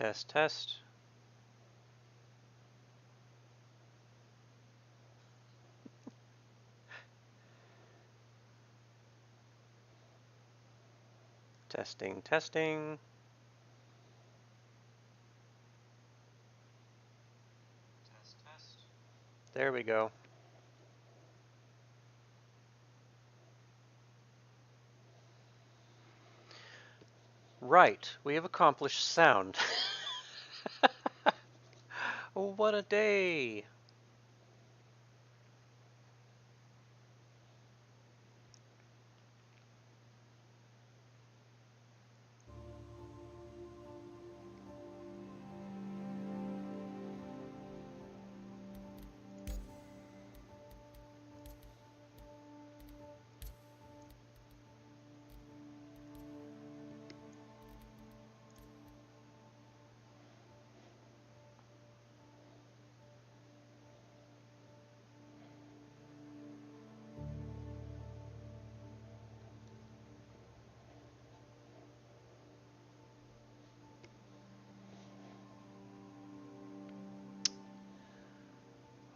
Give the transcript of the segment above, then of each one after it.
Test, test. Testing, testing. Test, test. There we go. Right, we have accomplished sound. What a day!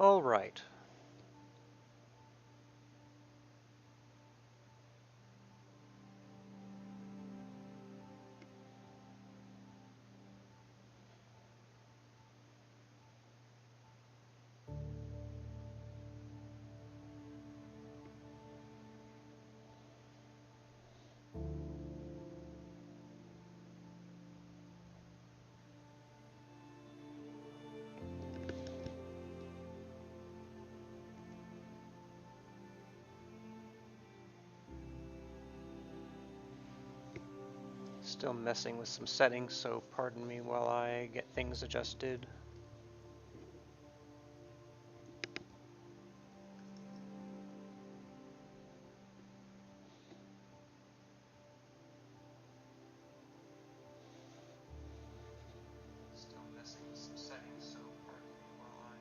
All right. Still messing with some settings, so pardon me while I get things adjusted. Still messing with some settings, so pardon me while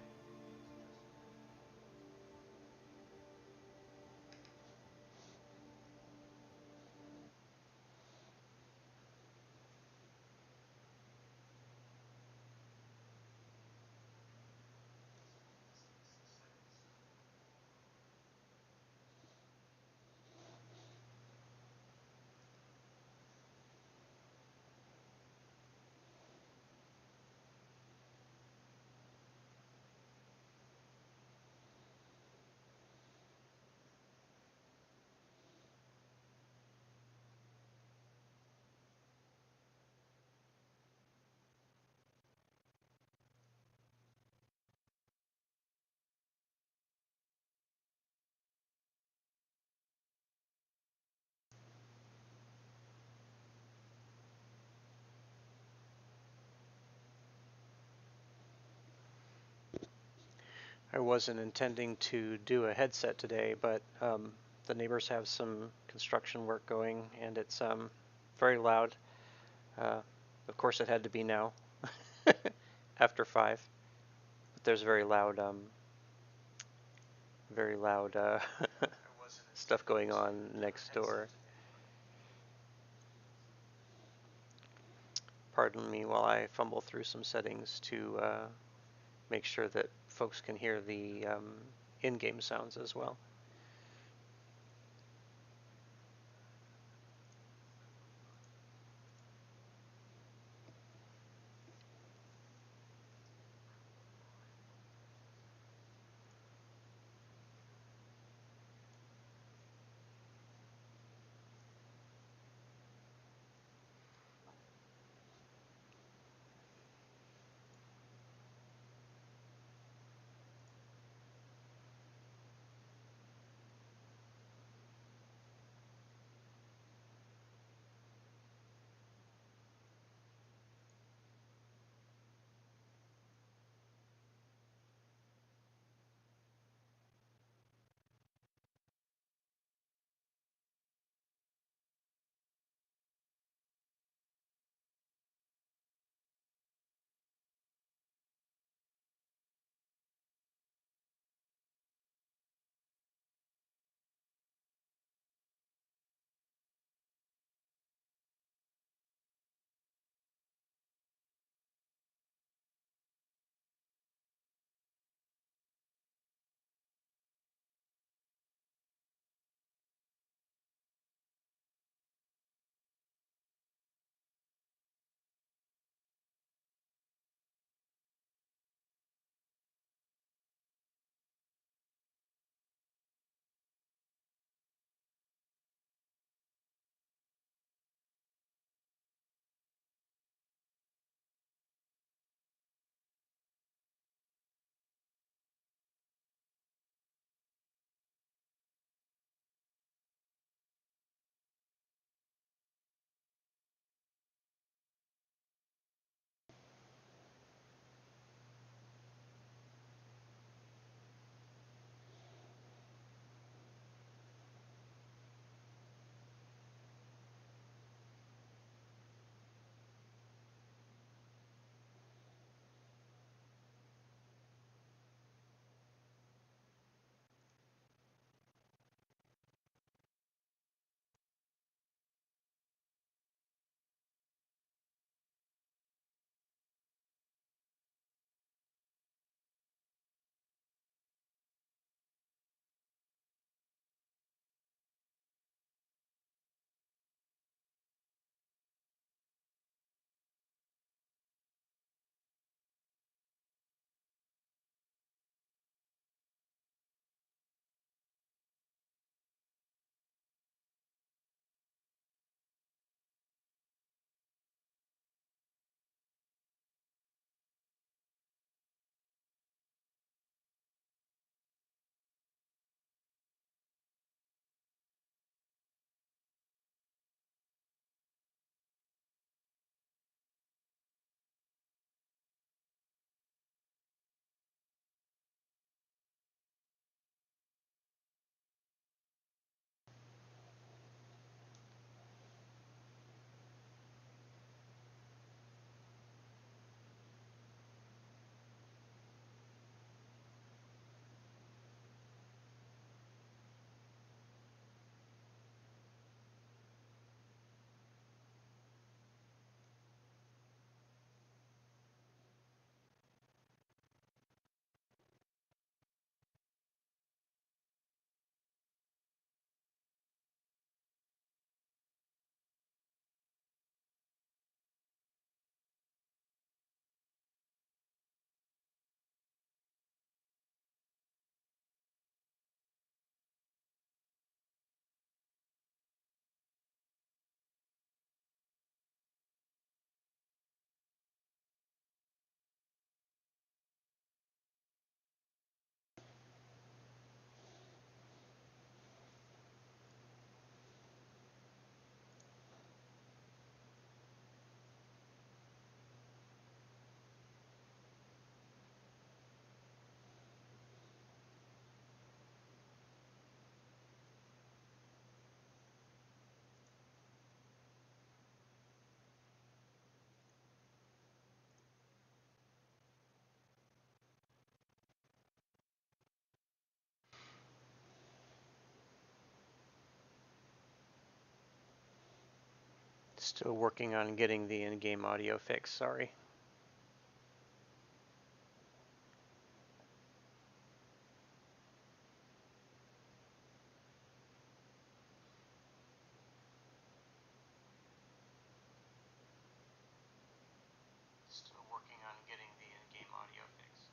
I wasn't intending to do a headset today, but the neighbors have some construction work going, and it's very loud. Of course, it had to be now, after 5. But there's very loud stuff going on next door. Pardon me while I fumble through some settings to make sure that folks can hear the in-game sounds as well. Still working on getting the in-game audio fixed, sorry. Still working on getting the in-game audio fixed.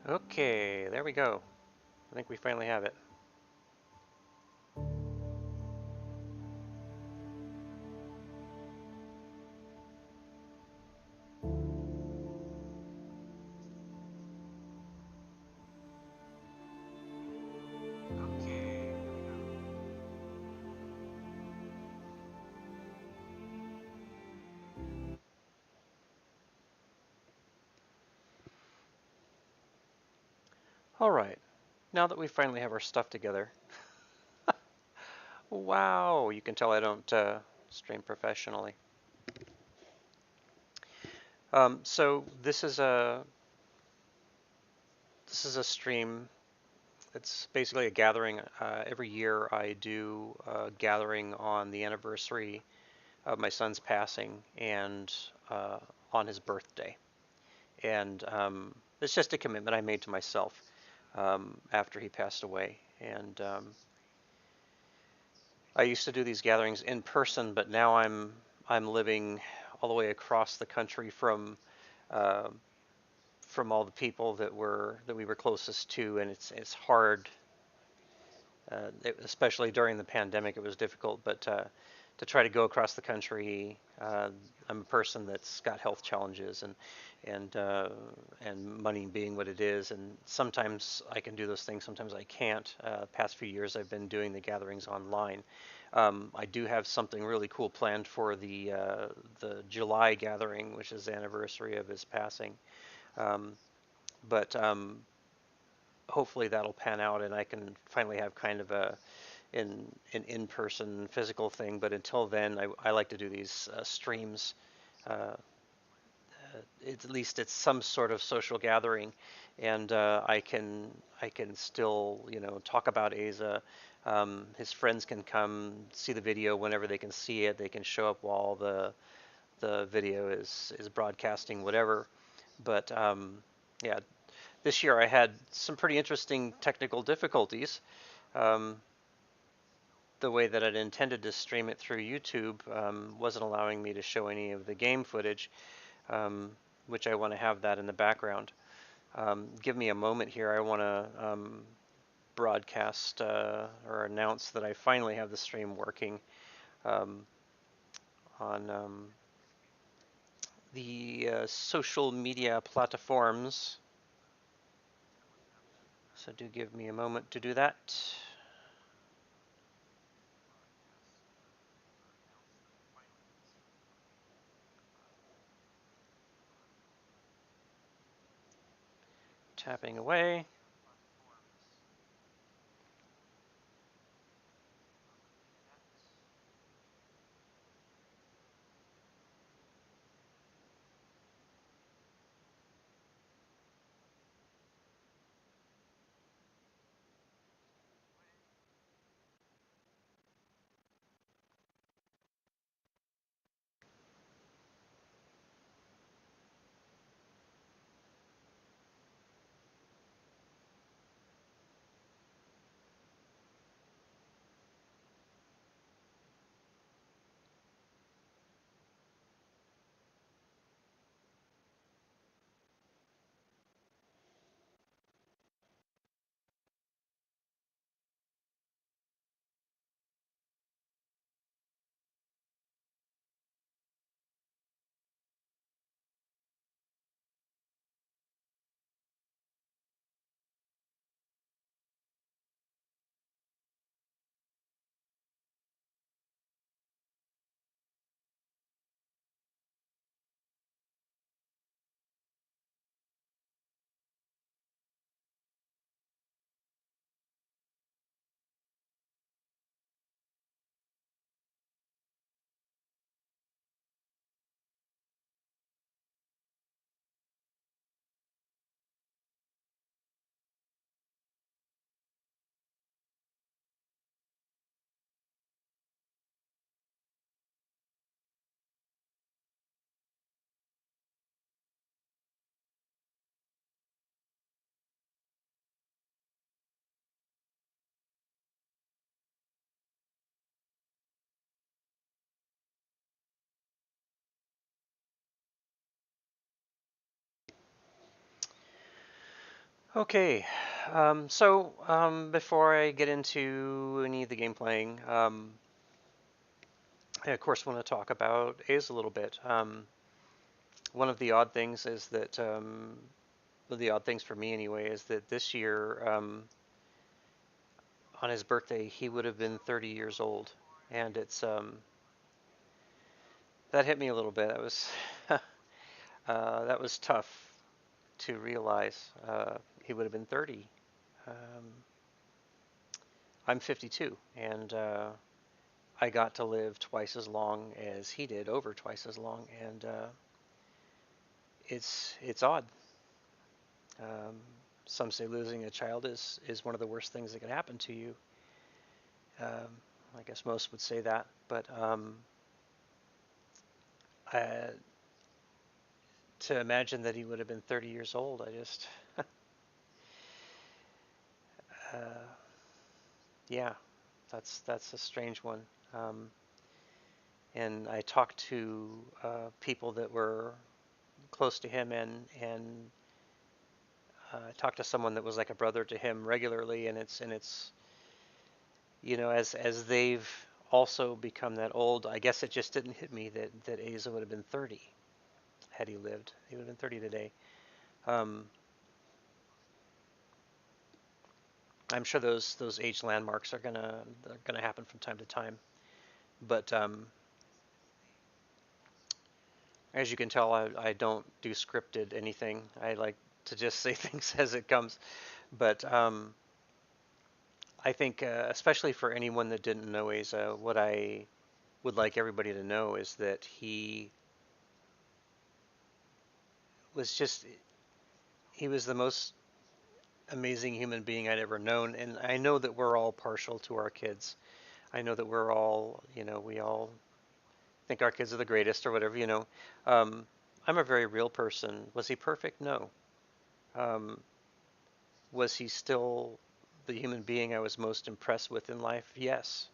Okay, there we go. I think we finally have it. Okay. All right. Now that we finally have our stuff together. Wow, you can tell I don't stream professionally. So this is a stream. It's basically a gathering. Every year I do a gathering on the anniversary of my son's passing and on his birthday. And it's just a commitment I made to myself after he passed away. And I used to do these gatherings in person, but now I'm living all the way across the country uh, from all the people that we were closest to, and it's hard, especially during the pandemic. It was difficult, but to try to go across the country, I'm a person that's got health challenges and money being what it is, and sometimes I can do those things, sometimes I can't. Past few years, I've been doing the gatherings online. I do have something really cool planned for the July gathering, which is the anniversary of his passing. Um, but hopefully that'll pan out, and I can finally have kind of an in-person physical thing. But until then, I like to do these streams. Uh, at least it's some sort of social gathering, and I can still talk about Asa. His friends can come see the video whenever they can see it. They can show up while the video is broadcasting, whatever. But yeah, this year I had some pretty interesting technical difficulties. Um, the way that I'd intended to stream it through YouTube wasn't allowing me to show any of the game footage, um, which I want to have that in the background. Give me a moment here. I want to broadcast or announce that I finally have the stream working um, on the social media platforms. So do give me a moment to do that. Tapping away. Okay, so before I get into any of the game playing, I of course want to talk about A's a little bit. One of the odd things is that, one of the odd things for me anyway, is that this year, on his birthday, he would have been 30 years old, and it's that hit me a little bit. That was that was tough to realize. He would have been 30. Um, I'm 52, and I got to live twice as long as he did, over twice as long, and it's odd. Um, some say losing a child is one of the worst things that could happen to you. Um, I guess most would say that, but I, to imagine that he would have been 30 years old, I just, uh, yeah, that's a strange one. Um, and I talked to people that were close to him, and I talked to someone that was like a brother to him regularly, and it's as they've also become that old. I guess it just didn't hit me that Asa would have been 30 had he lived. He would have been 30 today. Um, I'm sure those age landmarks are gonna happen from time to time, but as you can tell, I don't do scripted anything. I like to just say things as it comes. But I think, especially for anyone that didn't know Asa, what I would like everybody to know is that was just he was the most amazing human being I'd ever known. And I know that we're all partial to our kids. I know that we're all, we all think our kids are the greatest or whatever. Um, I'm a very real person. Was he perfect? No. Um, was he still the human being I was most impressed with in life? Yes.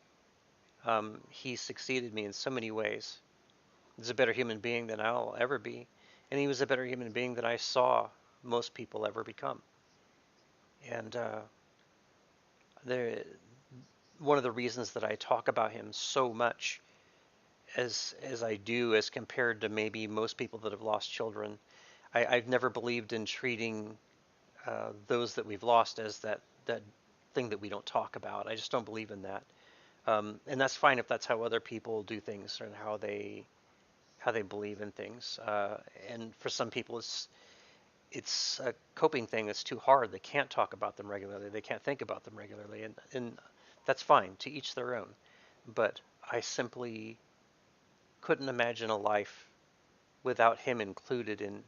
He succeeded me in so many ways. He's a better human being than I'll ever be. And he was a better human being than I saw most people ever become. And there, one of the reasons that I talk about him so much as I do, as compared to maybe most people that have lost children, I've never believed in treating those that we've lost as that thing that we don't talk about. I just don't believe in that. And that's fine if that's how other people do things and how they believe in things. And for some people, it's a coping thing that's too hard. They can't talk about them regularly. They can't think about them regularly, and that's fine. To each their own. But I simply couldn't imagine a life without him included in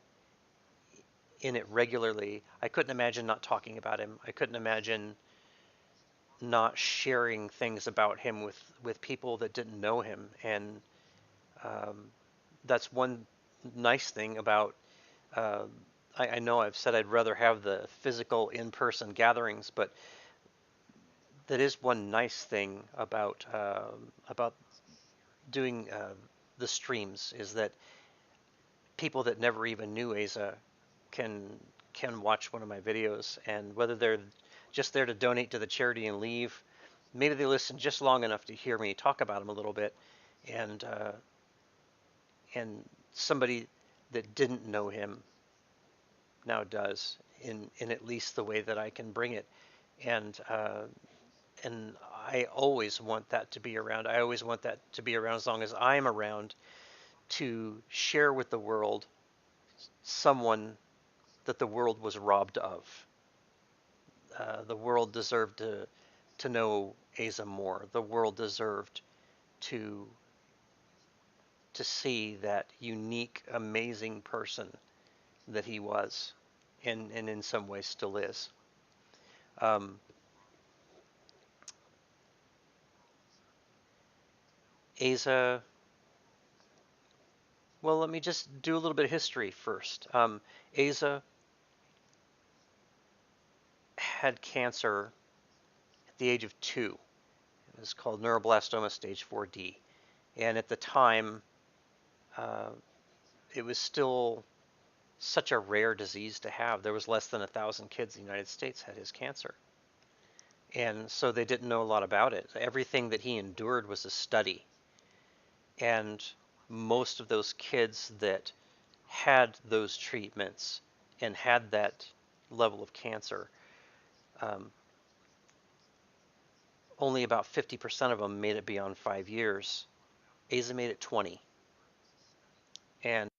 it regularly. I couldn't imagine not talking about him. I couldn't imagine not sharing things about him with people that didn't know him. And um, that's one nice thing about. Uh, I know I've said I'd rather have the physical in-person gatherings, but that is one nice thing about doing the streams, is that people that never even knew Asa can can watch one of my videos, and whether they're just there to donate to the charity and leave, maybe they listen just long enough to hear me talk about him a little bit, and somebody that didn't know him now does, in at least the way that I can bring it, and I always want that to be around. I always want that to be around as long as I'm around, to share with the world someone that the world was robbed of. The world deserved to know Asa more. The world deserved to to see that unique, amazing person that he was, and in some ways still is. Um, Asa, well, let me just do a little bit of history first. Asa had cancer at the age of 2. It was called neuroblastoma stage 4D. And at the time, uh, it was still such a rare disease to have. There was less than 1,000 kids in the United States had his cancer. And so they didn't know a lot about it. Everything that he endured was a study. And most of those kids that had those treatments and had that level of cancer, um, only about 50% of them made it beyond 5 years. Asa made it 20. And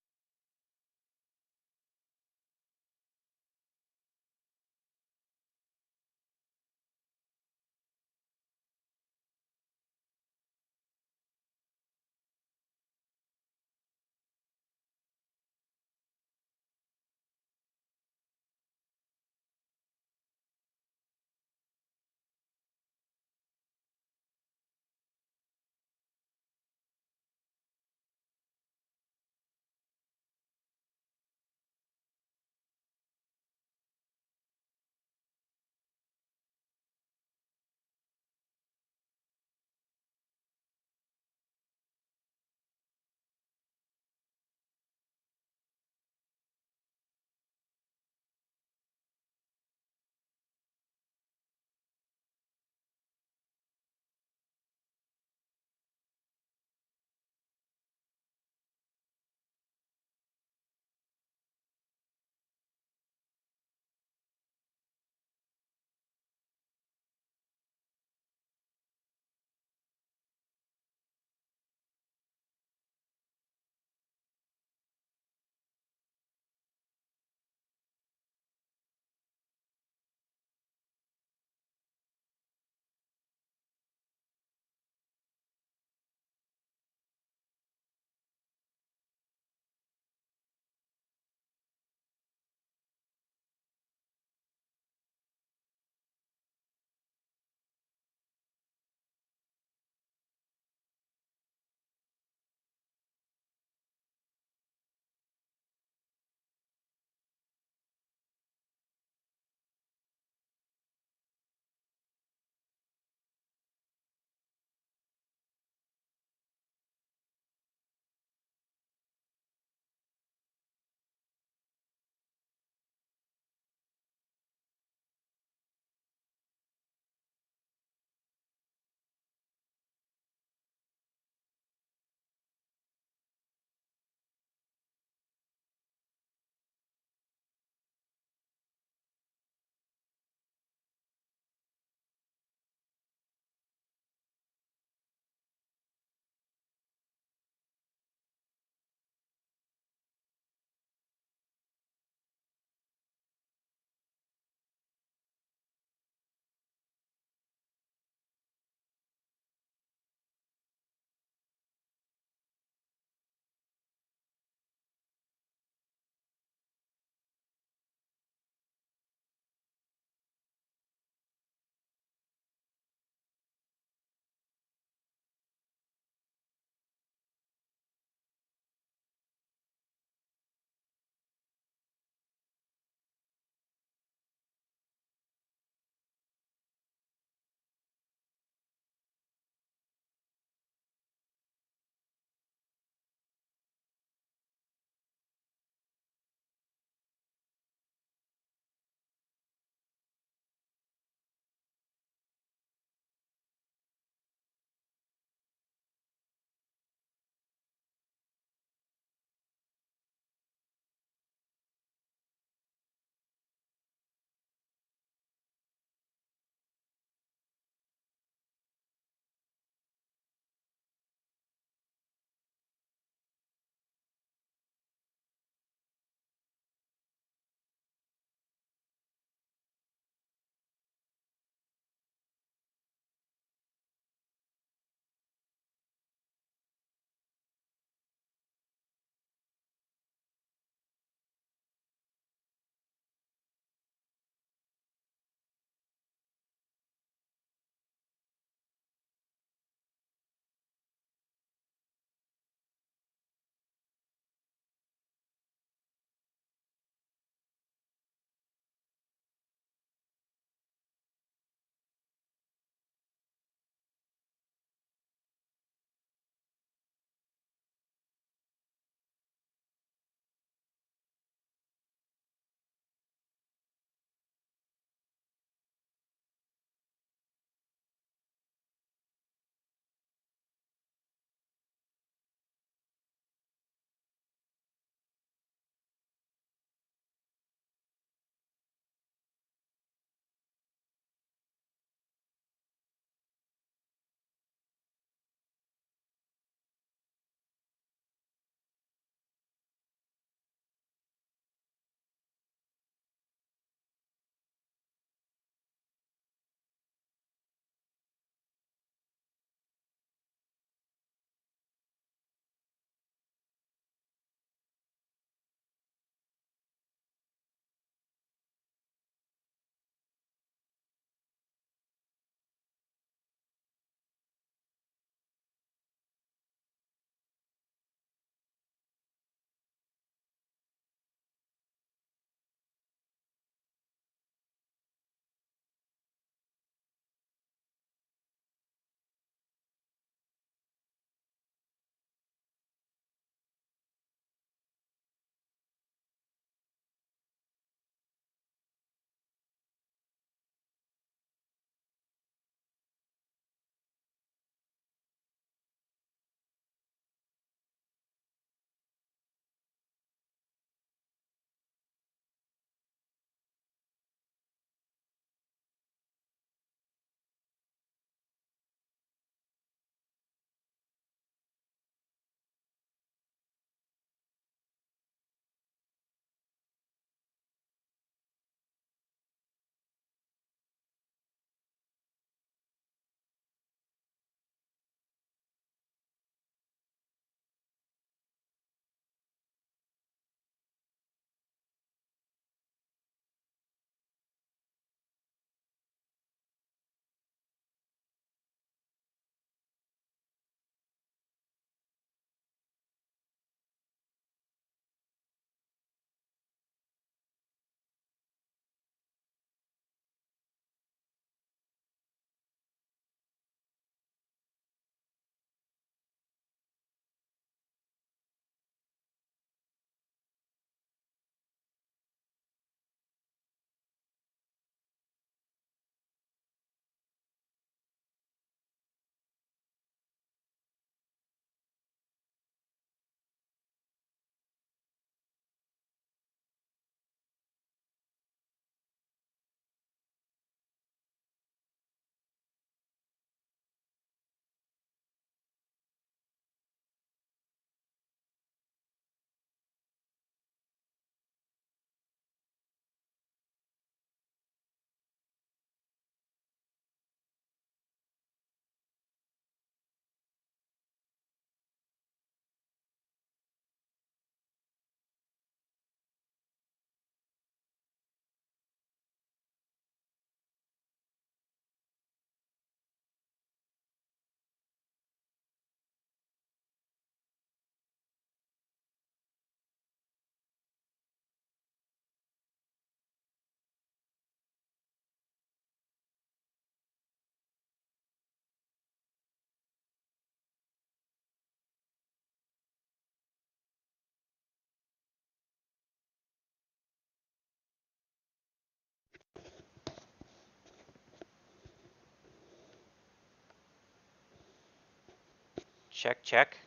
Check, check.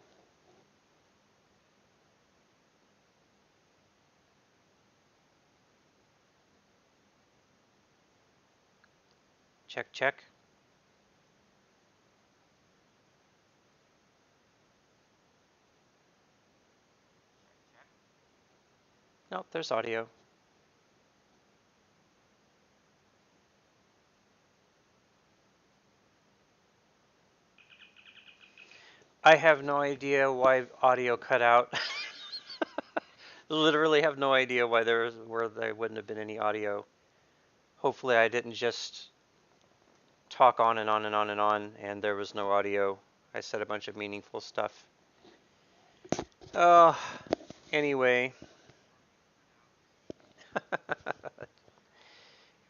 Check, check. Nope, there's audio. I have no idea why audio cut out. Literally have no idea why there wouldn't have been any audio. Hopefully I didn't just talk on and on and on and on and there was no audio. I said a bunch of meaningful stuff. Oh, anyway.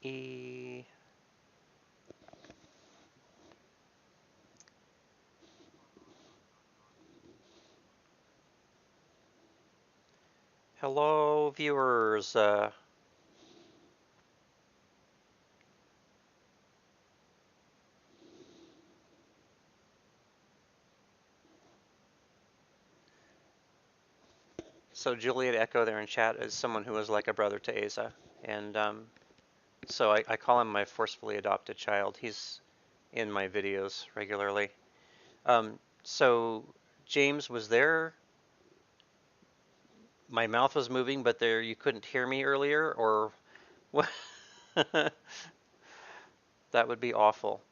e Hello, viewers. So Juliet Echo there in chat is someone who was like a brother to Asa, and so I call him my forcefully adopted child. He's in my videos regularly. So James was there. My mouth was moving, but there you couldn't hear me earlier, or what? That would be awful.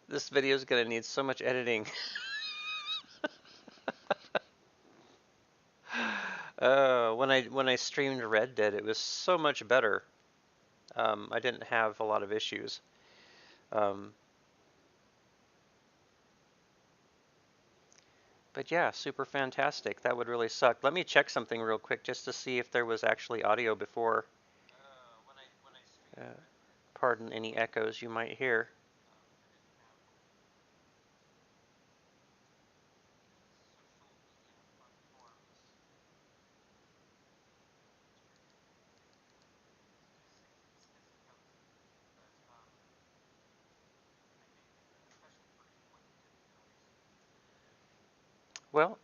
This video is gonna need so much editing. When I streamed Red Dead, it was so much better. I didn't have a lot of issues. Um, but yeah, super fantastic. That would really suck. Let me check something real quick just to see if there was actually audio before. Uh, Pardon any echoes you might hear. Well,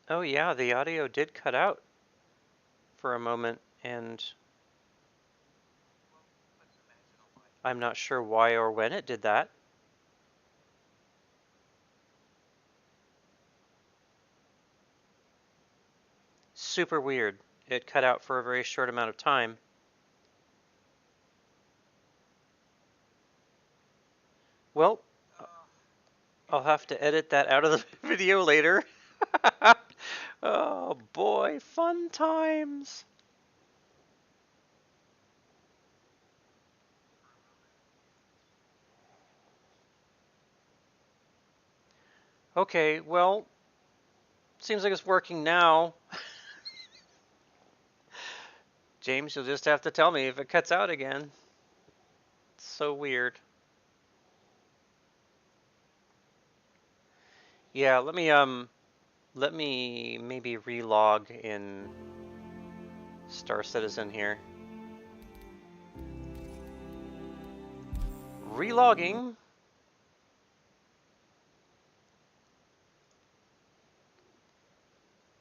oh yeah, the audio did cut out for a moment, and I'm not sure why or when it did that. Super weird. It cut out for a very short amount of time. Well, I'll have to edit that out of the video later. Oh boy, fun times. Okay, well, seems like it's working now. James, you'll just have to tell me if it cuts out again. It's so weird. Yeah, let me maybe relog in Star Citizen here. Relogging.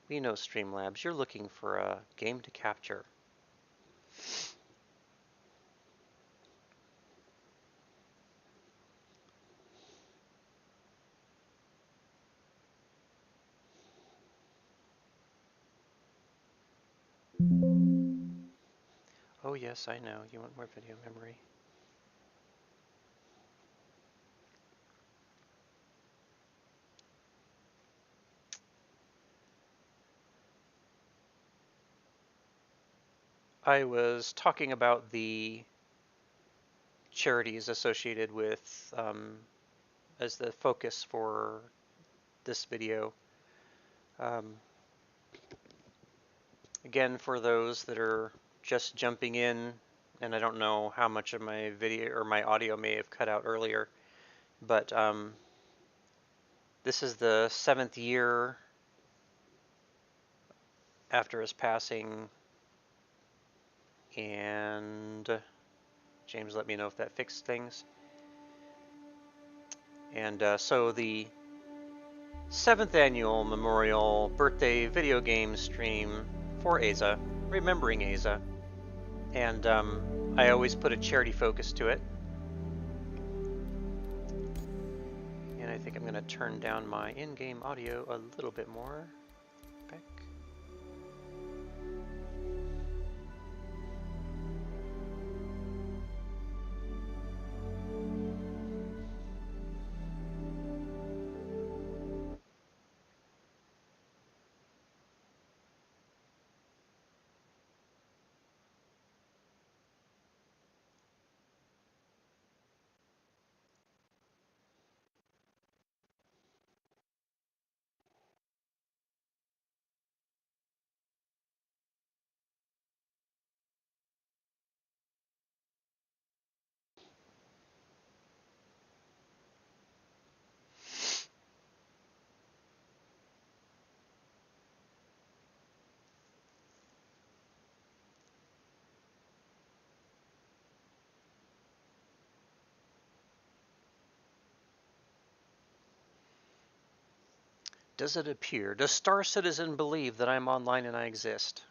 We know Streamlabs, you're looking for a game to capture. Oh yes, I know. You want more video memory. I was talking about the charities associated with as the focus for this video. Um, Again, for those that are just jumping in, and I don't know how much of my video or my audio may have cut out earlier, but this is the 7th year after his passing and James let me know if that fixed things. And so the 7th annual memorial birthday video game stream for Aza, remembering Aza, and I always put a charity focus to it. And I think I'm going to turn down my in-game audio a little bit more. Back. Does it appear? Does Star Citizen believe that I'm online and I exist?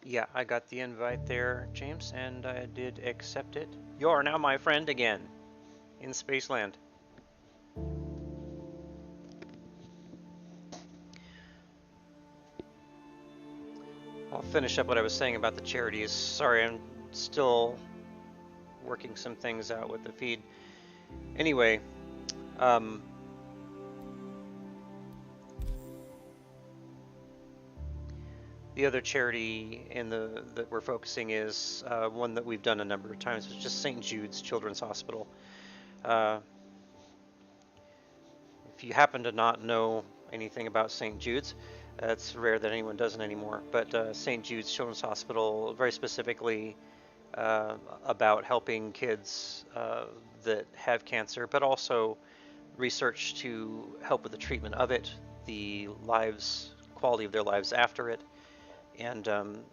Yeah, I got the invite there, James, and I did accept it. You are now my friend again in Spaceland. I'll finish up what I was saying about the charities. Sorry, I'm still working some things out with the feed. Anyway, the other charity that we're focusing is one that we've done a number of times. It's just St. Jude's Children's Hospital. Uh, if you happen to not know anything about St. Jude's, it's rare that anyone doesn't anymore. But St. Jude's Children's Hospital, very specifically about helping kids that have cancer, but also research to help with the treatment of it, the quality of their lives after it, and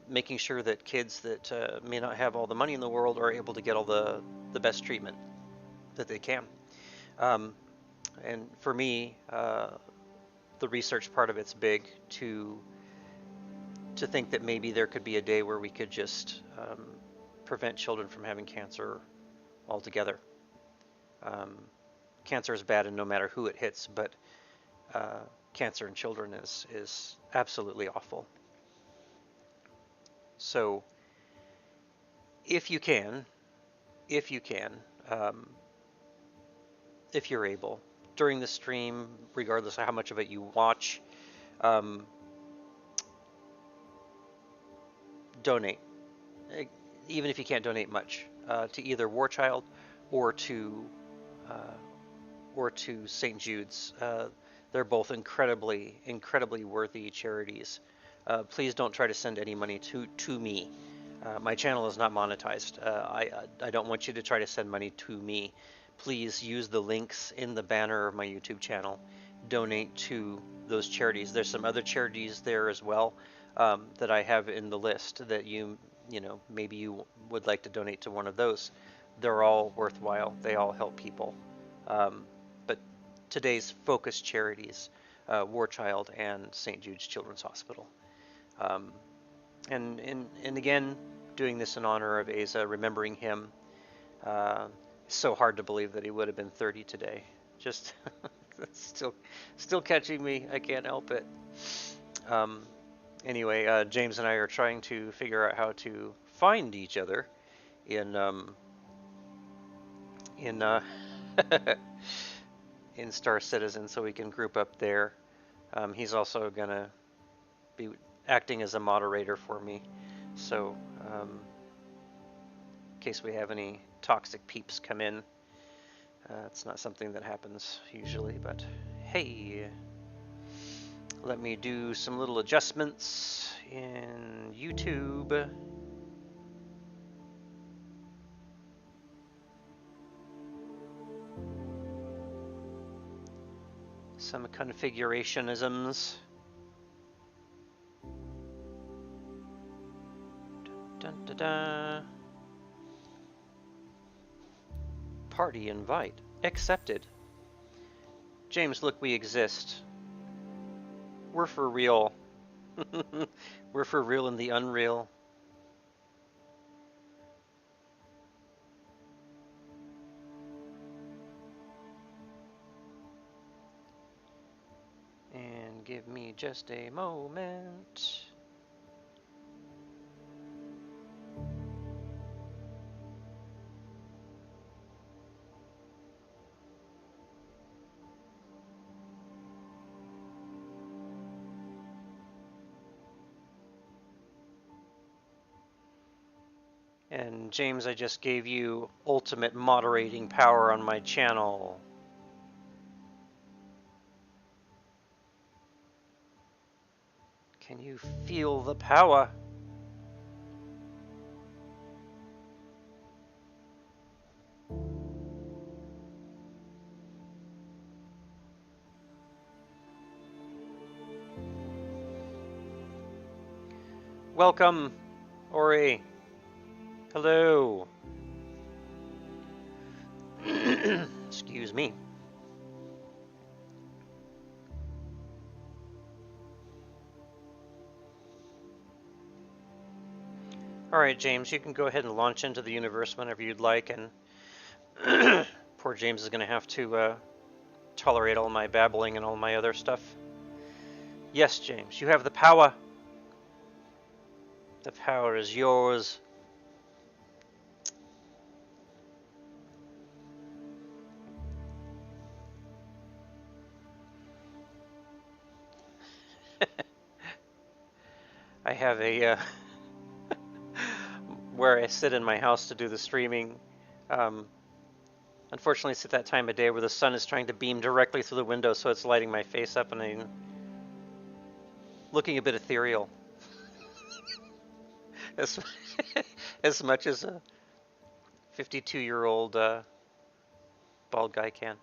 making sure that kids that may not have all the money in the world are able to get all the best treatment that they can. Um, and for me, the research part of it's big to think that maybe there could be a day where we could just prevent children from having cancer altogether. Um, Cancer is bad, and no matter who it hits, but cancer in children is absolutely awful. So, if you can, if you can, um, if you're able, during the stream, regardless of how much of it you watch, um, donate. Even if you can't donate much, to either War Child or to uh, St. Jude's. They're both incredibly worthy charities. Please don't try to send any money to me. My channel is not monetized. I don't want you to try to send money to me. Please use the links in the banner of my YouTube channel. Donate to those charities. There's some other charities there as well that I have in the list that maybe you would like to donate to one of those. They're all worthwhile. They all help people. But today's focus charities, War Child and St. Jude's Children's Hospital. Um, and again, doing this in honor of Asa, remembering him. It's so hard to believe that he would have been 30 today. Just that's still catching me. I can't help it. Anyway, James and I are trying to figure out how to find each other in in in Star Citizen, so we can group up there. He's also gonna be acting as a moderator for me, so in case we have any toxic peeps come in, it's not something that happens usually, but hey, let me do some little adjustments in YouTube. Some configurationisms. Dun, dun, dun. Party invite accepted. James, look, we exist. We're for real. We're for real in the unreal. And give me just a moment. And James, I just gave you ultimate moderating power on my channel. Can you feel the power? Welcome, Ori. Hello. Excuse me. All right, James, you can go ahead and launch into the universe whenever you'd like, and poor James is going to have to tolerate all my babbling and all my other stuff. Yes, James, you have the power. The power is yours. I have a where I sit in my house to do the streaming. Unfortunately, it's at that time of day where the sun is trying to beam directly through the window, so it's lighting my face up, and I'm looking a bit ethereal. as, as much as a 52-year-old bald guy can.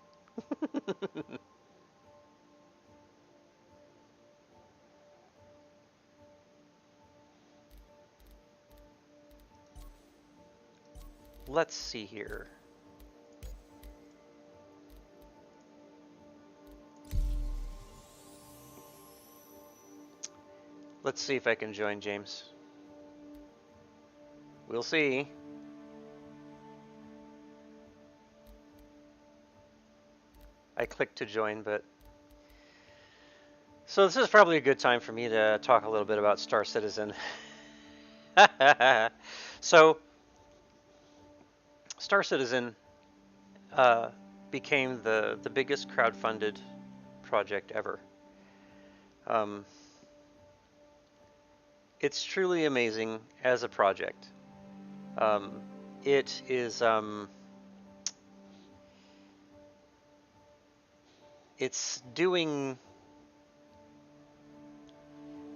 Let's see here. Let's see if I can join James. We'll see. I clicked to join, but... So this is probably a good time for me to talk a little bit about Star Citizen. So, Star Citizen became the biggest crowdfunded project ever. It's truly amazing as a project. It is it's doing...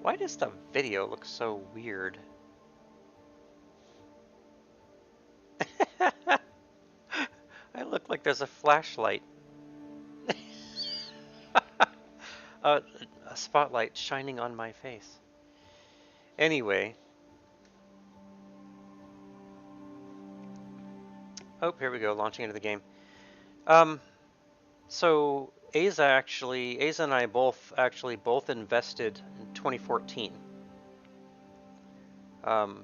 Why does the video look so weird? I look like there's a flashlight. A spotlight shining on my face. Anyway. Oh, here we go, launching into the game. So Asa and I both invested in 2014. And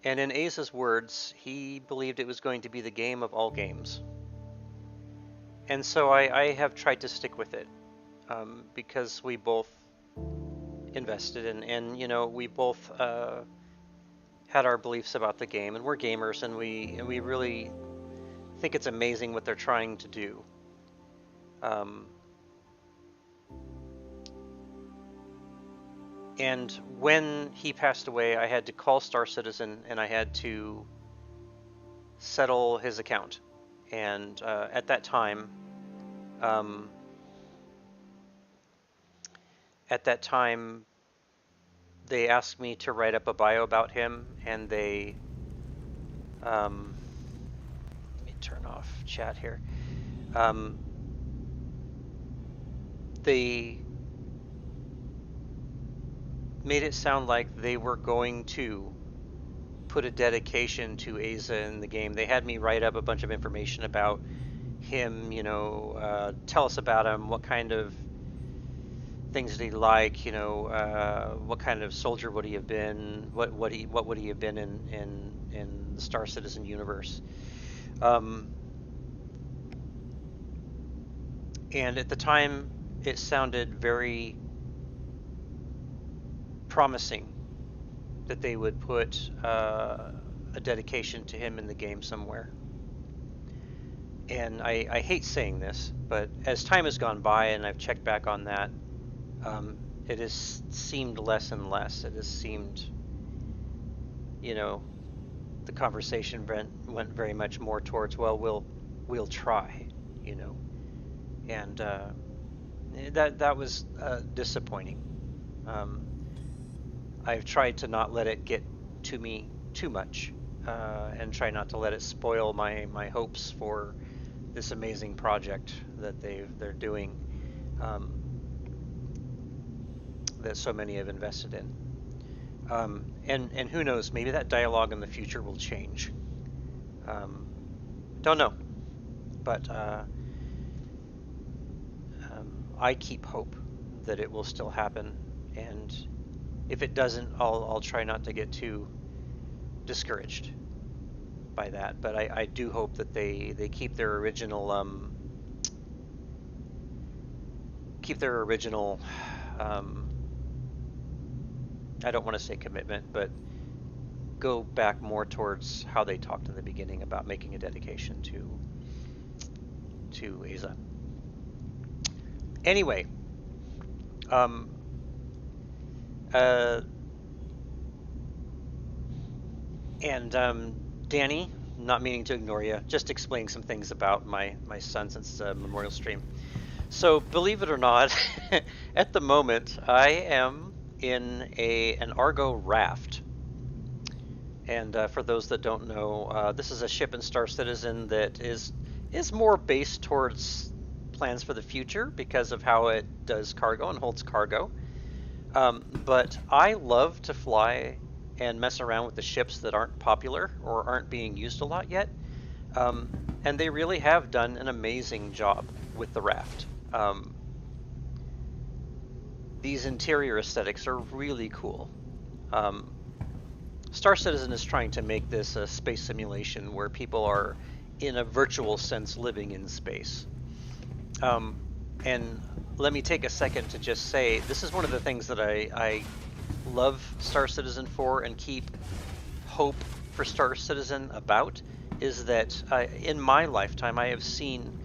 in Asa's words, he believed it was going to be the game of all games. And so I have tried to stick with it, because we both invested and you know, we both had our beliefs about the game, and we're gamers, and we really think it's amazing what they're trying to do. And when he passed away, I had to call Star Citizen and I had to settle his account. And at that time, they asked me to write up a bio about him, and they let me turn off chat here. They made it sound like they were going to put a dedication to Asa in the game. They had me write up a bunch of information about him, you know, tell us about him, what kind of things did he like, you know, what kind of soldier would he have been, what would he have been in the Star Citizen universe. And at the time, it sounded very promising that they would put a dedication to him in the game somewhere. And I hate saying this, but as time has gone by and I've checked back on that, it has seemed less and less. It has seemed, you know, the conversation went very much more towards, well, we'll try, you know, and that was disappointing. I've tried to not let it get to me too much, and try not to let it spoil my hopes for this amazing project that they're doing, that so many have invested in. And who knows, maybe that dialogue in the future will change. Don't know, but I keep hope that it will still happen, and if it doesn't, I'll try not to get too discouraged by that. But I do hope that they keep their original I don't want to say commitment, but go back more towards how they talked in the beginning about making a dedication to Asa. Anyway, Danny, not meaning to ignore you, just explaining some things about my son since it's a memorial stream. So believe it or not, at the moment I am in an Argo raft. And for those that don't know, this is a ship in Star Citizen that is more based towards plans for the future because of how it does cargo and holds cargo. But I love to fly and mess around with the ships that aren't popular or aren't being used a lot yet. And they really have done an amazing job with the raft. These interior aesthetics are really cool. Star Citizen is trying to make this a space simulation where people are, in a virtual sense, living in space. And let me take a second to just say, this is one of the things that I love Star Citizen for and keep hope for Star Citizen about, is that in my lifetime I have seen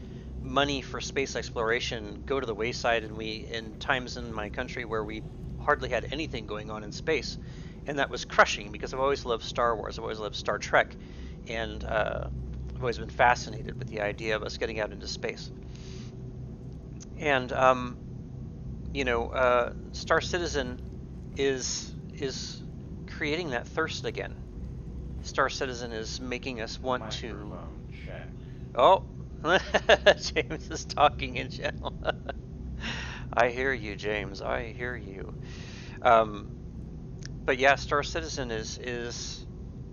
money for space exploration go to the wayside, and in times in my country where we hardly had anything going on in space, and that was crushing because I've always loved Star Wars, I've always loved Star Trek, and I've always been fascinated with the idea of us getting out into space. And Star Citizen is creating that thirst again. Star Citizen is making us want to. Oh, James is talking in general. I hear you, James. I hear you. But yeah, Star Citizen is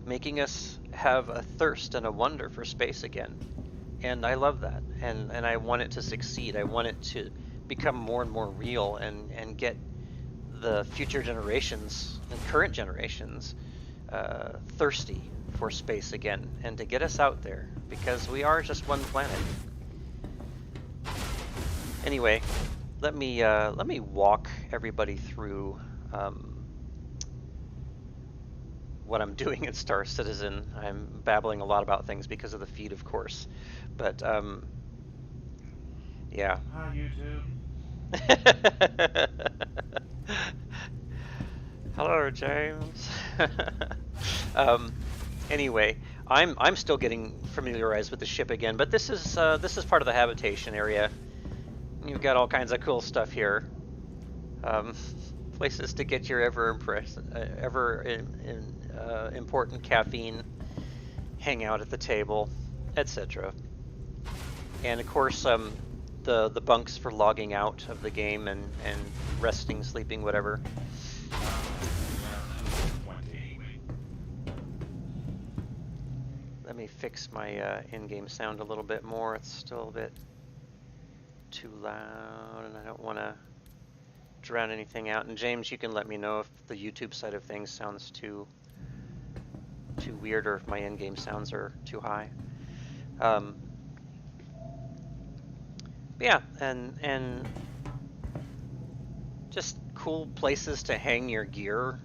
making us have a thirst and a wonder for space again. And I love that. And I want it to succeed. I want it to become more and more real and get the future generations and current generations thirsty for space again, and to get us out there, because we are just one planet. Anyway, let me walk everybody through what I'm doing in Star Citizen. I'm babbling a lot about things because of the feed, of course, but yeah. Hi, YouTube. Hello, James. Anyway, I'm still getting familiarized with the ship again, but this is part of the habitation area. You've got all kinds of cool stuff here. Places to get your important caffeine, hang out at the table, etc. And of course, the bunks for logging out of the game and resting, sleeping, whatever. Let me fix my in-game sound a little bit more. It's still a bit too loud, and I don't want to drown anything out. And James, you can let me know if the YouTube side of things sounds too weird, or if my in-game sounds are too high. Yeah, and just cool places to hang your gear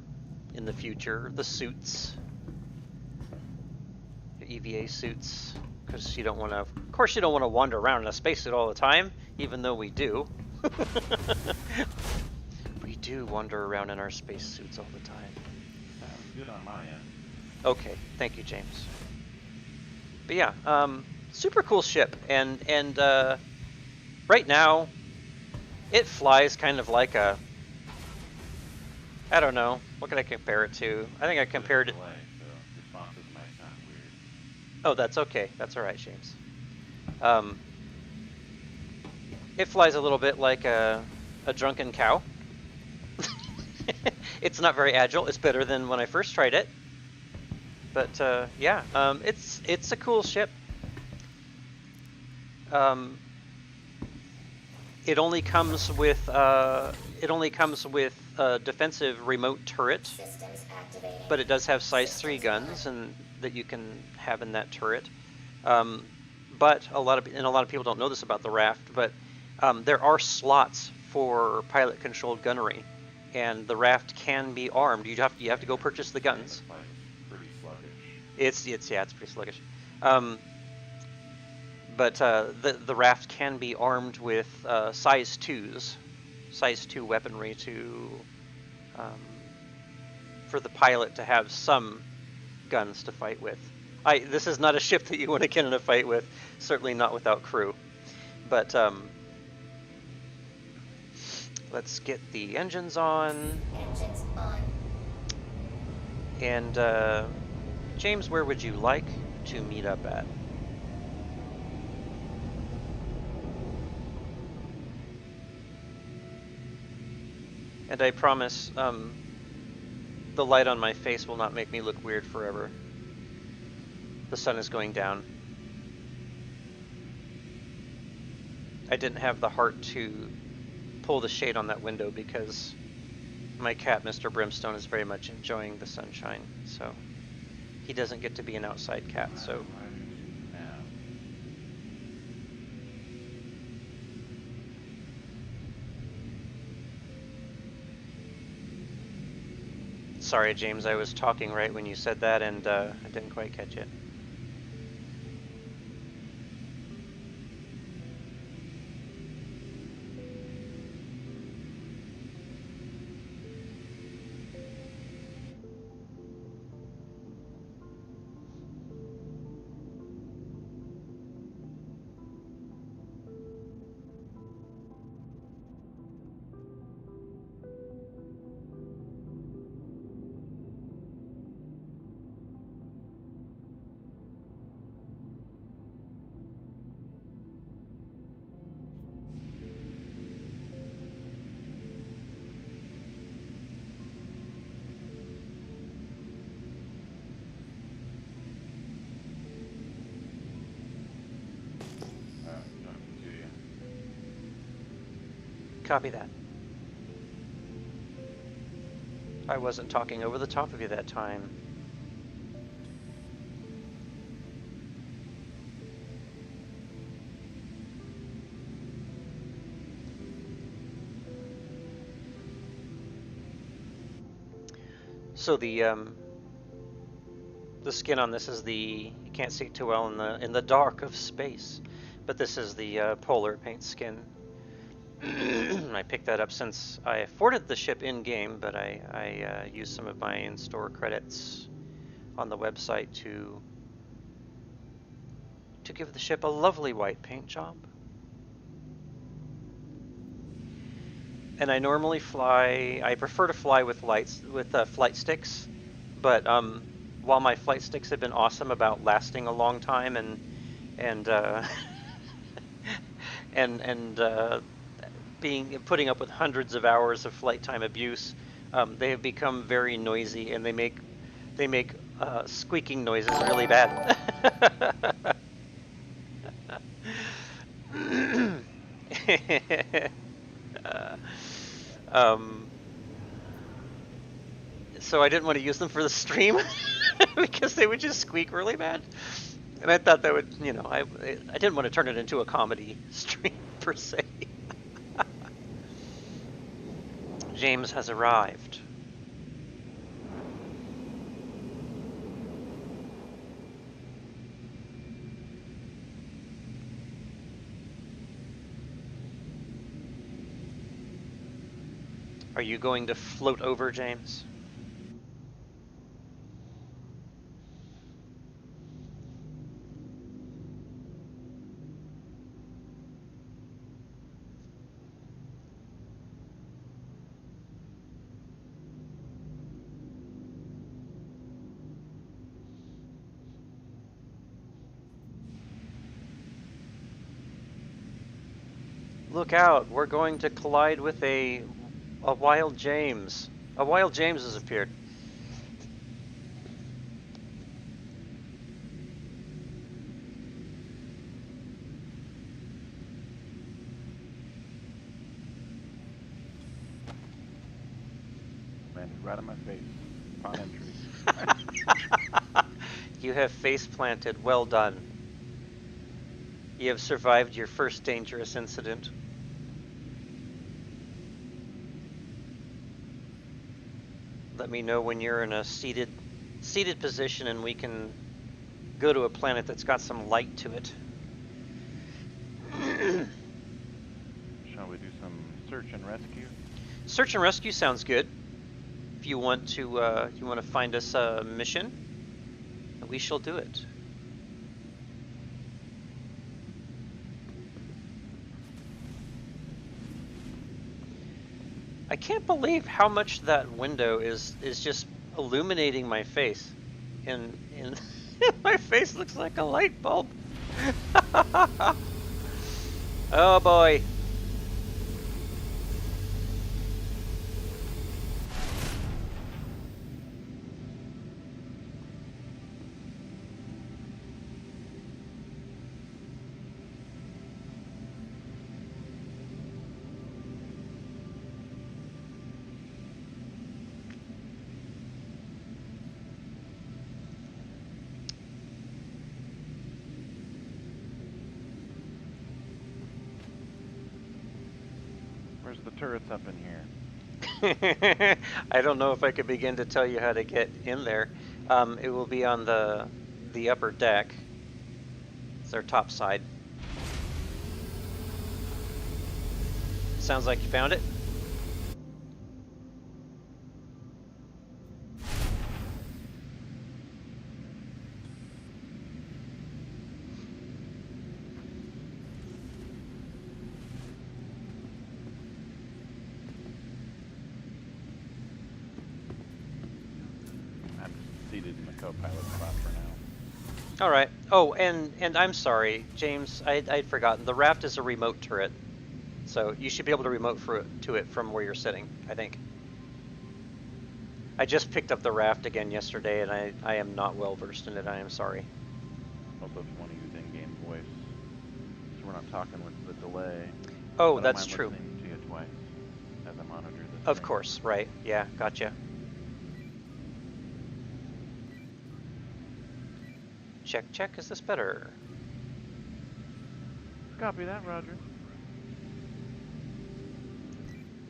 in the future. The suits, the EVA suits, because you don't want to. Of course, you don't want to wander around in a spacesuit all the time, even though we do. We do wander around in our spacesuits all the time. Sounds good on my end. Okay, thank you, James. But yeah, super cool ship, and right now, it flies kind of like a. I don't know. What can I compare it to? I think I compared it. So responses might sound weird. Oh, that's okay. That's all right, James. It flies a little bit like a drunken cow. It's not very agile. It's better than when I first tried it. But yeah, it's a cool ship. It only comes with a defensive remote turret, but it does have size 3 guns and that you can have in that turret. But a lot of people don't know this about the raft, but there are slots for pilot-controlled gunnery, and the raft can be armed. You have to go purchase the guns. Pretty sluggish. It's pretty sluggish. But the raft can be armed with size 2s, size 2 weaponry for the pilot to have some guns to fight with. This is not a ship that you want to get in a fight with, certainly not without crew. But let's get the engines on. Engines on. And James, where would you like to meet up at? And I promise, the light on my face will not make me look weird forever. The sun is going down. I didn't have the heart to pull the shade on that window because my cat, Mr. Brimstone, is very much enjoying the sunshine, so he doesn't get to be an outside cat, so... Sorry, James, I was talking right when you said that, and I didn't quite catch it. Talking to you. Copy that. I wasn't talking over the top of you that time. So the skin on this is you can't see it too well in the dark of space, but this is the polar paint skin. I picked that up since I afforded the ship in-game, but I used some of my in-store credits on the website to give the ship a lovely white paint job. And I normally I prefer to fly with flight sticks, but while my flight sticks have been awesome about lasting a long time and and putting up with hundreds of hours of flight time abuse, they have become very noisy, and they make squeaking noises really bad. um, so I didn't want to use them for the stream because they would just squeak really bad, and I thought that would, I didn't want to turn it into a comedy stream per se. James has arrived. Are you going to float over, James? Look out, we're going to collide with a wild James. A wild James has appeared. Landed right on my face. Upon entry. You have face planted. Well done. You have survived your first dangerous incident. Let me know when you're in a seated position and we can go to a planet that's got some light to it. Shall we do some search and rescue? Search and rescue sounds good. If you want to find us a mission, we shall do it. I can't believe how much that window is just illuminating my face. And my face looks like a light bulb. Oh boy. Where's the turrets up in here? I don't know if I could begin to tell you how to get in there. It will be on the upper deck. It's their top side. Sounds like you found it. I'm just seated in the co-pilot spot for now. All right. Oh, and I'm sorry, James. I'd forgotten. The raft is a remote turret, so you should be able to remote to it from where you're sitting, I think. I just picked up the raft again yesterday, and I am not well versed in it. I am sorry. Also, if you want to use in-game voice, so we're not talking with the delay. Oh, I don't that's mind true. listening to you twice as I monitor the Of stream. course, right. Yeah, gotcha. Check, check. Is this better? Copy that, Roger.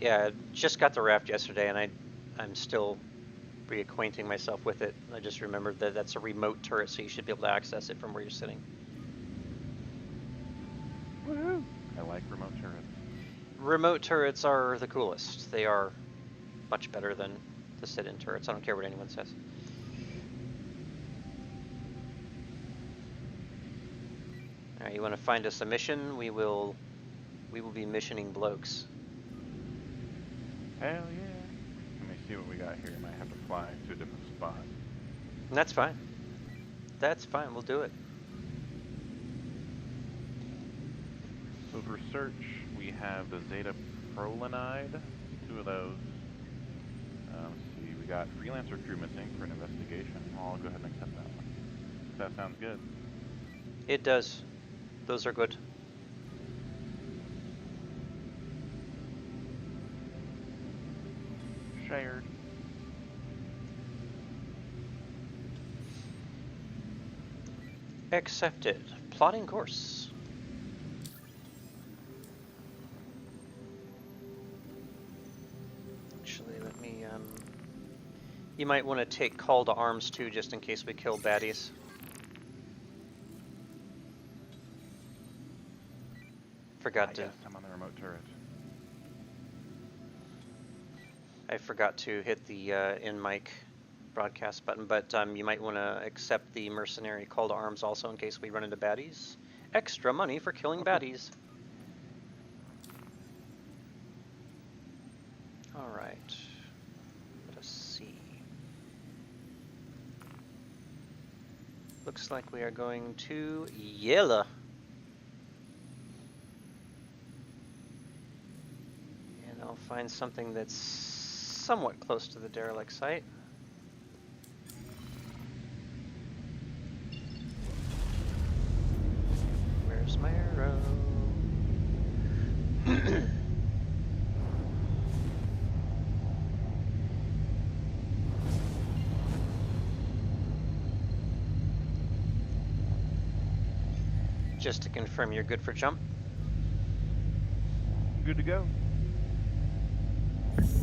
Yeah, just got the raft yesterday, and I'm still reacquainting myself with it. I just remembered that that's a remote turret, so you should be able to access it from where you're sitting. Woohoo! I like remote turrets. Remote turrets are the coolest. They are much better than the sit-in turrets. I don't care what anyone says. All right, you want to find us a mission? We will be missioning blokes. Hell yeah! Let me see what we got here. Might have to fly to a different spot. And that's fine. That's fine. We'll do it. So for search, we have the Zeta Prolinide, 2 of those. Let's see, we got Freelancer Crew missing for an investigation. I'll go ahead and accept that one. That sounds good. It does. Those are good. Shared. Accepted. Plotting course. Actually, let me, you might want to take call to arms too, just in case we kill baddies. Forgot to. Yes, I'm on the remote turret. I forgot to hit the in-mic broadcast button, but you might want to accept the mercenary call to arms also in case we run into baddies. Extra money for killing baddies. All right. Let us see. Looks like we are going to Yella. And I'll find something that's somewhat close to the derelict site. Where's my arrow? Just to confirm, you're good for jump? Good to go.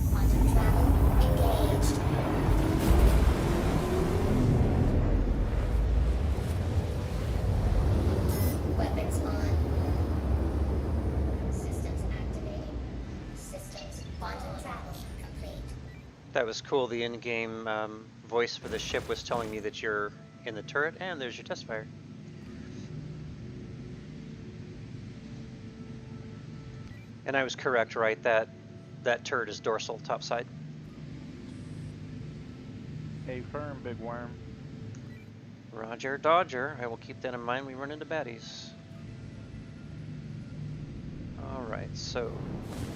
Quantum travel engaged. Weapons on. Systems activating. Systems quantum travel complete. That was cool. The in-game voice for the ship was telling me that you're in the turret, and there's your test fire. And I was correct, right? That turret is dorsal, top side. Hey, firm, big worm. Roger, Dodger. I will keep that in mind when we run into baddies. Alright, so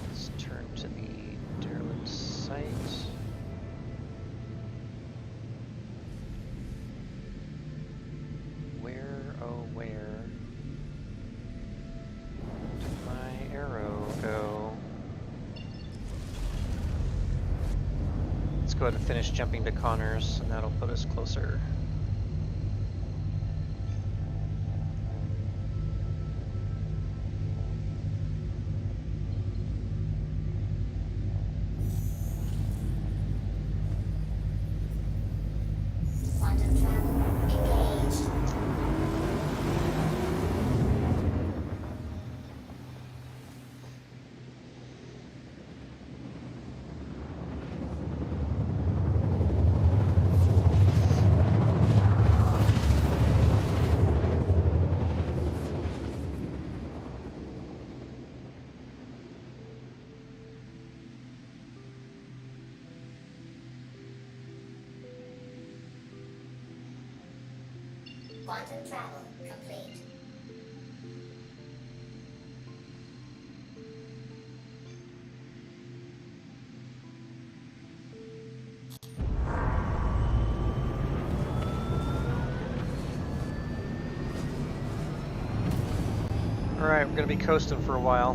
let's turn to the derelict site. Where, oh where did my arrow go? Let's go ahead and finish jumping to Connors, and that'll put us closer. Quantum travel complete. Alright, we're going to be coasting for a while.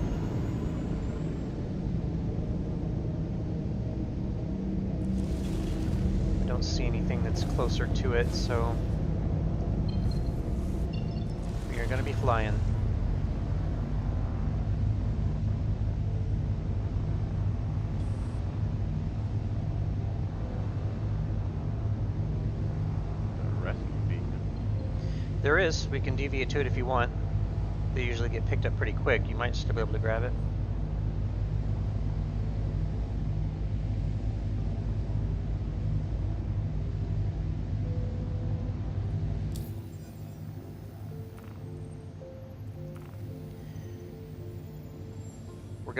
I don't see anything that's closer to it, so we are going to be flying. The rescue beacon. There is. We can deviate to it if you want. They usually get picked up pretty quick. You might still be able to grab it. We're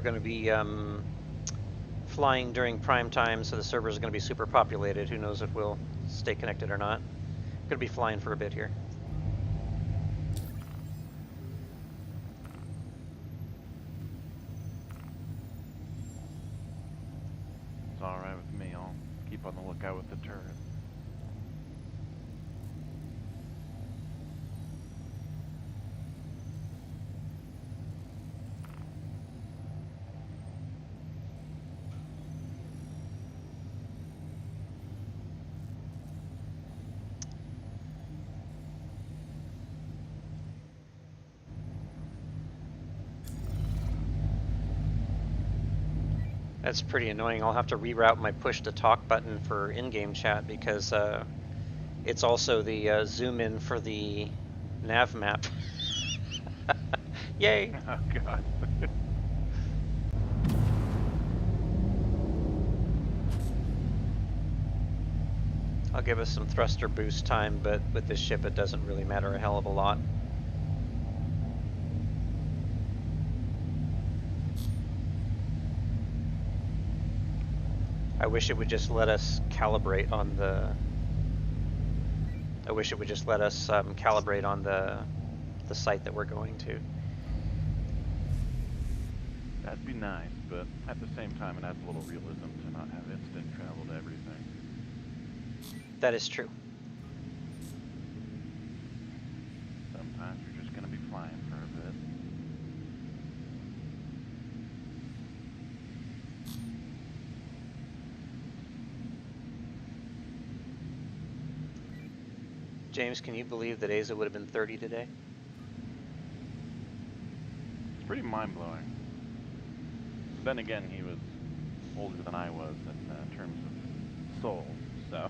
going to be flying during prime time, so the server is going to be super populated. Who knows if we'll stay connected or not. Going to be flying for a bit here. It's alright with me. I'll keep on the lookout with the turret. That's pretty annoying. I'll have to reroute my push to talk button for in-game chat because it's also the zoom in for the nav map. Yay! Oh god. I'll give us some thruster boost time, but with this ship it doesn't really matter a hell of a lot. I wish it would just let us calibrate on the. I wish it would just let us calibrate on the site that we're going to. That'd be nice, but at the same time, it adds a little realism to not have instant travel to everything. That is true. Sometimes you're just gonna be flying for a bit. James, can you believe that Asa would have been 30 today? It's pretty mind-blowing. Then again, he was older than I was in terms of soul, so...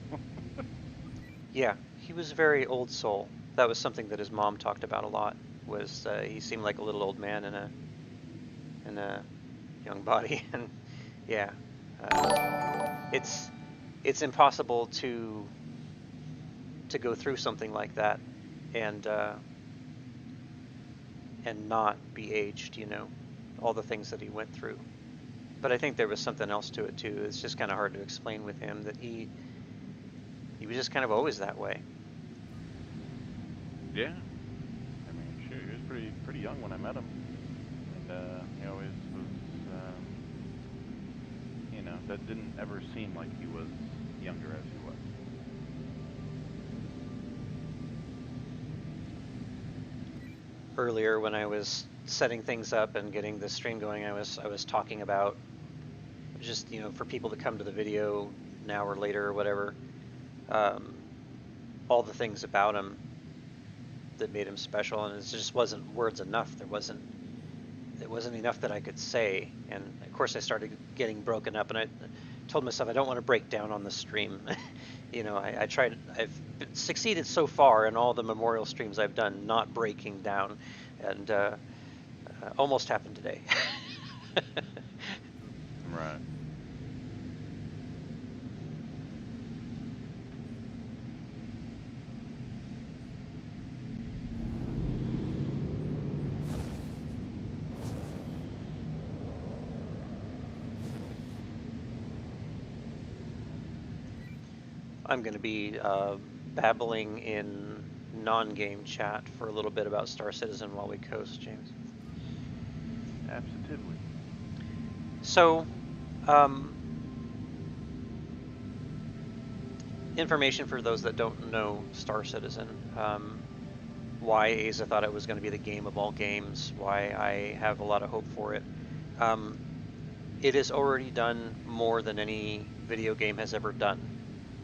Yeah, he was a very old soul. That was something that his mom talked about a lot. Was he seemed like a little old man in a young body, and yeah, it's impossible to go through something like that and not be aged, you know, all the things that he went through. But I think there was something else to it too. It's just kind of hard to explain with him that he was just kind of always that way. Yeah. I mean, shoot, he was pretty young when I met him. And he always was, you know, that didn't ever seem like he was younger as he was. Earlier when I was setting things up and getting the stream going, I was talking about just, you know, for people to come to the video now or later or whatever, all the things about him that made him special, and it just wasn't words enough. It wasn't enough that I could say, and of course I started getting broken up, and I told myself I don't want to break down on the stream. You know, I tried. I've succeeded so far in all the memorial streams I've done, not breaking down, and almost happened today. Right. I'm going to be babbling in non-game chat for a little bit about Star Citizen while we coast, James. Absolutely. So, um, information for those that don't know Star Citizen. Why Asa thought it was going to be the game of all games, why I have a lot of hope for it. Um, it has already done more than any video game has ever done,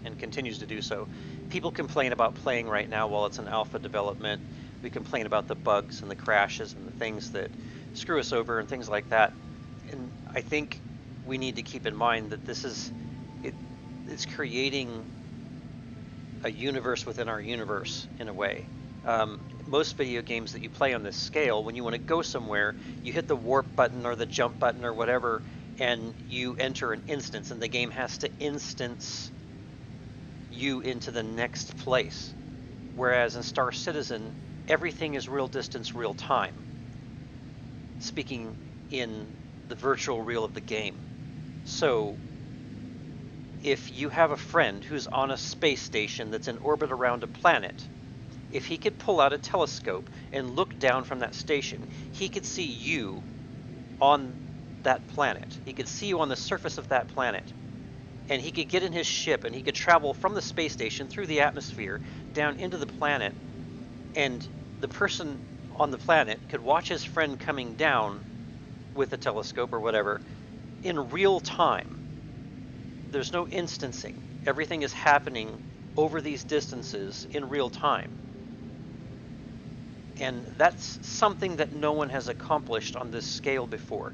and continues to do so. People complain about playing right now while it's in alpha development. We complain about the bugs and the crashes and the things that screw us over and things like that. And I think we need to keep in mind that this is it's creating a universe within our universe in a way. Most video games that you play on this scale, when you want to go somewhere, you hit the warp button or the jump button or whatever, and you enter an instance, and the game has to instance you into the next place. Whereas in Star Citizen, everything is real distance, real time, speaking in the virtual real of the game. So if you have a friend who's on a space station that's in orbit around a planet, if he could pull out a telescope and look down from that station, he could see you on that planet. He could see you on the surface of that planet. And he could get in his ship and he could travel from the space station through the atmosphere down into the planet. And the person on the planet could watch his friend coming down with a telescope or whatever in real time. There's no instancing. Everything is happening over these distances in real time. And that's something that no one has accomplished on this scale before.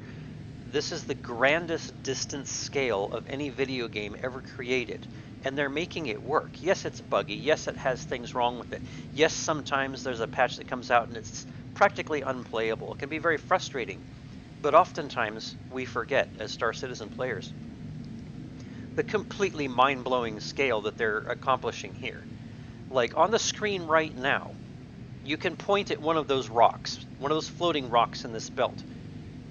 This is the grandest distance scale of any video game ever created, and they're making it work. Yes, it's buggy. Yes, it has things wrong with it. Yes, sometimes there's a patch that comes out and it's practically unplayable. It can be very frustrating, but oftentimes we forget as Star Citizen players the completely mind-blowing scale that they're accomplishing here. Like on the screen right now, you can point at one of those rocks, one of those floating rocks in this belt.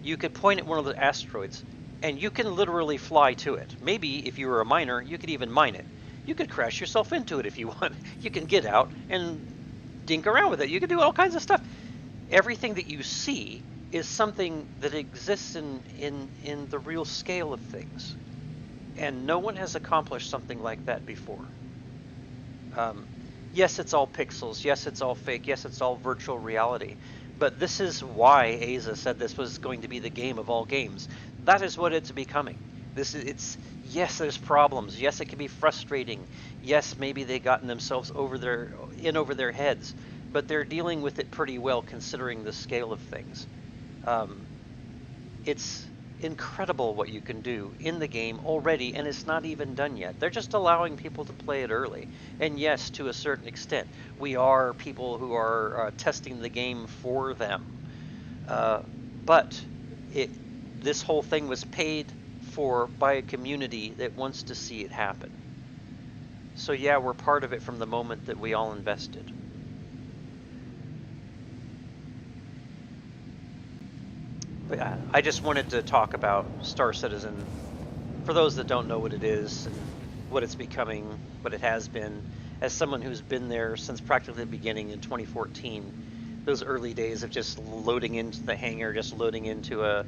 You could point at one of the asteroids, and you can literally fly to it. Maybe if you were a miner, you could even mine it. You could crash yourself into it if you want. You can get out and dink around with it. You can do all kinds of stuff. Everything that you see is something that exists in the real scale of things. And no one has accomplished something like that before. Yes, it's all pixels. Yes, it's all fake. Yes, it's all virtual reality. But this is why Asa said this was going to be the game of all games. That is what it's becoming. Yes, there's problems. Yes, it can be frustrating. Yes, maybe they gotten themselves over their heads, but they're dealing with it pretty well considering the scale of things. It's incredible what you can do in the game already, and it's not even done yet. They're just allowing people to play it early. And yes, to a certain extent, we are people who are testing the game for them. But this whole thing was paid for by a community that wants to see it happen. So yeah, we're part of it from the moment that we all invested. But I just wanted to talk about Star Citizen for those that don't know what it is and what it's becoming, what it has been. As someone who's been there since practically the beginning in 2014, those early days of just loading into the hangar, just loading into a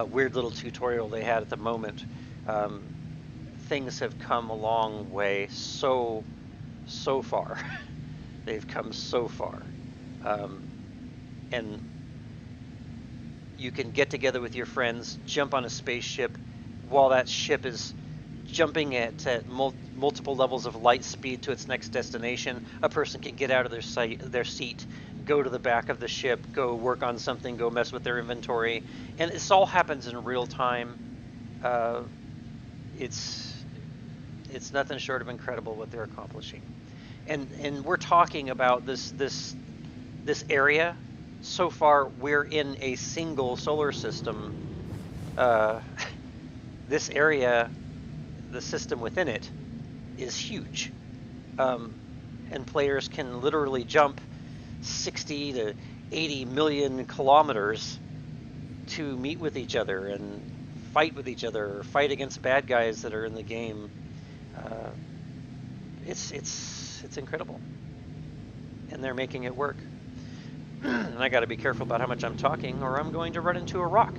weird little tutorial they had at the moment, things have come a long way, so far. They've come so far. And you can get together with your friends, jump on a spaceship while that ship is jumping at multiple levels of light speed to its next destination. A person can get out of their seat, go to the back of the ship, go work on something, go mess with their inventory, and this all happens in real time. It's nothing short of incredible what they're accomplishing, and we're talking about this area. So far, we're in a single solar system. This area, the system within it, is huge. And players can literally jump 60 to 80 million kilometers to meet with each other and fight with each other, or fight against bad guys that are in the game. it's incredible, and they're making it work. And I got to be careful about how much I'm talking, or I'm going to run into a rock.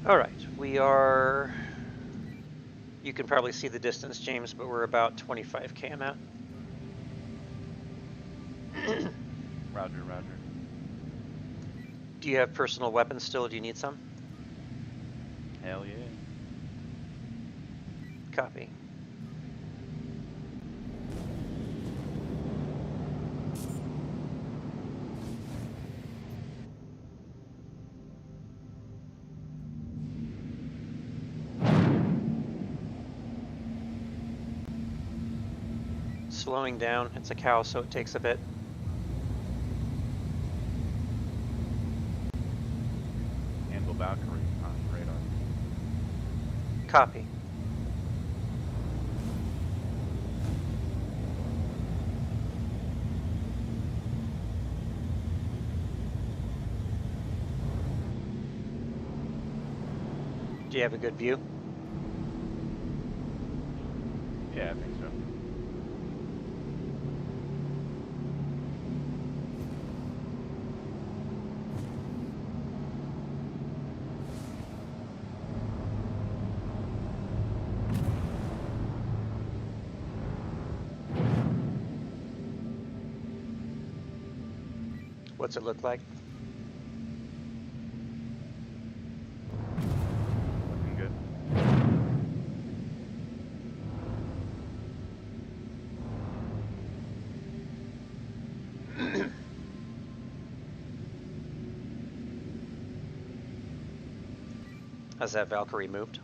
All right, we are. You can probably see the distance, James, but we're about 25 km out. Roger, roger. Do you have personal weapons still? Do you need some? Hell yeah. Copy. Slowing down. It's a cow, so it takes a bit. Handle Valkyrie on radar. Copy. Do you have a good view? Yeah, I think so. What's it look like? Looking good. Has that Valkyrie moved?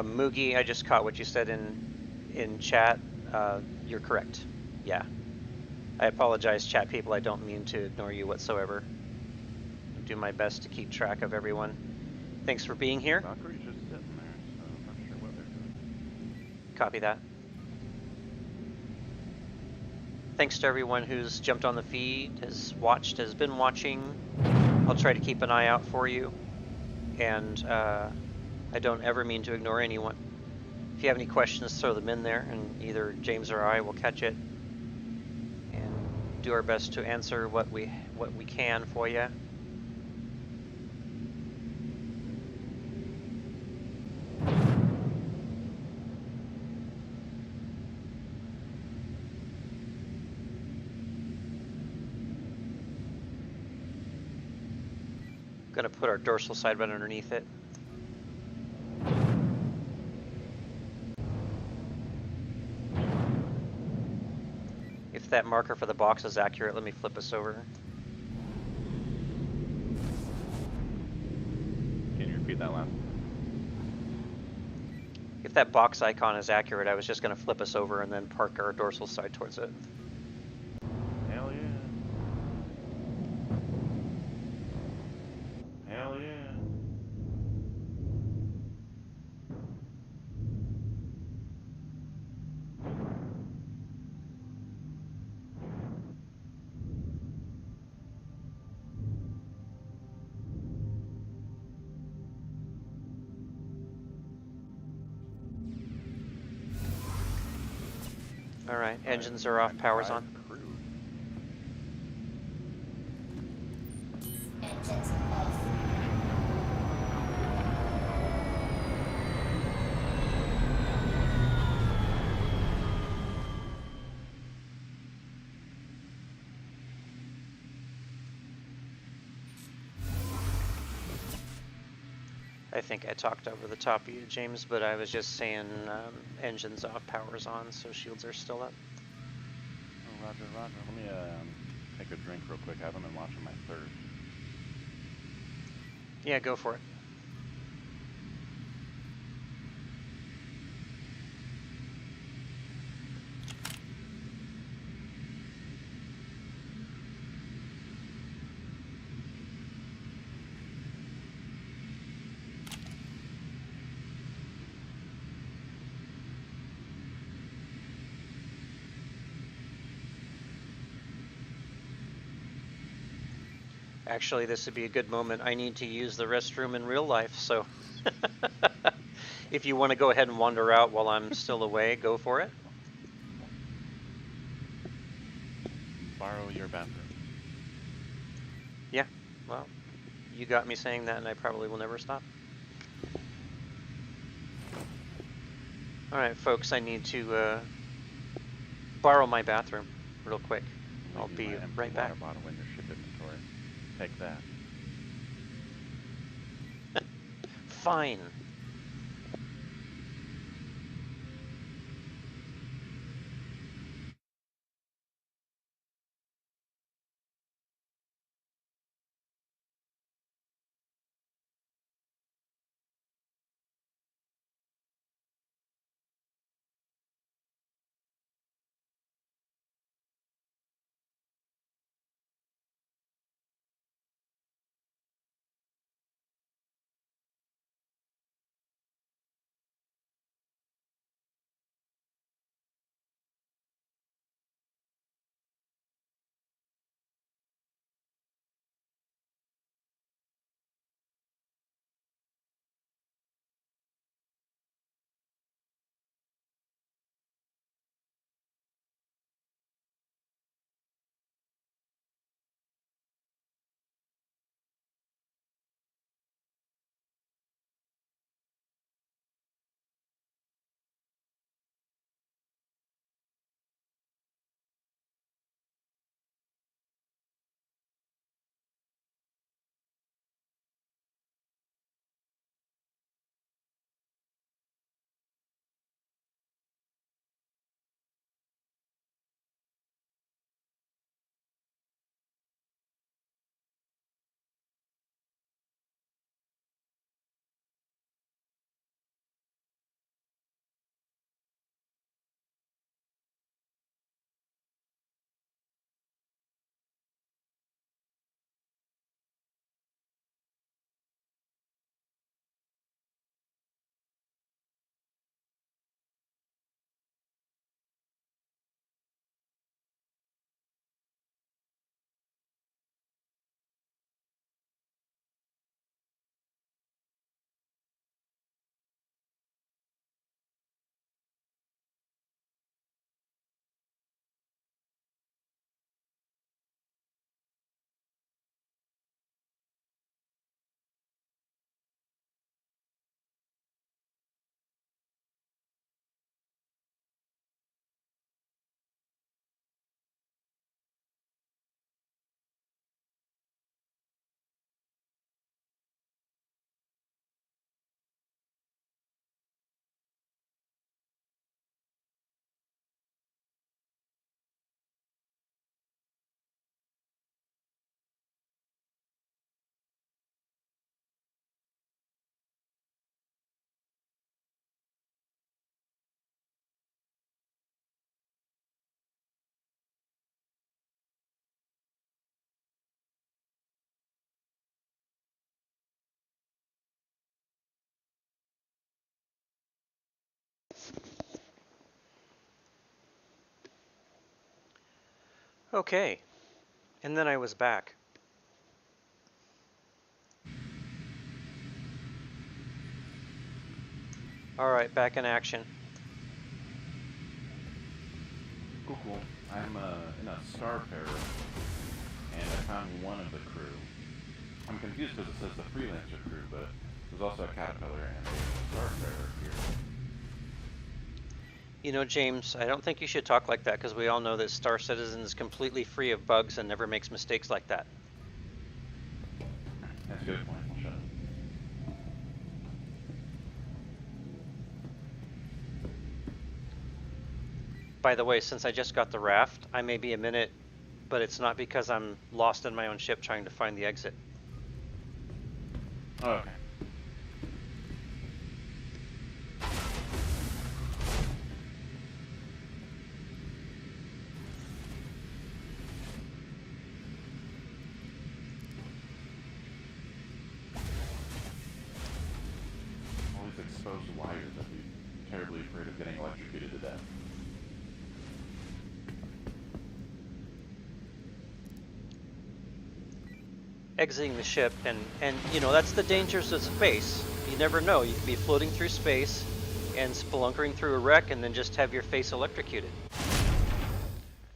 Moogie, I just caught what you said in chat. You're correct. Yeah. I apologize, chat people. I don't mean to ignore you whatsoever. I do my best to keep track of everyone. Thanks for being here. Valkyrie's just sitting there, so I'm not sure what they're doing. Copy that. Thanks to everyone who's jumped on the feed, has watched, has been watching. I'll try to keep an eye out for you. And I don't ever mean to ignore anyone. If you have any questions, throw them in there, and either James or I will catch it and do our best to answer what we can for you. Going to put our dorsal side right underneath it. If that marker for the box is accurate, let me flip us over. Can you repeat that last? If that box icon is accurate, I was just going to flip us over and then park our dorsal side towards it. Hell yeah. Hell yeah. All right, engines are off, power's on. Crew. Engines off. I think I talked over the top of you, James, but I was just saying engines off, power's on, so shields are still up. Oh, roger, roger. Let me take a drink real quick. I haven't been watching my thirst. Yeah, go for it. Actually, this would be a good moment. I need to use the restroom in real life, so if you want to go ahead and wander out while I'm still away, go for it. Borrow your bathroom. Yeah, well, you got me saying that, and I probably will never stop. All right, folks, I need to borrow my bathroom real quick. I'm I'll leaving be my empty right water back. bottle in your ship inventory. Take that. Fine. Okay, and then I was back. All right, back in action. Cool, cool. I'm in a Starfarer, and I found one of the crew. I'm confused because it says the freelancer crew, but there's also a Caterpillar and a Starfarer here. You know, James, I don't think you should talk like that because we all know that Star Citizen is completely free of bugs and never makes mistakes like that. That's a good point. I'll shut up. By the way, since I just got the raft, I may be a minute, but it's not because I'm lost in my own ship trying to find the exit. Oh, okay. All these exposed wires, I'd be terribly afraid of getting electrocuted to death. exiting the ship, and you know that's the dangers of space. You never know. You could be floating through space and spelunkering through a wreck, and then just have your face electrocuted.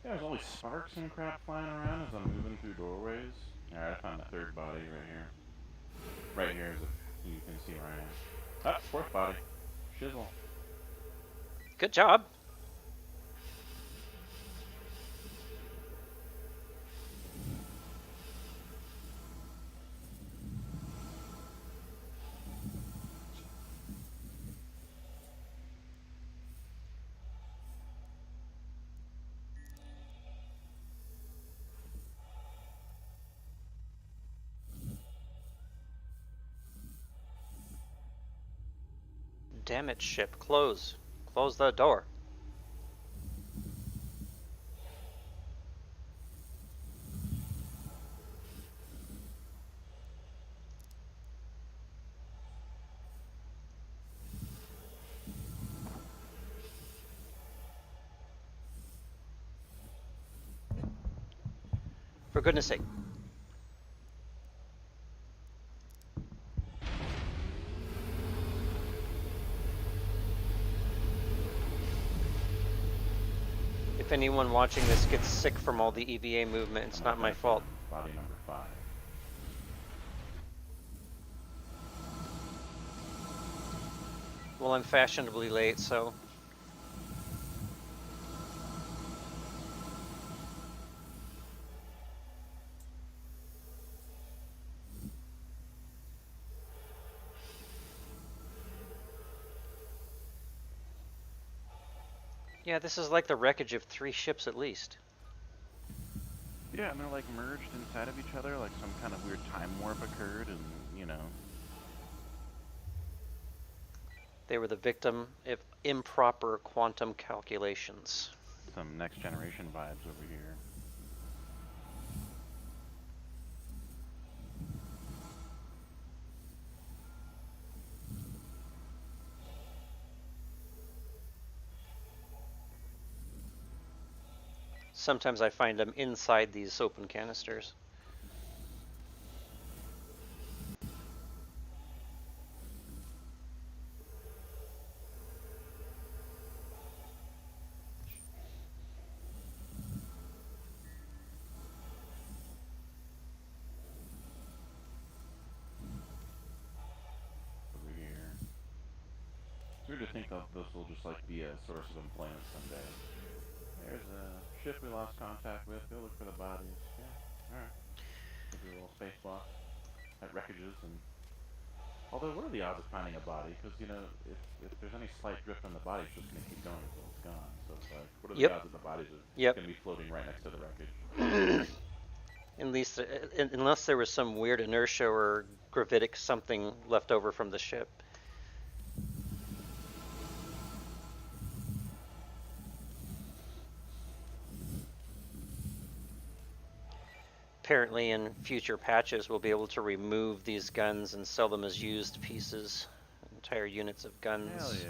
Yeah, there's always sparks and crap flying around as I'm moving through doorways. Alright, I found a third body right here. Right here is you can see where I am. Ah, fourth body. Shizzle. Good job. Damn it, ship. Close. Close the door. For goodness sake. If anyone watching this gets sick from all the EVA movement, it's not my fault. Body number 5. Well, I'm fashionably late, so... Yeah, this is like the wreckage of 3 ships at least. Yeah, and they're like merged inside of each other, like some kind of weird time warp occurred, and you know. They were the victim of improper quantum calculations. Some next generation vibes over here. Sometimes I find them inside these open canisters. Over here. It's weird to think that this will just like be a source of employment someday. There's a ship we lost contact with. Go look for the bodies. Yeah, alright. Give you a little space walk at wreckages and. Although, what are the odds of finding a body? Because, you know, if there's any slight drift on the body, it's just going to keep going until it's gone. So it's like, what are the odds that the bodies are going to be floating right next to the wreckage? At least, unless there was some weird inertia or gravitic something left over from the ship. Apparently in future patches we'll be able to remove these guns and sell them as used pieces, entire units of guns. Hell yeah.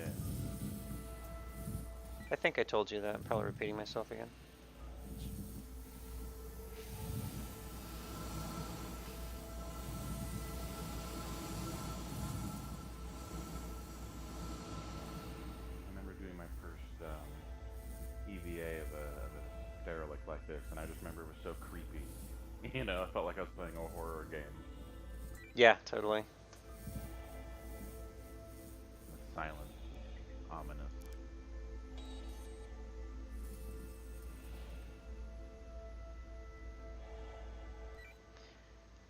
I think I told you that. I'm probably repeating myself again. I remember doing my first EVA of a derelict like this, and I just remember it was so creepy. You know, I felt like I was playing a horror game. Yeah, totally. The silence was ominous.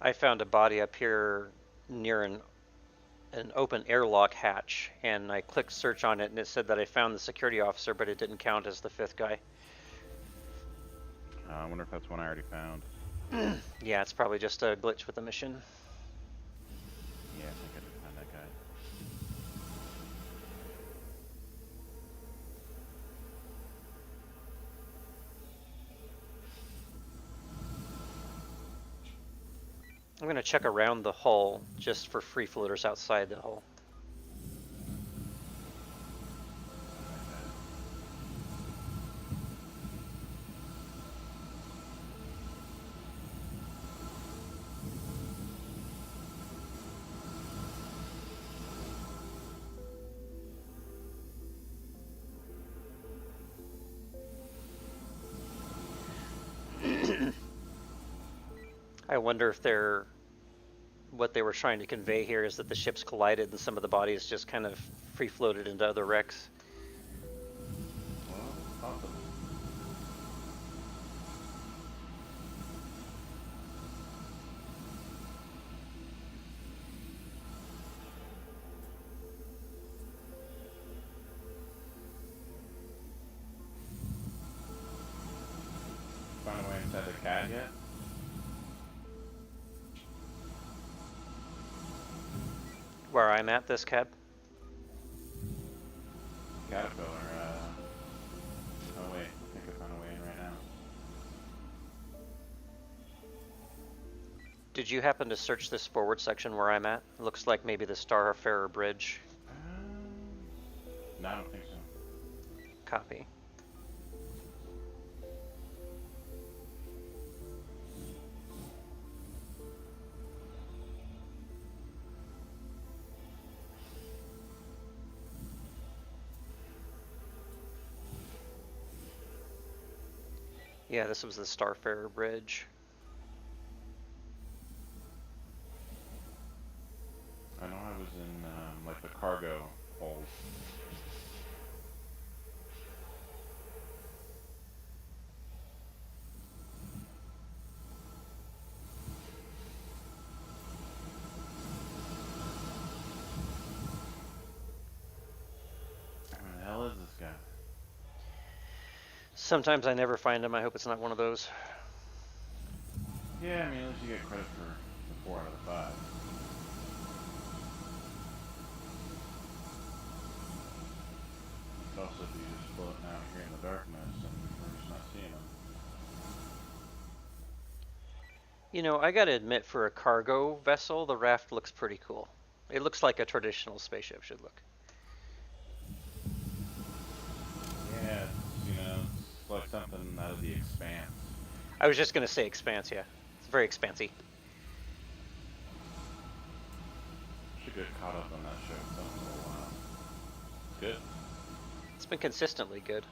I found a body up here near an open airlock hatch, and I clicked search on it, and it said that I found the security officer, but it didn't count as the 5th guy. I wonder if that's one I already found. Yeah, it's probably just a glitch with the mission. Yeah, I think I did find that guy. I'm going to check around the hull just for free floaters outside the hull. I wonder if what they were trying to convey here is that the ships collided and some of the bodies just kind of free floated into other wrecks. Well, it's possible. Find a way inside the cat yet? Where I'm at, this cab. Caterpillar, oh wait, I think I found a way in right now. Did you happen to search this forward section where I'm at? It looks like maybe the Starfarer Bridge. No, I don't think so. Copy. Yeah, this was the Starfarer Bridge. I know I was in, like the cargo hold. Where the hell is this guy? Sometimes I never find him. I hope it's not one of those. Yeah, I mean, at least you get credit for the 4 out of the 5. It's also if you just floating out here in the darkness and we're just not seeing him. You know, I gotta admit, for a cargo vessel, the raft looks pretty cool. It looks like a traditional spaceship should look. Yeah, it's like something out of the Expanse. I was just gonna say Expanse, yeah. It's very expansy. Should get caught up on that show. It's been a little while. Good. It's been consistently good.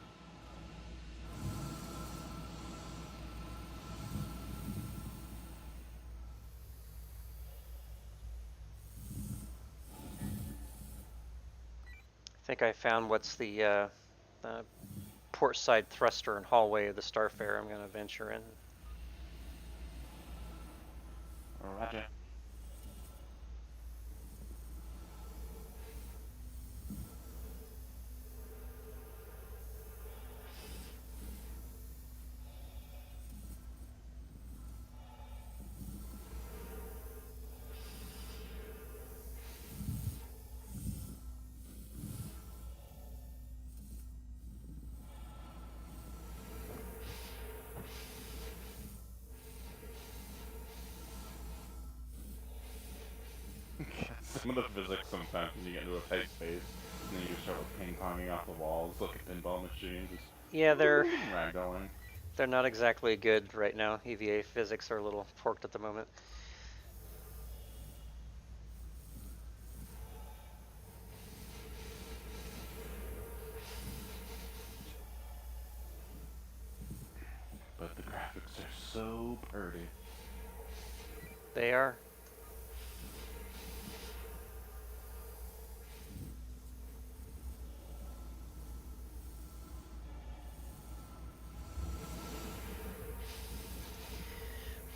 I think I found what's the port side thruster and hallway of the Starfarer. I'm gonna venture in. Roger. Some of the physics sometimes when you get into a tight space and then you start like ping-ponging off the walls like a pinball machine. Just Yeah, ragdolling. they're not exactly good right now. EVA physics are a little forked at the moment. But the graphics are so pretty. They are.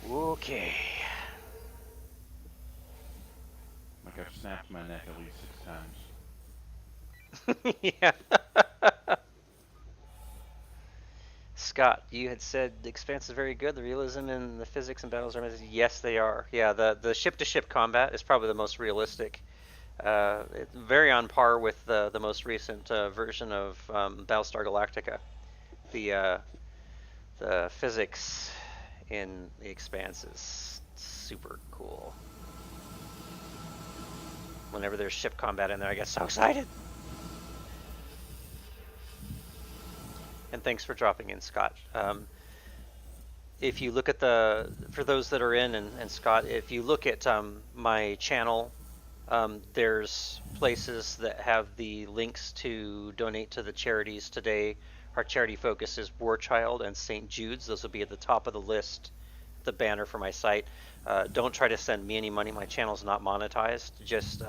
Okay. Like I've snapped my neck at least 6 times. Yeah. Scott, you had said the Expanse is very good. The realism and the physics and battles are amazing. Yes, they are. Yeah, the ship-to-ship combat is probably the most realistic. It's very on par with the most recent version of Battlestar Galactica. The the physics in the Expanse is super cool. Whenever there's ship combat in there, I get so excited. And thanks for dropping in, Scott. If you look at for those that are in, and Scott, if you look at my channel, there's places that have the links to donate to the charities today. Our charity focus is War Child and St. Jude's. Those will be at the top of the list, the banner for my site. Don't try to send me any money. My channel's not monetized. Just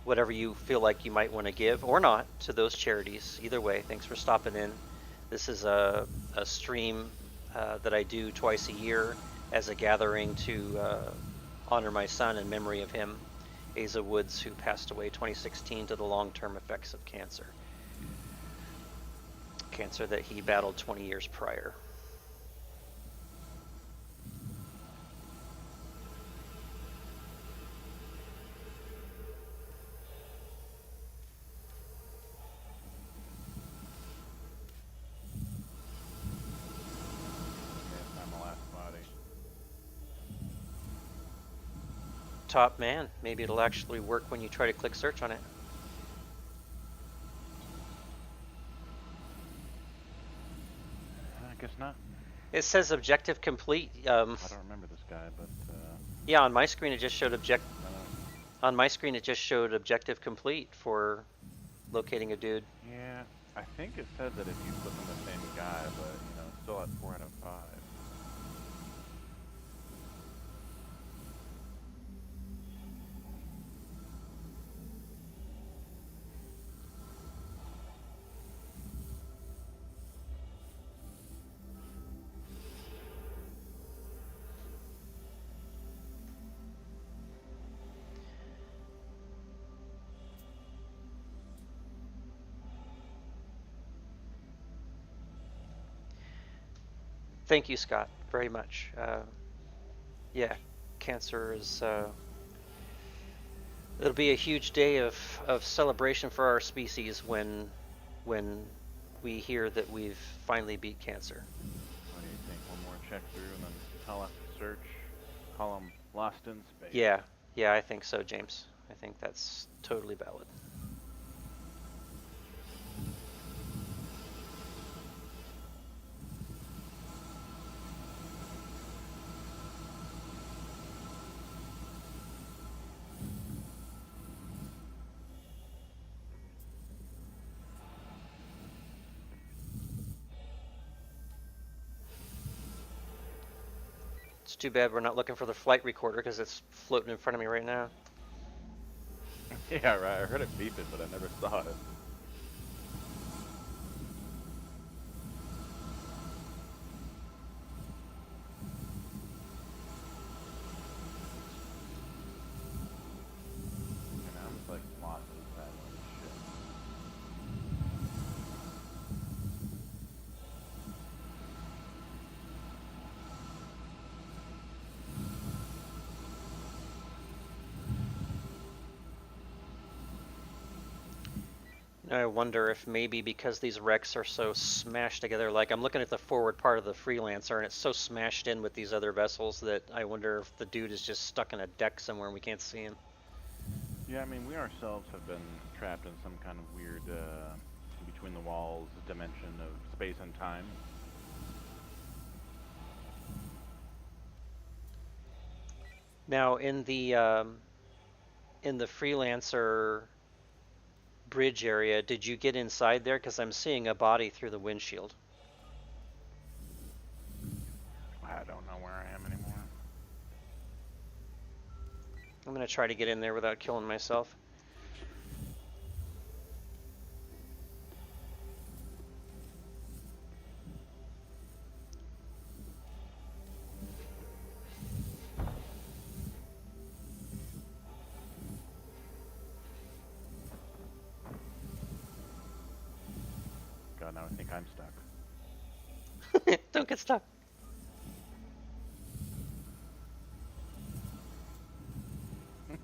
whatever you feel like you might want to give or not to those charities. Either way, thanks for stopping in. This is a stream that I do twice a year as a gathering to honor my son in memory of him, Asa Woods, who passed away 2016 to the long-term effects of cancer. Cancer that he battled 20 years prior. Okay, I'm the last body. Top man. Maybe it'll actually work when you try to click search on it. I guess not. It says objective complete. I don't remember this guy, but Yeah, on my screen it just showed I don't- objective complete for locating a dude. yeah, I think it said that if you click on the same guy, but it's still at 4 out of 5. Thank you, Scott, very much. Yeah, cancer is. It'll be a huge day of celebration for our species when we hear that we've finally beat cancer. What do you think? One more check through and then tell us to search. Column lost in space. Yeah, I think so, James. I think that's totally valid. It's too bad we're not looking for the flight recorder because it's floating in front of me right now. Yeah, right. I heard it beeping, but I never saw it. And I'm just like lost inside of this shit. I wonder if maybe because these wrecks are so smashed together, like I'm looking at the forward part of the Freelancer and it's so smashed in with these other vessels that I wonder if the dude is just stuck in a deck somewhere and we can't see him. Yeah, I mean, we ourselves have been trapped in some kind of weird, between the walls dimension of space and time. Now in the Freelancer bridge area, did you get inside there? Because I'm seeing a body through the windshield. I don't know where I am anymore. I'm gonna try to get in there without killing myself. God, now I think I'm stuck. Don't get stuck.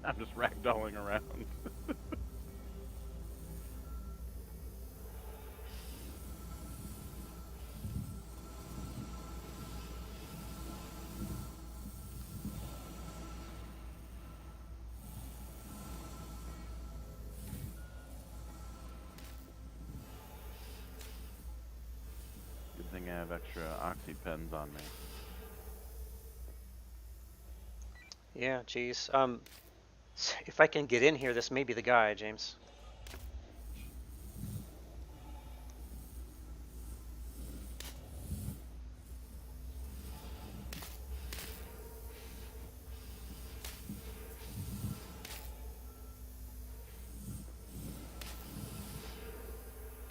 I'm just ragdolling around. Good thing I have extra oxy pens on me. Yeah, geez. If I can get in here, this may be the guy, James.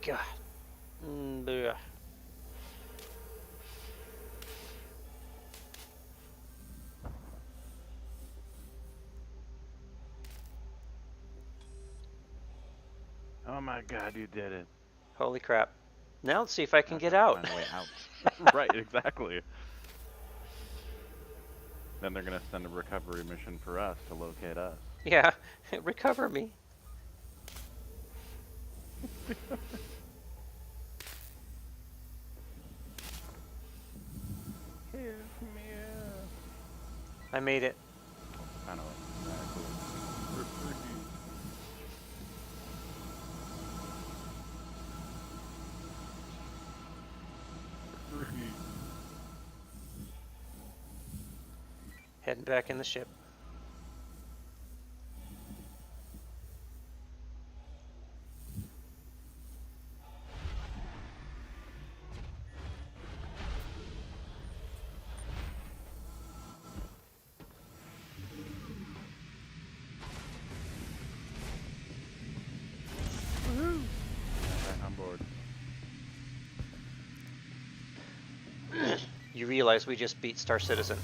God. Bleh. Oh my god, you did it. Holy crap. Now let's see if I can Now get try to out. find a way out. Right, exactly. Then they're gonna send a recovery mission for us to locate us. Yeah, recover me. Help me. I made it. I know, exactly. We're free. We're free. Heading back in the ship. Woohoo! Back on board. You realize we just beat Star Citizen.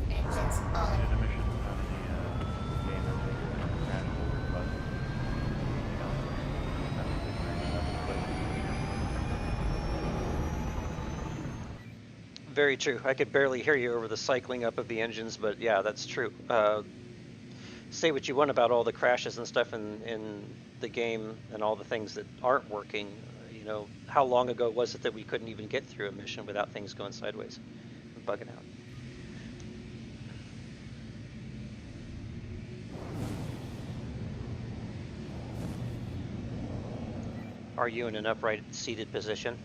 Engines on. Did a mission on any game or crashes or bugs? Anything else? That's the bring up the place. Very true. I could barely hear you over the cycling up of the engines, but yeah, that's true. Say what you want about all the crashes and stuff in the game and all the things that aren't working. You know, how long ago was it that we couldn't even get through a mission without things going sideways and bugging out? Are you in an upright seated position?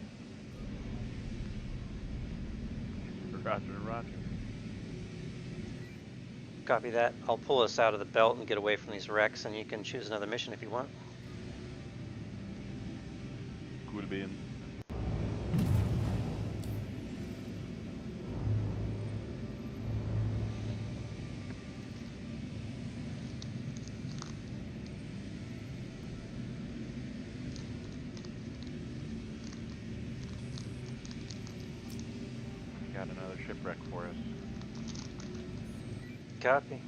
Roger, roger. Copy that. I'll pull us out of the belt and get away from these wrecks, and you can choose another mission if you want. Cool beans. Got another shipwreck for us. Copy.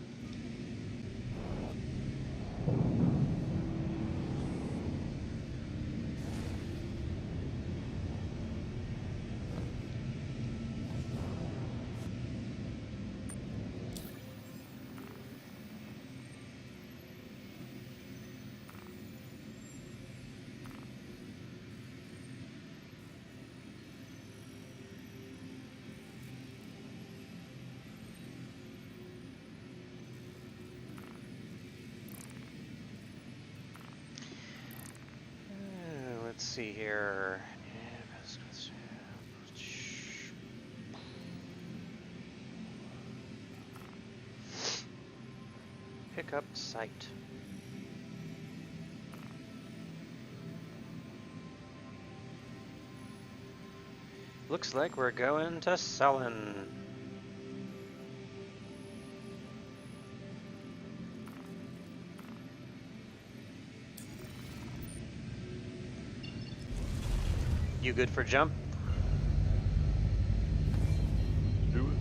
Let's see here. Pick up site. Looks like we're going to Sullen. You good for jump? Do it.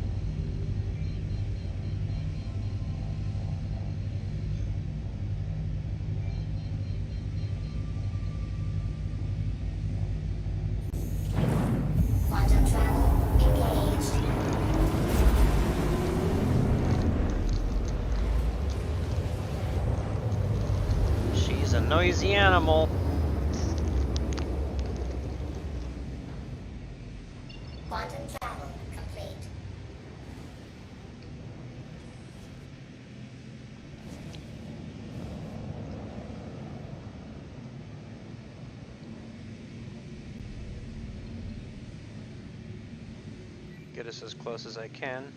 Quantum travel engaged. She's a noisy animal. Quantum travel complete. Get us as close as I can.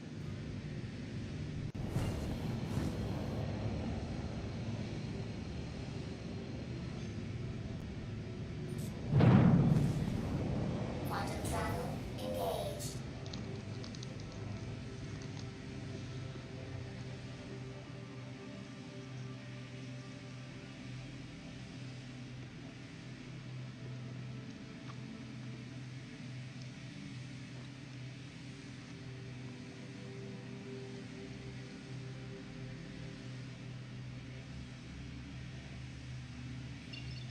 Quantum travel engaged.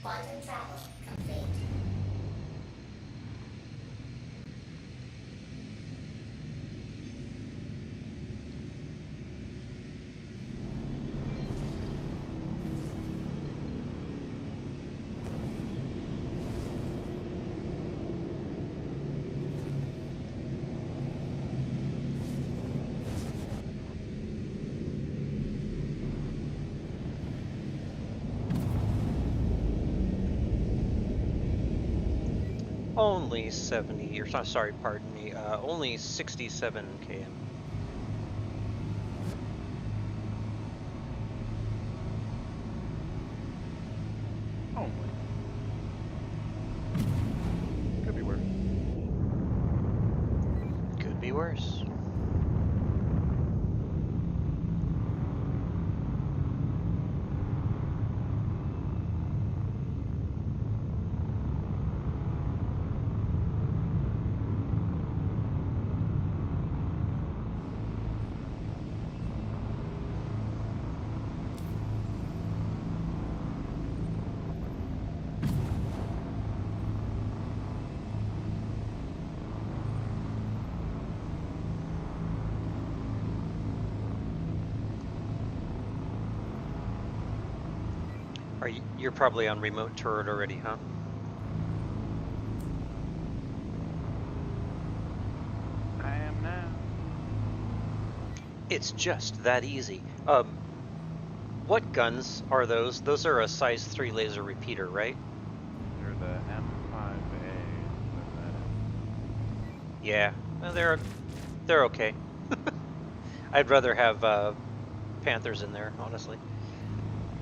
Quantum travel complete. Only 70, or sorry, pardon me, only 67 km. Only. Could be worse. Could be worse. You're probably on remote turret already, huh? I am now. It's just that easy. What guns are those? Those are a size 3 laser repeater, right? They're the M5A. Yeah, well, they're okay. I'd rather have Panthers in there, honestly.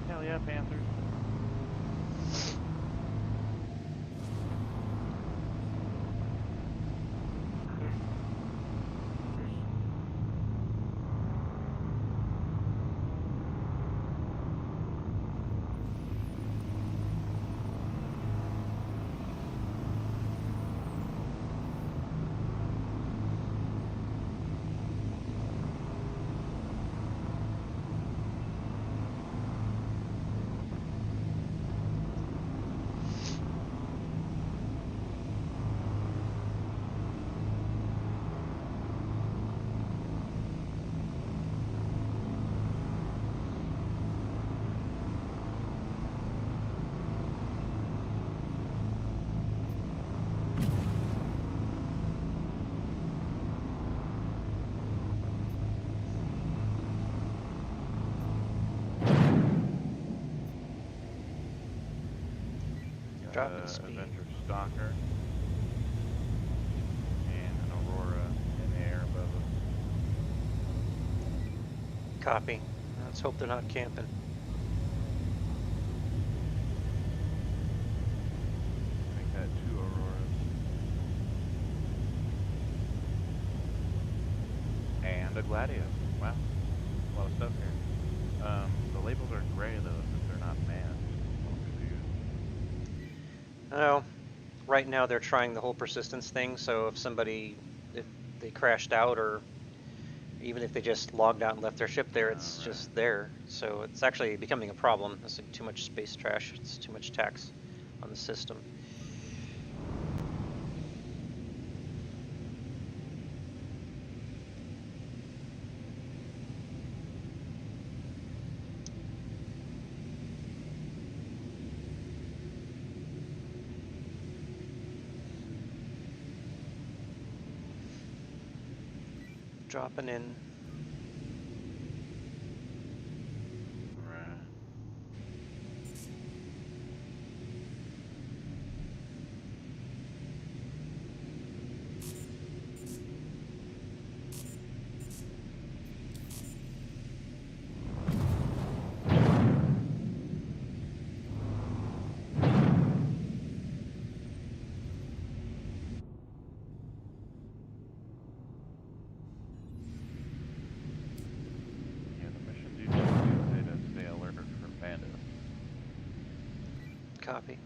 Hell yeah, Panthers. Dropping speed. Avenger Stalker. And an Aurora in the air above us. Copy. Let's hope they're not camping. I think that 2 Auroras. And a Gladio. Wow. A lot of stuff here. The labels are gray though, since they're not manned. I'm confused. Oh, right now they're trying the whole persistence thing, so if they crashed out, or even if they just logged out and left their ship there, it's Right. just there. So it's actually becoming a problem. It's like too much space trash. It's too much tax on the system. Dropping in. Right. Yeah, the missions usually say to stay alert for bandits. Copy.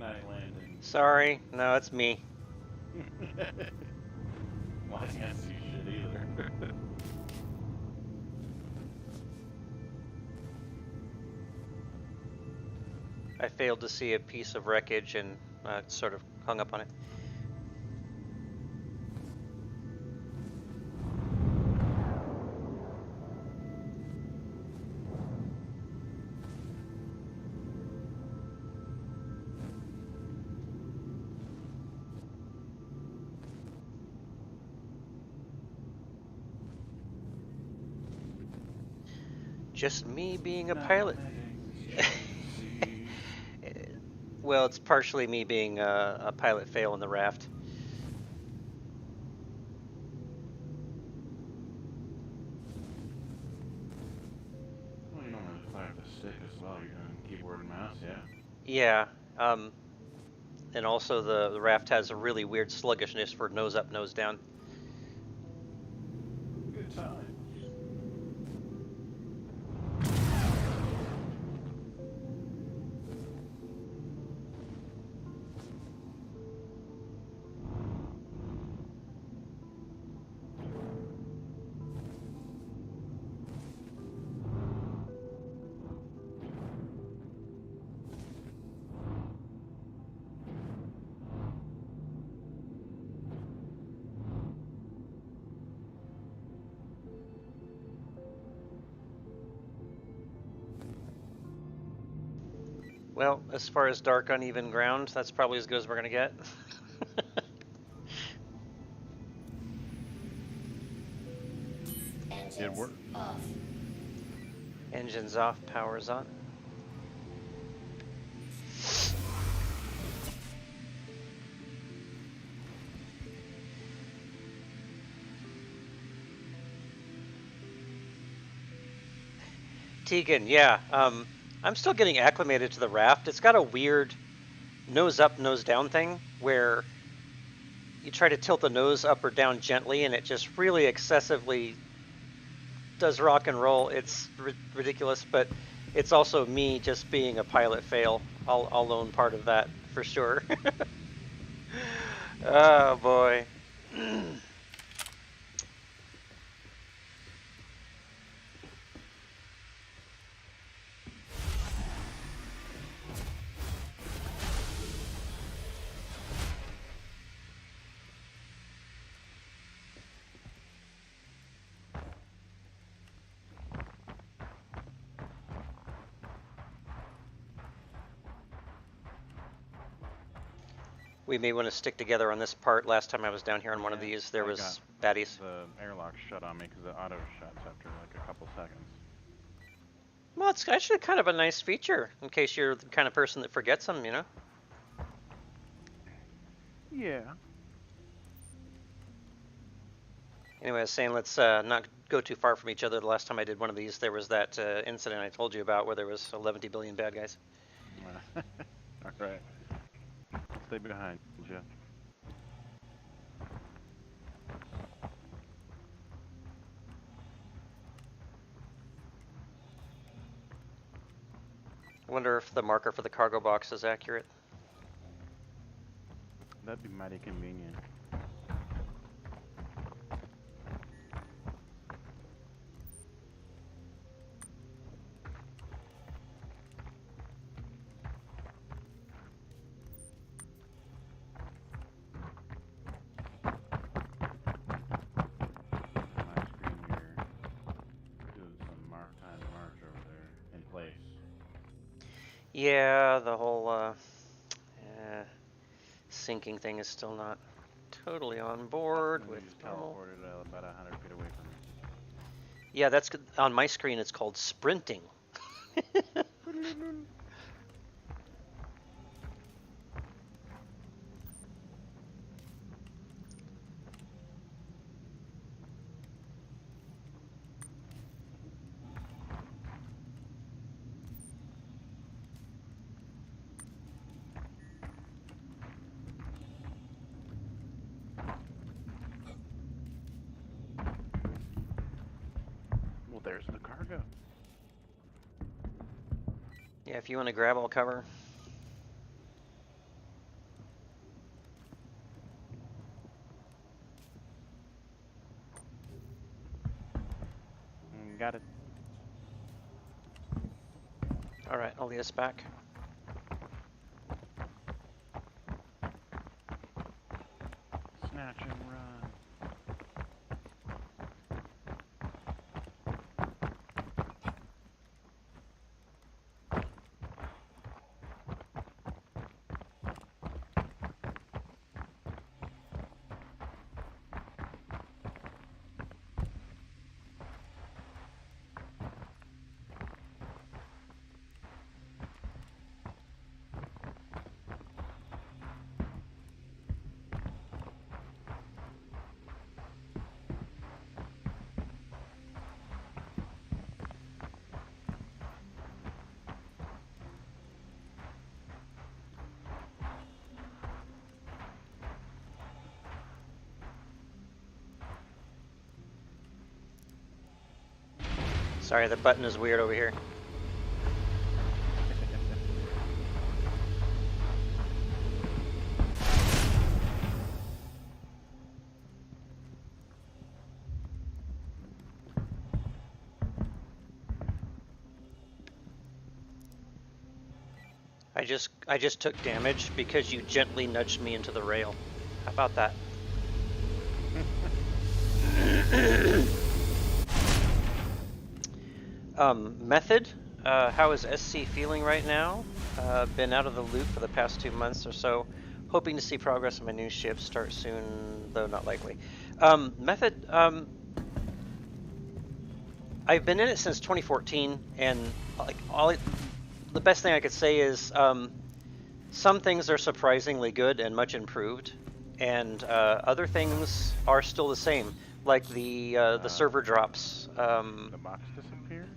night landing. Sorry, no, it's me. Well, I can't see shit either. I failed to see a piece of wreckage and sort of hung up on it. Just me being a pilot. Well, it's partially me being a pilot fail in the raft. Well, you normally just fire the stick as well. You're doing keyboard and mouse, yeah? Yeah, and also the raft has a really weird sluggishness for nose up, nose down. Good time. Well, as far as dark, uneven ground, that's probably as good as we're gonna get. Engines It works. off. Engines off, power's on. Tegan, yeah, I'm still getting acclimated to the raft. It's got a weird nose up, nose down thing where you try to tilt the nose up or down gently and it just really excessively does rock and roll. It's ridiculous, but it's also me just being a pilot fail. I'll own part of that for sure. Oh boy. We may want to stick together on this part. Last time I was down here on one of these, there was baddies. The airlock shut on me because it auto shuts after like a couple seconds. Well, it's actually kind of a nice feature in case you're the kind of person that forgets them, you know? Yeah. Anyway, I was saying let's not go too far from each other. The last time I did one of these, there was that incident I told you about where there was 11 billion bad guys. All right. Stay behind, Jeff. I wonder if the marker for the cargo box is accurate. That'd be mighty convenient. Yeah, the whole syncing thing is still not totally on board with normal. Teleported about 100 feet away from me. Yeah, that's on my screen. It's called sprinting. Well, there's the cargo. Yeah, if you want to grab, I'll cover. got it. All right, I'll lead us back. Snatch and run. Sorry, the button is weird over here. I just took damage because you gently nudged me into the rail. How about that? Method, how is SC feeling right now? Been out of the loop for the past 2 months or so. Hoping to see progress on my new ship. Start soon, though not likely. Method, I've been in it since 2014, and like the best thing I could say is some things are surprisingly good and much improved, and other things are still the same, like the server drops. The box disappeared?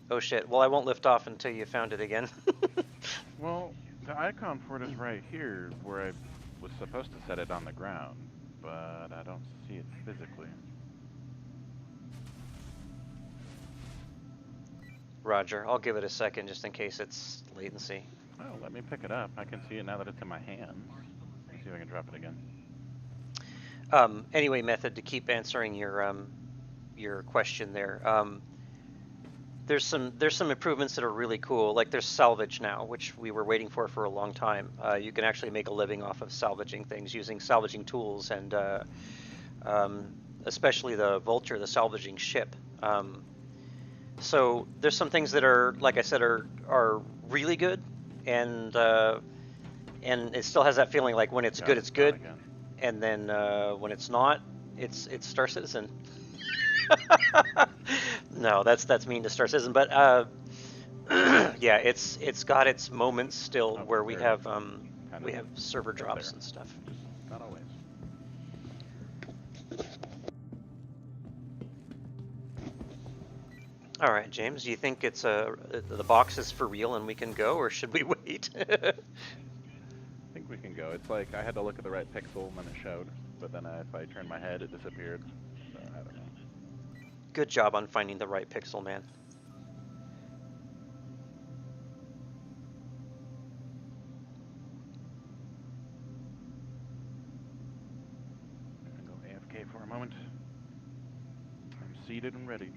Oh shit, well I won't lift off until you found it again. Well, the icon for it is right here, where I was supposed to set it on the ground, but I don't see it physically. Roger, I'll give it a second just in case it's latency. Oh, let me pick it up. I can see it now that it's in my hands. Let me see if I can drop it again. Anyway, Method, to keep answering your question there. There's some improvements that are really cool. Like there's salvage now, which we were waiting for a long time. You can actually make a living off of salvaging things using salvaging tools, and especially the Vulture, the salvaging ship. So there's some things that are, like I said, are really good, and it still has that feeling like when it's good, it's good, Again. and then when it's not, it's Star Citizen. No, that's mean to Star Citizen, but yeah, it's got its moments still where we have server drops and stuff. Just not always. All right, James, do you think it's the box is for real and we can go, or should we wait? I think we can go. It's like I had to look at the right pixel when it showed, but then if I turned my head, it disappeared. So I don't know. Good job on finding the right pixel, man. I'm gonna go AFK for a moment. I'm seated and ready.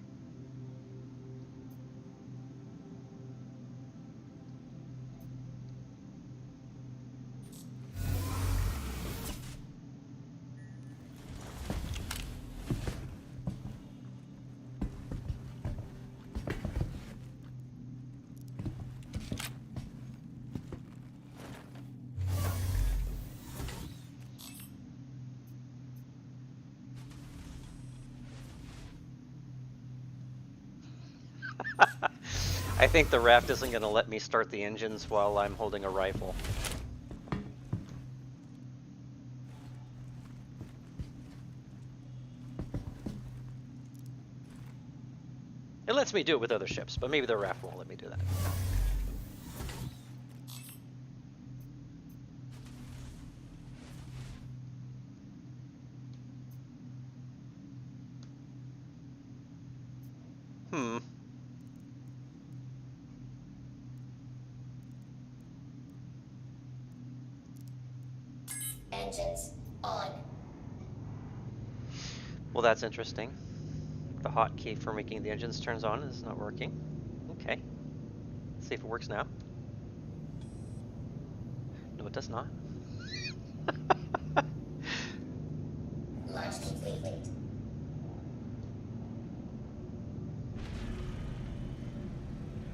I think the raft isn't going to let me start the engines while I'm holding a rifle. It lets me do it with other ships, but maybe the raft won't let me do that. Engines on. Well, that's interesting. The hotkey for making the engines turns on is not working. Okay. Let's see if it works now. No, it does not. Launch complete.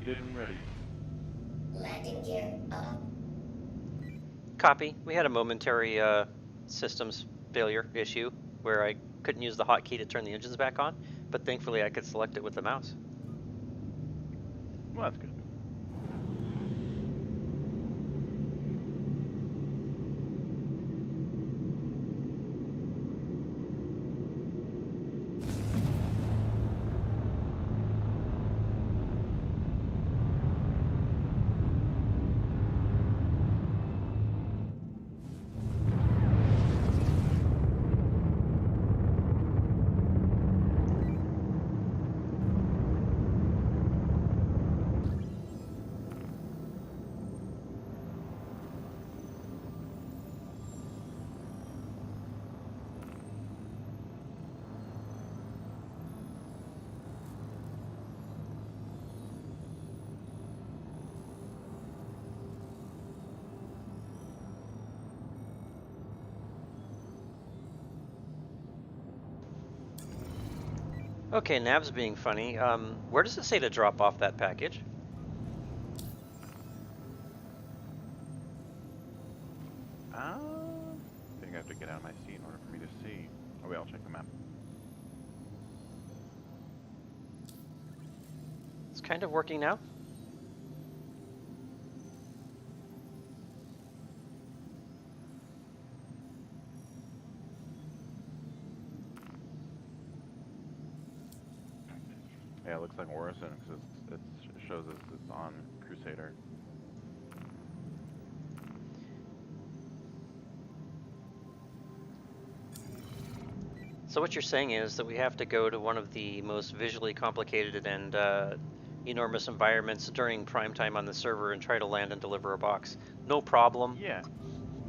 Seated and ready. Landing gear up. Copy. We had a momentary systems failure issue where I couldn't use the hotkey to turn the engines back on, but thankfully I could select it with the mouse. Well, that's good. Okay, Nav's being funny. Where does it say to drop off that package? I think I have to get out of my seat in order for me to see. Oh wait, I'll check the map. It's kind of working now. Yeah, it looks like Orison because it shows us it's on Crusader. So what you're saying is that we have to go to one of the most visually complicated and enormous environments during prime time on the server and try to land and deliver a box. No problem. Yeah,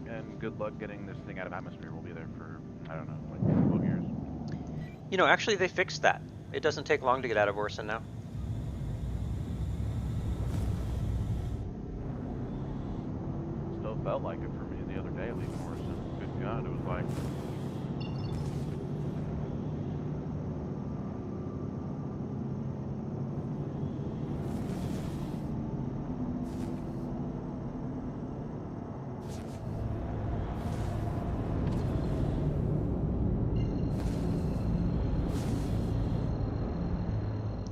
and good luck getting this thing out of atmosphere. We'll be there for, I don't know, like 12 years. You know, actually they fixed that. It doesn't take long to get out of Orson now. Still felt like it for me the other day leaving Orison. Good God, it was like...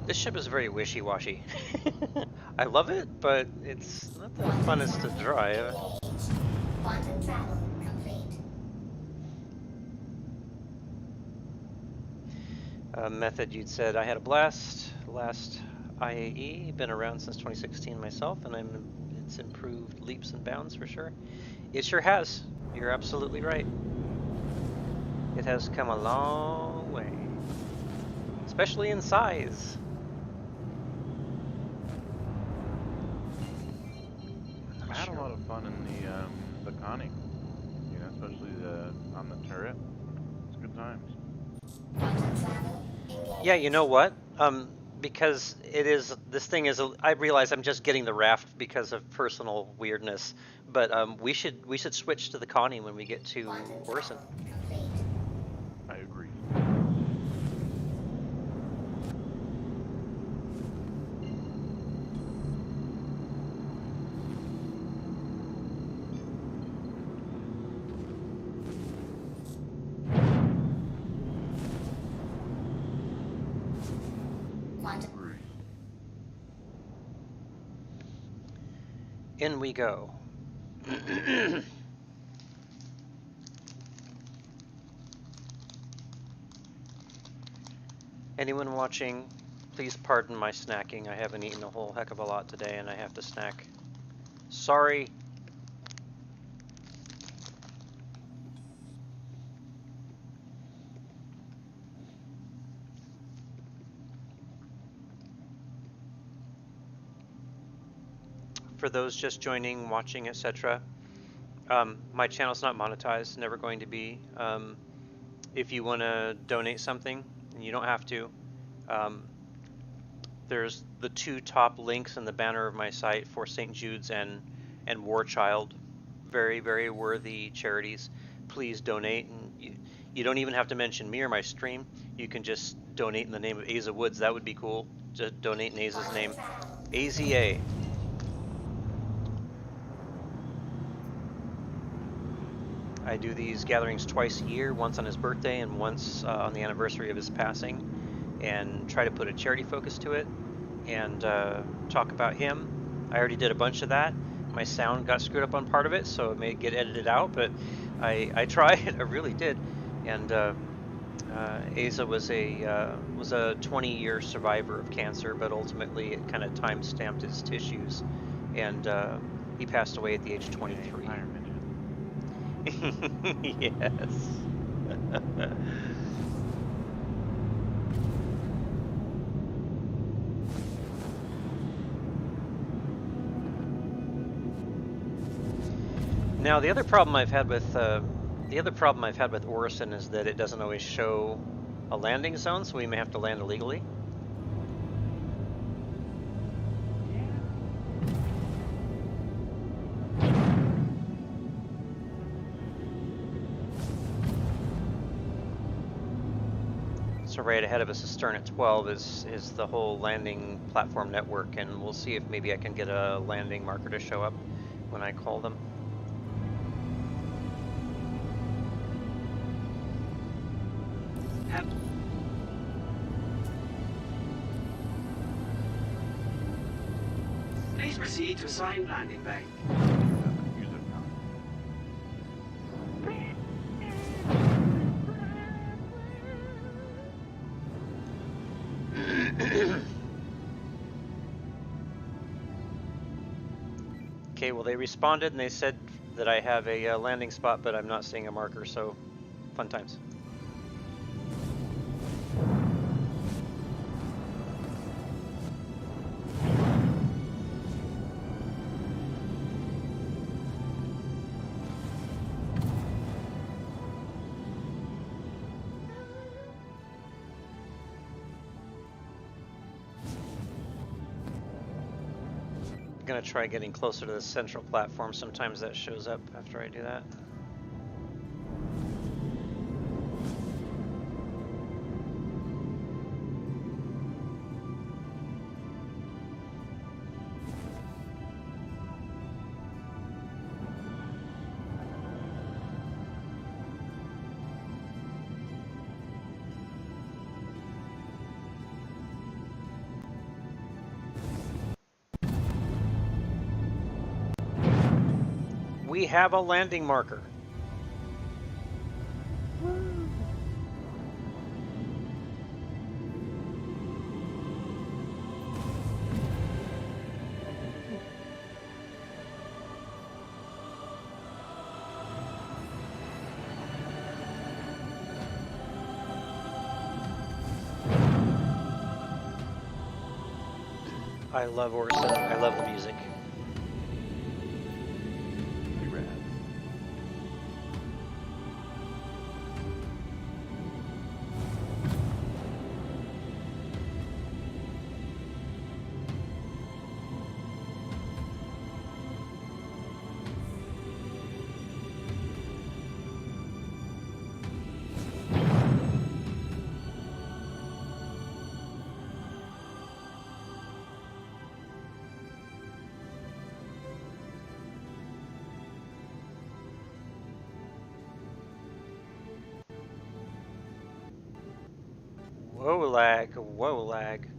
This ship is very wishy-washy. I love it, but it's not the funnest to drive. Quantum travel complete. Method, you'd said I had a blast. Last IAE, been around since 2016 myself, and it's improved leaps and bounds for sure. It sure has. You're absolutely right. It has come a long way, especially in size. I had a lot of fun in the conning, you know, especially on the turret. It's good times. Quantum travel engaged. Yeah, you know what? Because this thing is. I realize I'm just getting the raft because of personal weirdness, but we should switch to the Connie when we get to Quantum Orison. travel complete. I agree. Quantum. Agree. In we go. Anyone watching, please pardon my snacking. I haven't eaten a whole heck of a lot today and I have to snack. Sorry. For those just joining, watching, etc., my channel's not monetized, never going to be. If you want to donate something, and you don't have to, Um, there's the two top links in the banner of my site for St. Jude's and War Child. Very, very worthy charities. Please donate. And you don't even have to mention me or my stream. You can just donate in the name of Aza Woods. That would be cool. Just donate in Aza's name. AZA. I do these gatherings twice a year, once on his birthday and once on the anniversary of his passing, and try to put a charity focus to it and talk about him. I already did a bunch of that. My sound got screwed up on part of it, so it may get edited out, but I tried. I really did. And Asa was a 20-year survivor of cancer, but ultimately it kind of time stamped his tissues, and he passed away at the age of 23. Fire midget. Yes. Now the other problem I've had with Orison is that it doesn't always show a landing zone, so we may have to land illegally. So right ahead of us astern at 12 is the whole landing platform network, and we'll see if maybe I can get a landing marker to show up when I call them. Please proceed to assigned landing bay. Music now. Okay, well they responded and they said that I have a landing spot, but I'm not seeing a marker, so fun times. I'm gonna try getting closer to the central platform. Sometimes that shows up after I do that. We have a landing marker. I love Orison. I love the music. Pretty rad. Whoa lag, whoa lag.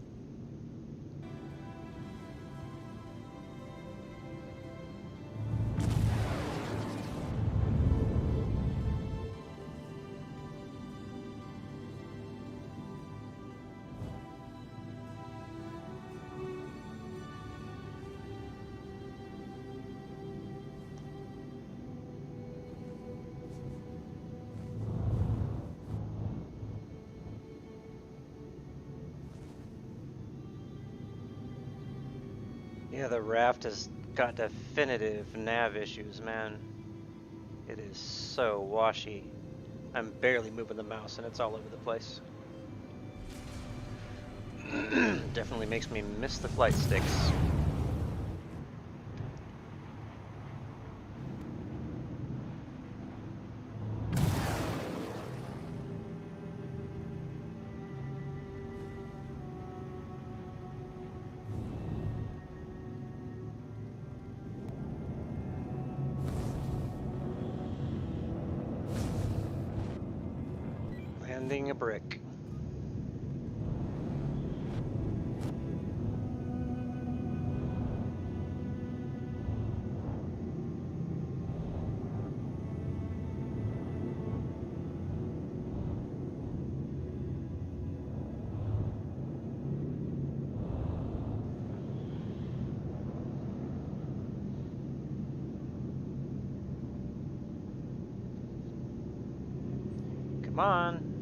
Yeah, the raft has got definitive nav issues, man. It is so washy. I'm barely moving the mouse and it's all over the place. Definitely makes me miss the flight sticks. Landing a brick. Come on.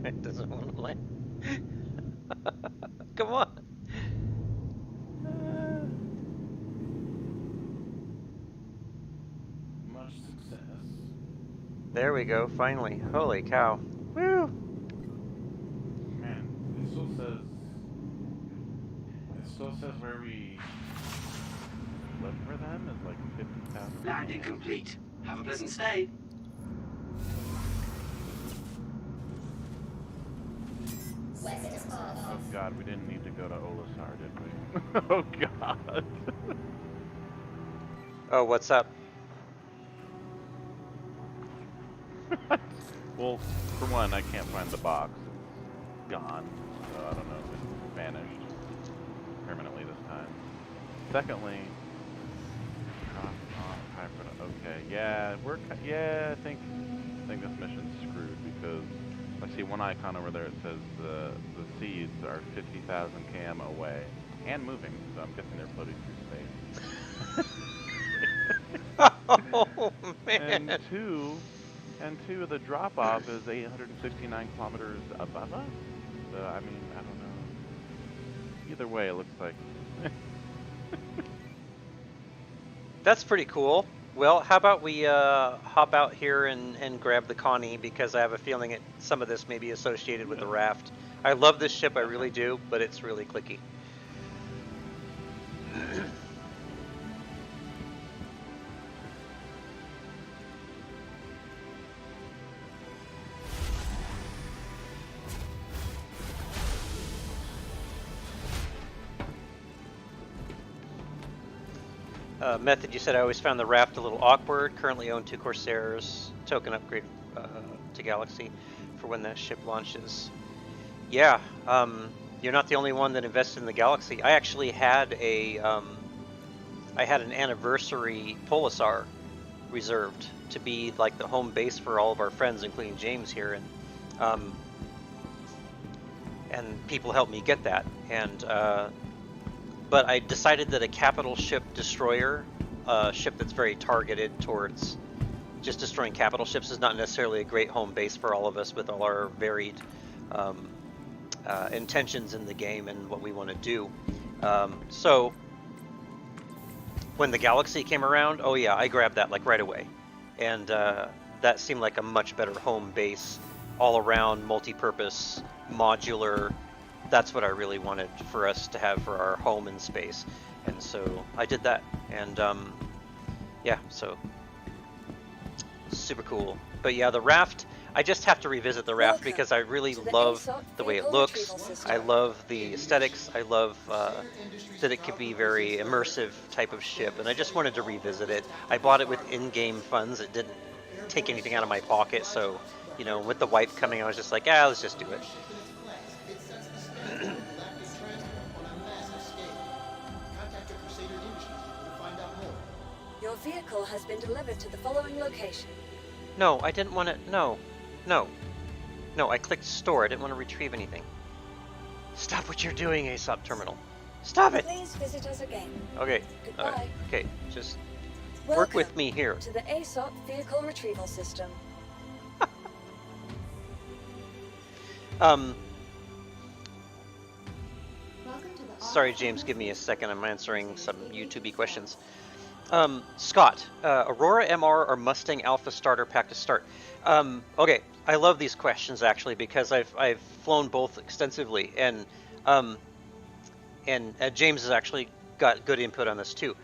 It doesn't want to land. Come on. Much success. There we go, finally. Holy cow. Woo! Man, it still says where we look for them is like 50,000. Landing complete. Have a pleasant stay. Oh god, we didn't need to go to Olisar, did we? Oh god. Oh, what's up? Well, for one, I can't find the box. It's gone. So I don't know if it vanished permanently this time. Secondly, okay, yeah, I think this mission's screwed because I see one icon over there. It says the seeds are 50,000 km away and moving, so I'm guessing they're floating through space. Oh, man. And two, the drop-off is 869 kilometers above us. So, I mean, I don't know. Either way, it looks like. That's pretty cool. Well, how about we hop out here and grab the Connie, because I have a feeling some of this may be associated with the raft. I love this ship, I really do, but it's really clicky. Method, you said I always found the raft a little awkward. Currently own 2 Corsairs. Token upgrade to Galaxy for when that ship launches. Yeah, you're not the only one that invested in the Galaxy. I actually had an anniversary Polisar reserved to be like the home base for all of our friends, including James here, and people helped me get that. And but I decided that a capital ship destroyer, a ship that's very targeted towards just destroying capital ships, is not necessarily a great home base for all of us with all our varied intentions in the game and what we want to do. So when the Galaxy came around, oh yeah, I grabbed that like right away. And that seemed like a much better home base, all around, multi-purpose, modular. That's what I really wanted for us to have for our home in space. And so I did that. And yeah, so super cool. But yeah, the raft, I just have to revisit the raft because I really love the way it looks. I love the aesthetics. I love that it could be very immersive type of ship. And I just wanted to revisit it. I bought it with in-game funds. It didn't take anything out of my pocket. So, you know, with the wipe coming, I was just like, let's just do it. Your vehicle has been delivered to the following location. No, I didn't want to. No, I clicked store. I didn't want to retrieve anything. Stop what you're doing, ASOP Terminal. Stop it. Please visit us again. Okay. Goodbye. Okay, just Welcome work with me here. To the ASOP vehicle retrieval system. Sorry, James, give me a second. I'm answering some YouTube questions. Scott, Aurora MR or Mustang Alpha starter pack to start? Okay, I love these questions actually because I've flown both extensively, um, and James has actually got good input on this too.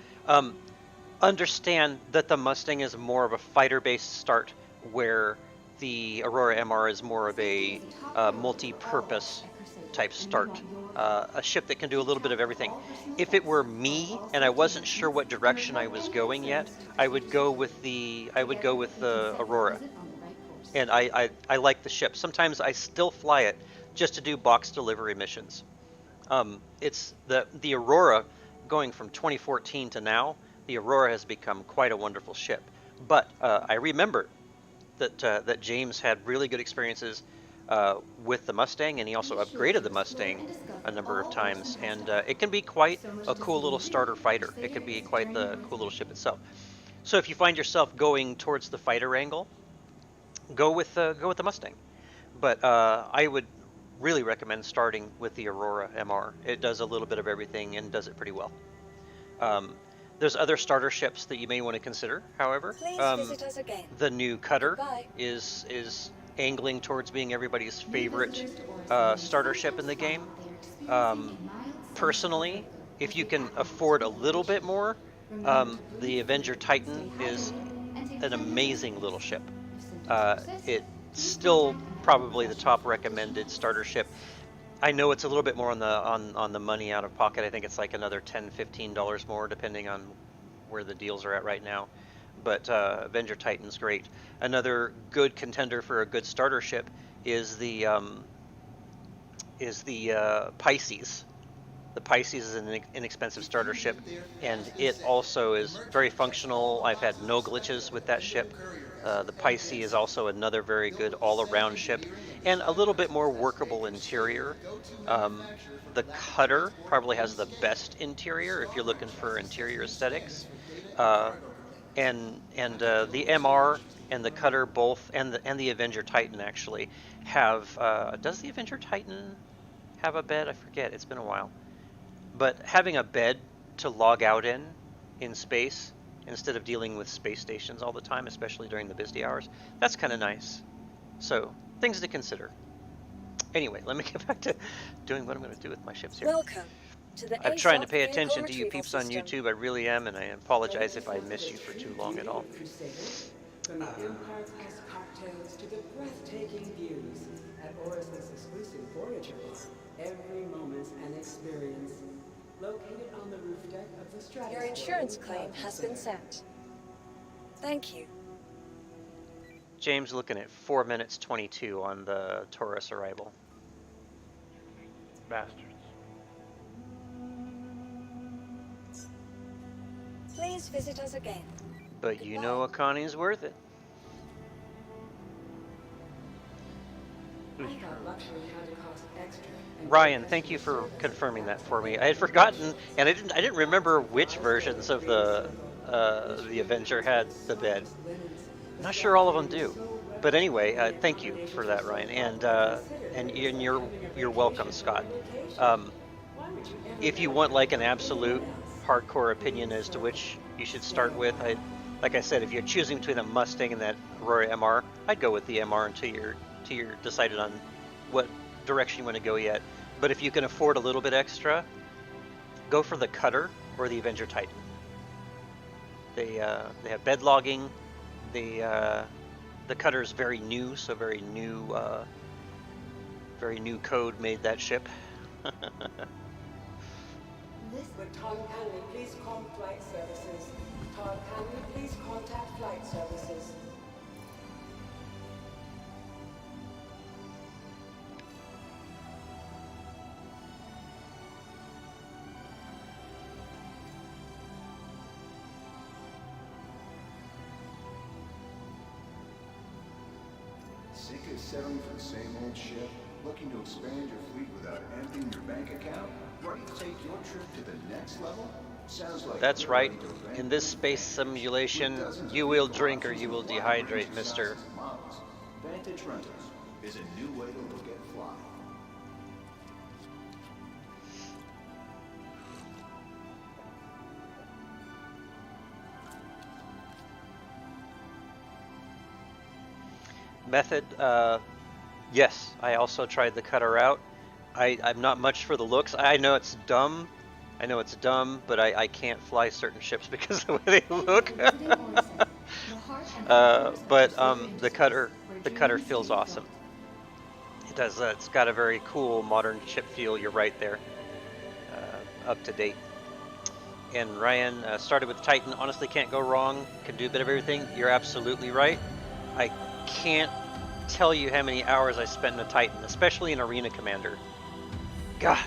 Understand that the Mustang is more of a fighter-based start, where the Aurora MR is more of a multi-purpose type start, a ship that can do a little bit of everything. If it were me and I wasn't sure what direction I was going yet, I would go with the Aurora, and I like the ship. Sometimes I still fly it just to do box delivery missions. It's the Aurora, going from 2014 to now. The Aurora has become quite a wonderful ship. But I remember that James had really good experiences with the Mustang, and he also upgraded the Mustang a number of times, and it can be quite a cool little starter fighter. It can be quite the cool little ship itself. So if you find yourself going towards the fighter angle, go with the Mustang. But I would really recommend starting with the Aurora MR. It does a little bit of everything and does it pretty well. There's other starter ships that you may want to consider, however. Please visit us again. The new Cutter Goodbye. is angling towards being everybody's favorite starter ship in the game. Personally, if you can afford a little bit more, the Avenger Titan is an amazing little ship. It's still probably the top recommended starter ship. I know it's a little bit more on the money out of pocket. I think it's like another $10-15 more depending on where the deals are at right now. But Avenger Titan's great. Another good contender for a good starter ship is the Pisces. The Pisces is an inexpensive starter ship, and it also is very functional. I've had no glitches with that ship. The Pisces is also another very good all-around ship, and a little bit more workable interior. The Cutter probably has the best interior if you're looking for interior aesthetics. And the MR and the Cutter both, and the Avenger Titan actually have. Does the Avenger Titan have a bed? I forget. It's been a while. But having a bed to log out in space, instead of dealing with space stations all the time, especially during the busy hours, that's kind of nice. So, things to consider. Anyway, let me get back to doing what I'm going to do with my ships here. Welcome to the I'm trying to ASOT pay vehicle attention to you retrieval peeps on system. YouTube. I really am, and I apologize if I miss you for too long at all. From the Empire's House cocktails to the breathtaking views at Orison's exclusive Voyager bar, every moment's an experience. Located on the roof deck of the Stratosphere. Your insurance claim has been sent. Thank you. James looking at 4 minutes 22 on the Taurus arrival. Bastards. Please visit us again. But you know Akani's worth it. I thought luxury had to cost extra. Ryan, thank you for confirming that for me. I had forgotten, and I didn't remember which versions of the Avenger had the bed. I'm not sure all of them do, but anyway, thank you for that, Ryan, and you're welcome, Scott. If you want like an absolute hardcore opinion as to which you should start with, like I said, if you're choosing between a Mustang and that Aurora MR, I'd go with the MR until you're decided on what direction you want to go yet. But if you can afford a little bit extra, go for the Cutter or the Avenger Titan. They have bed logging. The Cutter is very new, so very new code made that ship. With Todd Hanley, please call flight services. Todd Hanley, please contact flight services. Sick of settling for the same old ship? Looking to expand your fleet without emptying your bank account? Ready to take your trip to the next level? Sounds like That's you're right. ready to rent In this space simulation, you will drink or you will dehydrate, mister. models. Vantage Rentals is a new way to look at flying. Method, yes, I also tried the cutter out. I'm not much for the looks. I know it's dumb. I know it's dumb, but I can't fly certain ships because of the way they look. But the cutter feels awesome. It does. It's got a very cool modern ship feel. You're right there, up to date. And Ryan started with Titan. Honestly, can't go wrong. Can do a bit of everything. You're absolutely right. I can't tell you how many hours I spent in a Titan, especially in Arena Commander. God,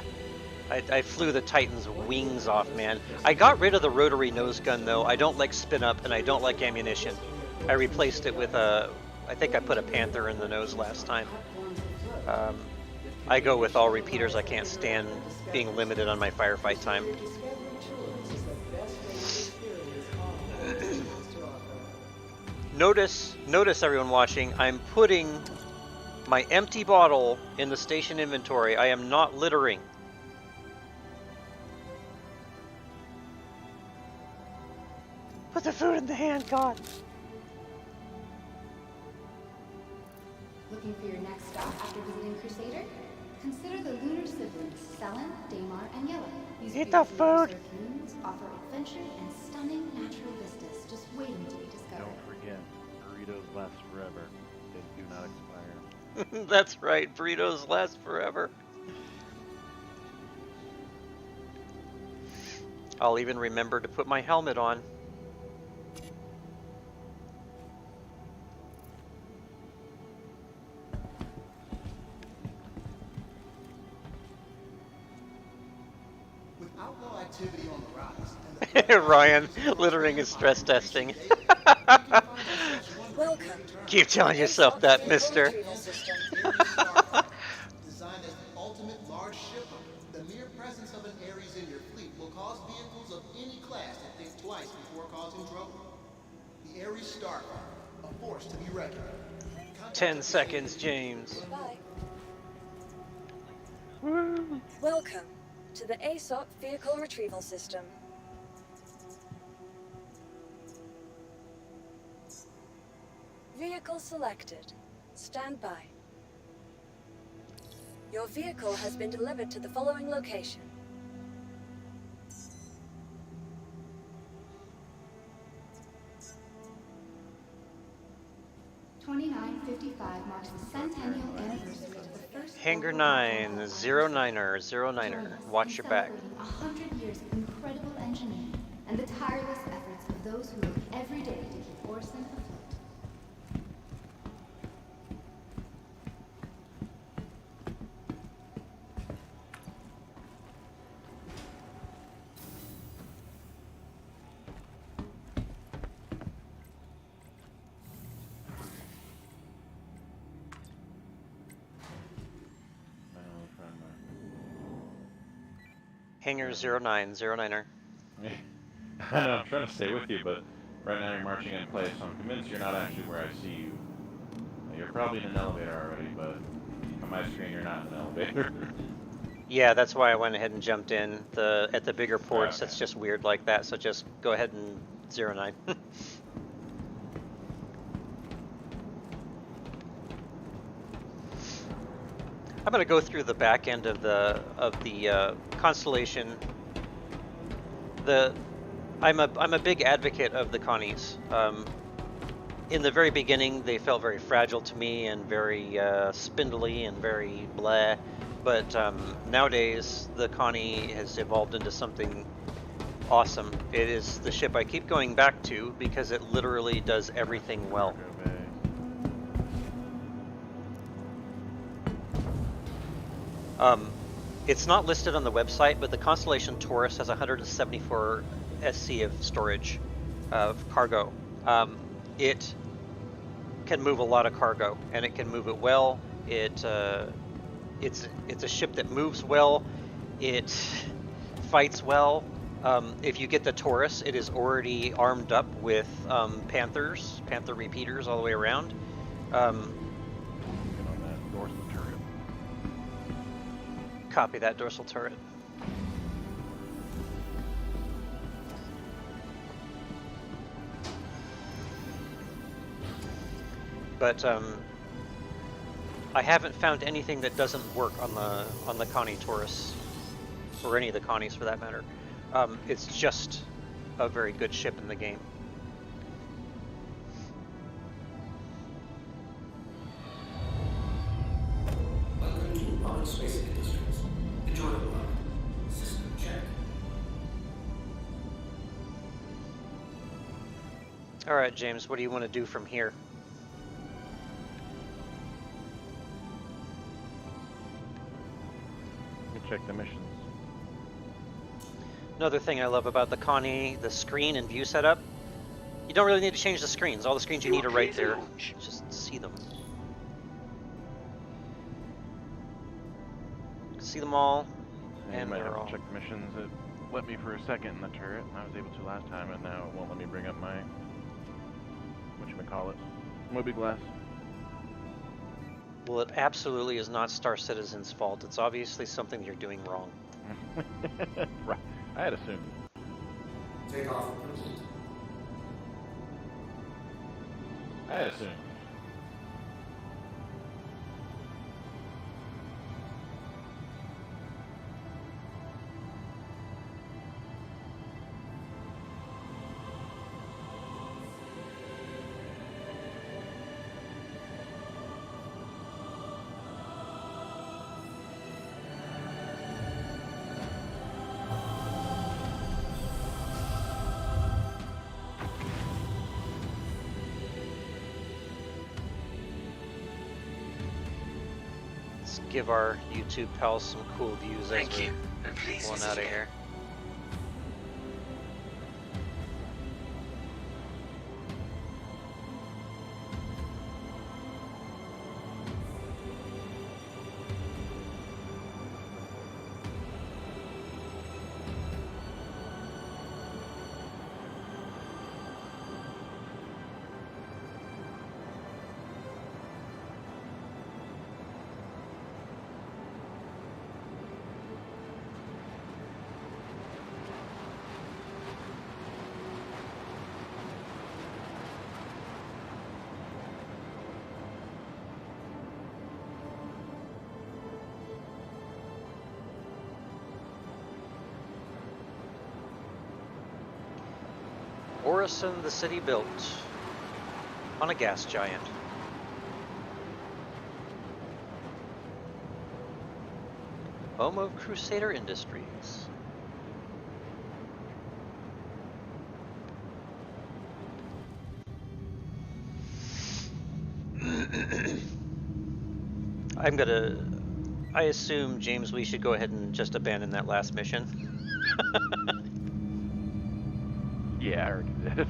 I flew the Titan's wings off, man. I got rid of the rotary nose gun, though. I don't like spin up, and I don't like ammunition. I replaced it with a... I think I put a Panther in the nose last time. I go with all repeaters. I can't stand being limited on my firefight time. Notice everyone watching, I'm putting my empty bottle in the station inventory. I am not littering. Put the food in the hand, God. Looking for your next stop after visiting Crusader? Consider the lunar siblings, Selen, Daymar, and Yellow. These Eat the food! moons offer adventure and stunning natural vistas just waiting to be discovered. Don't forget, burritos last forever. They do not expire. That's right, burritos last forever. I'll even remember to put my helmet on. With outlaw activity on the rise, and the Ryan, littering is stress testing. Welcome. Keep telling yourself that, mister. designed as the ultimate large shipper, the mere presence of an Ares in your fleet will cause vehicles of any class to think twice before causing trouble. The Ares Starfighter, a force to be reckoned with. 10 seconds, James. Bye. Woo. Welcome to the ASOP Vehicle Retrieval System. Vehicle selected. Stand by. Your vehicle has been delivered to the following location. Marks the centennial anniversary of the first Hangar 9, 09er, 09er. Watch your back. 100 years of incredible engineering and the tireless efforts of those who work every day to keep Orison afloat. Hangar 09, 09er. I know, I'm trying to stay with you, but right now you're marching in place, so I'm convinced you're not actually where I see you. You're probably in an elevator already, but on my screen you're not in an elevator. Yeah, that's why I went ahead and jumped in. At the bigger ports, Okay. It's just weird like that, so just go ahead and 09. I'm going to go through the back end of the constellation. I'm a big advocate of the Connies. In the very beginning, they felt very fragile to me and very spindly and very blah. But nowadays, the Connie has evolved into something awesome. It is the ship I keep going back to because it literally does everything well. It's not listed on the website, but the Constellation Taurus has 174 SC of storage of cargo. It can move a lot of cargo, and it can move it well. It's a ship that moves well. It fights well. If you get the Taurus, it is already armed up with Panther repeaters all the way around. Copy that dorsal turret. But I haven't found anything that doesn't work on the Connie Taurus, or any of the Connies for that matter. It's just a very good ship in the game. Welcome to Public Space Industries. Enjoy the ride. System check. All right, James, what do you want to do from here? Let me check the missions. Another thing I love about the Connie, the screen and view setup, you don't really need to change the screens. All the screens you need are right there. Just see them. See them all, And and you might they're have all... to check the missions. It let me for a second in the turret, and I was able to last time, and now it won't let me bring up my, whatchamacallit, Moby Glass. Well, it absolutely is not Star Citizen's fault. It's obviously something you're doing wrong. Right. I had assumed. Take off complete. I had assumed. Let's give our YouTube pals some cool views as Thank you. we're And please pulling visit out of again. here. Orison, the city built on a gas giant. Home of Crusader Industries. I assume, James, we should go ahead and just abandon that last mission. Yeah, I already did.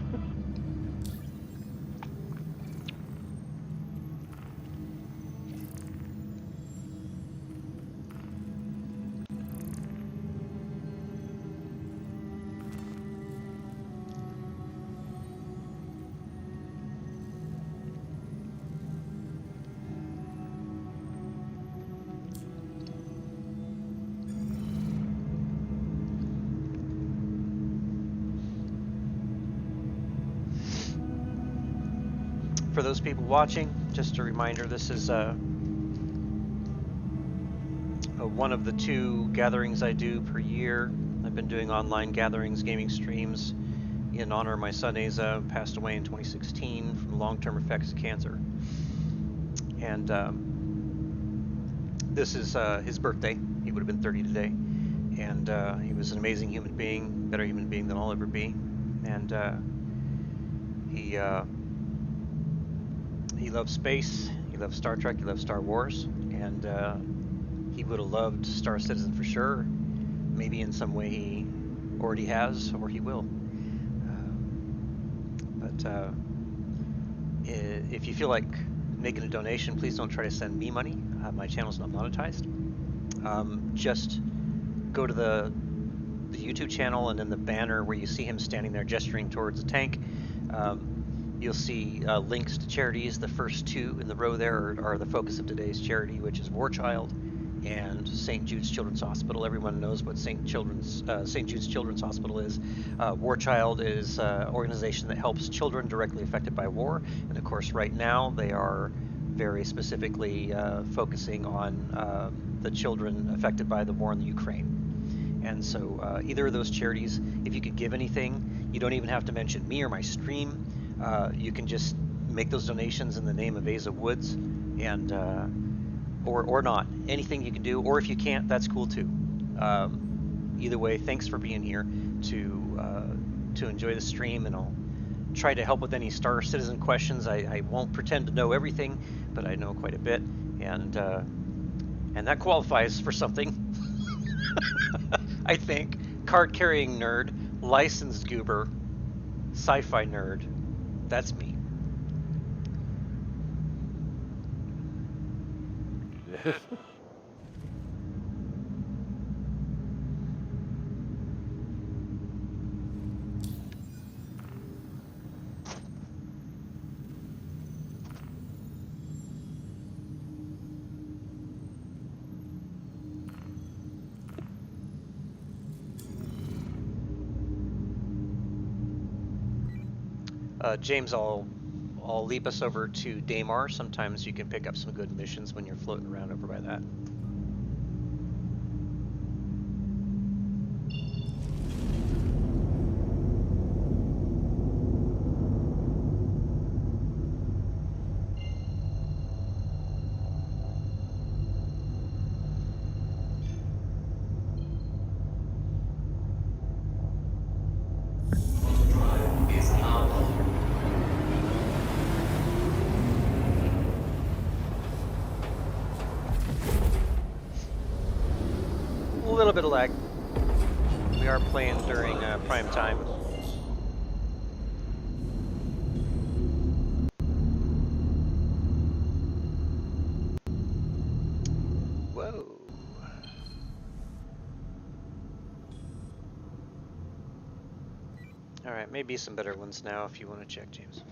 For those people watching, just a reminder, this is one of the 2 gatherings I do per year. I've been doing online gatherings, gaming streams, in honor of my son Asa, passed away in 2016 from long-term effects of cancer. And this is his birthday. He would have been 30 today. And he was an amazing human being, better human being than I'll ever be. And he loves space, he loves Star Trek, he loves Star Wars, and he would have loved Star Citizen for sure. Maybe in some way he already has, or he will. But if you feel like making a donation, please don't try to send me money. My channel's not monetized. Just go to the YouTube channel, and in the banner where you see him standing there gesturing towards the tank, you'll see links to charities. The first 2 in the row there are the focus of today's charity, which is War Child and St. Jude's Children's Hospital. Everyone knows what St. Jude's Children's Hospital is. War Child is an organization that helps children directly affected by war. And of course, right now they are very specifically focusing on the children affected by the war in the Ukraine. And so either of those charities, if you could give anything, you don't even have to mention me or my stream. You can just make those donations in the name of Asa Woods, and or not. Anything you can do, or if you can't, that's cool too. Either way, thanks for being here to enjoy the stream, and I'll try to help with any Star Citizen questions. I won't pretend to know everything, but I know quite a bit, and that qualifies for something. I think. Card-carrying nerd, licensed goober, sci-fi nerd. That's me. James, I'll leap us over to Daymar. Sometimes you can pick up some good missions when you're floating around over by that. A little bit of lag. We are playing during prime time. Whoa. All right, maybe some better ones now if you want to check, James.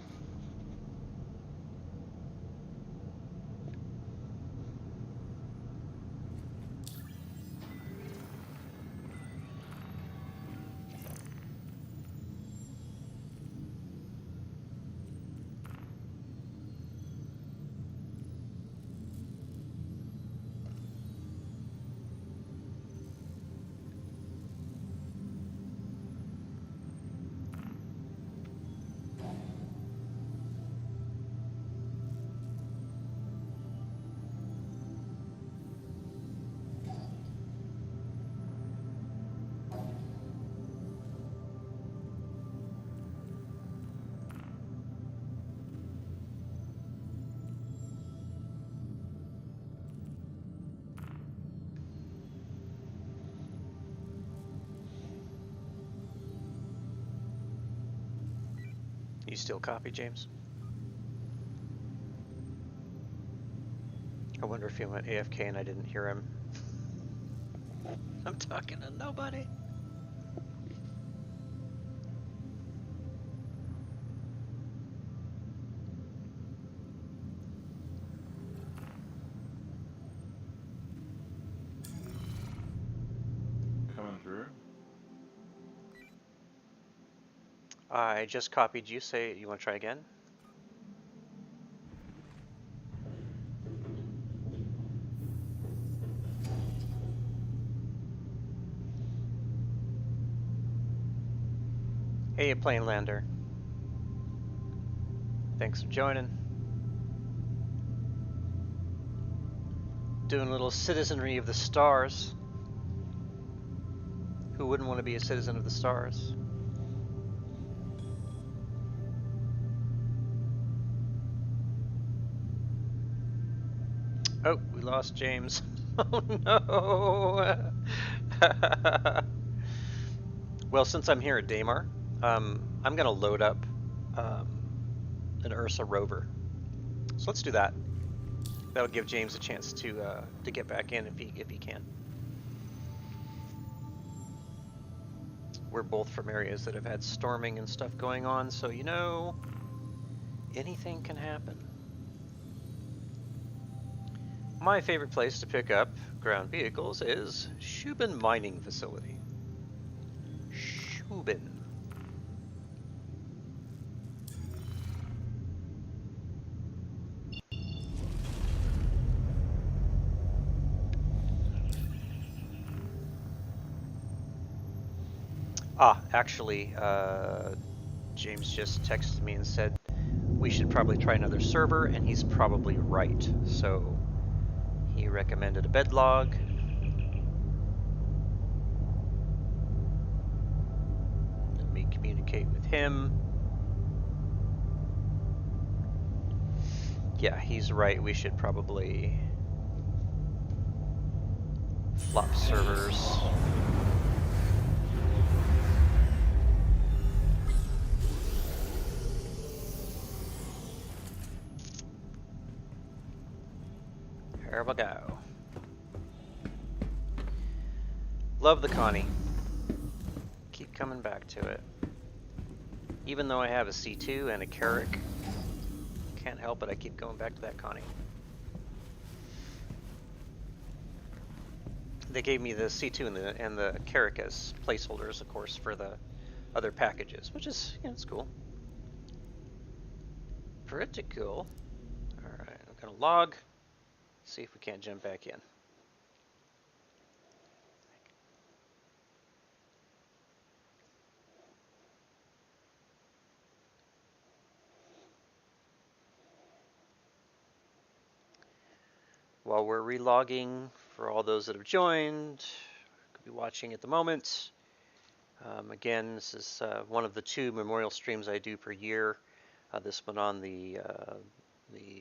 You still copy, James? I wonder if he went AFK and I didn't hear him. I'm talking to nobody. Coming through. I just copied you. Say you want to try again? Hey, plane lander. Thanks for joining. Doing a little citizenry of the stars. Who wouldn't want to be a citizen of the stars? Oh, we lost James. Oh no! Well, since I'm here at Daymar, I'm gonna load up an Ursa rover. So let's do that. That'll give James a chance to get back in if he can. We're both from areas that have had storming and stuff going on, so you know, anything can happen. My favorite place to pick up ground vehicles is Shubin Mining Facility. Shubin. Actually, James just texted me and said we should probably try another server, and he's probably right. So he recommended a bed log. Let me communicate with him. Yeah, he's right. We should probably flop servers. Here we go. Love the Connie. Keep coming back to it. Even though I have a C2 and a Carrick, can't help it, I keep going back to that Connie. They gave me the C2 and the Carrick as placeholders, of course, for the other packages, which is, it's cool. Pretty cool. Alright, I'm gonna log, see if we can't jump back in. While we're relogging, for all those that have joined, could be watching at the moment. Again, this is one of the 2 memorial streams I do per year. This one on the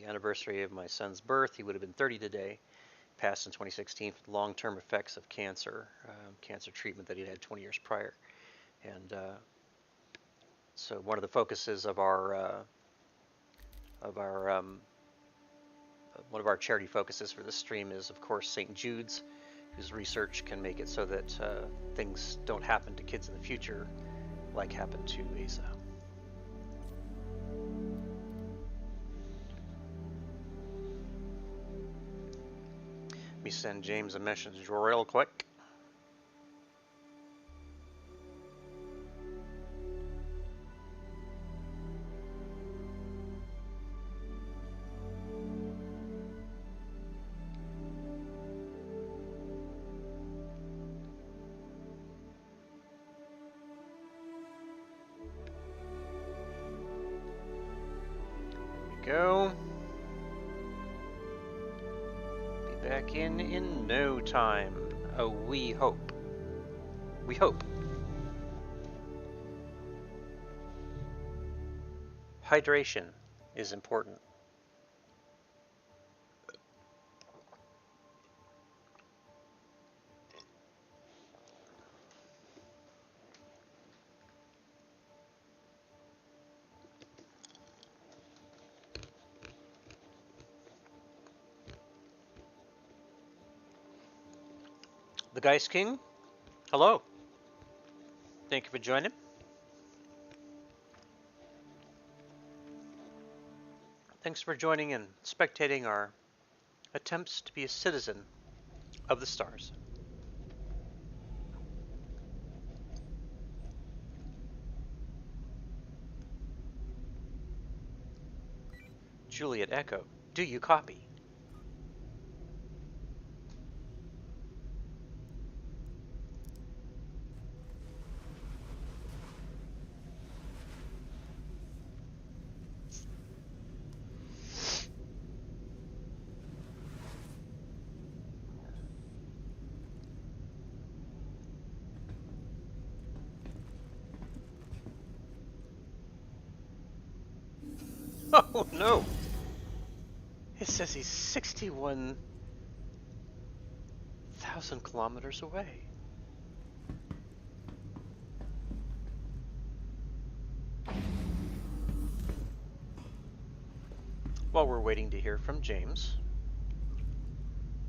anniversary of my son's birth. He would have been 30 today. Passed in 2016 for the long-term effects of cancer, cancer treatment that he'd had 20 years prior. And so one of the focuses of one of our charity focuses for this stream is, of course, St. Jude's, whose research can make it so that things don't happen to kids in the future like happened to Asa. Let me send James a message real quick. Go. Be back in no time. Oh, we hope. We hope. Hydration is important. The Geist King, hello. Thank you for joining. Thanks for joining and spectating our attempts to be a citizen of the stars. Juliet Echo, do you copy? Oh no! It says he's 61,000 kilometers away. While we're waiting to hear from James,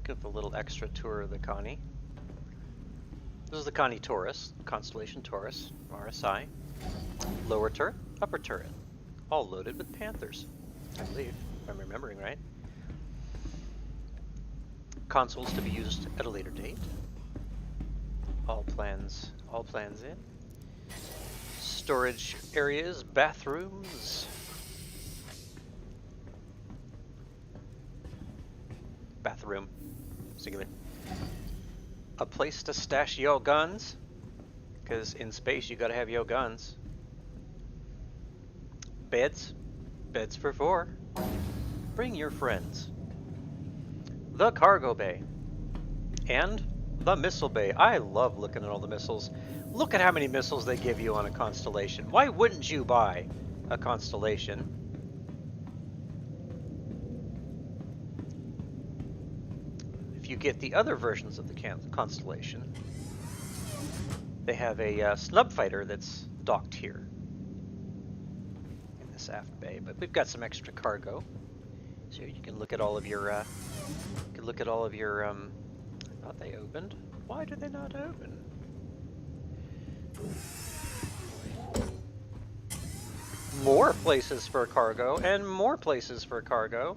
give a little extra tour of the Connie. This is the Connie Taurus, constellation Taurus, RSI. Lower turret, upper turret, all loaded with Panthers, I believe, if I'm remembering right. Consoles to be used at a later date. All plans in. Storage areas, bathrooms. Bathroom, singular. A place to stash your guns. Because in space, you gotta have your guns. Beds. Beds for 4. Bring your friends. The cargo bay. And the missile bay. I love looking at all the missiles. Look at how many missiles they give you on a constellation. Why wouldn't you buy a constellation? If you get the other versions of the constellation, they have a snub fighter that's docked here in this aft bay. But we've got some extra cargo, so you can look at all of your. I thought they opened. Why did they not open? More places for cargo and more places for cargo.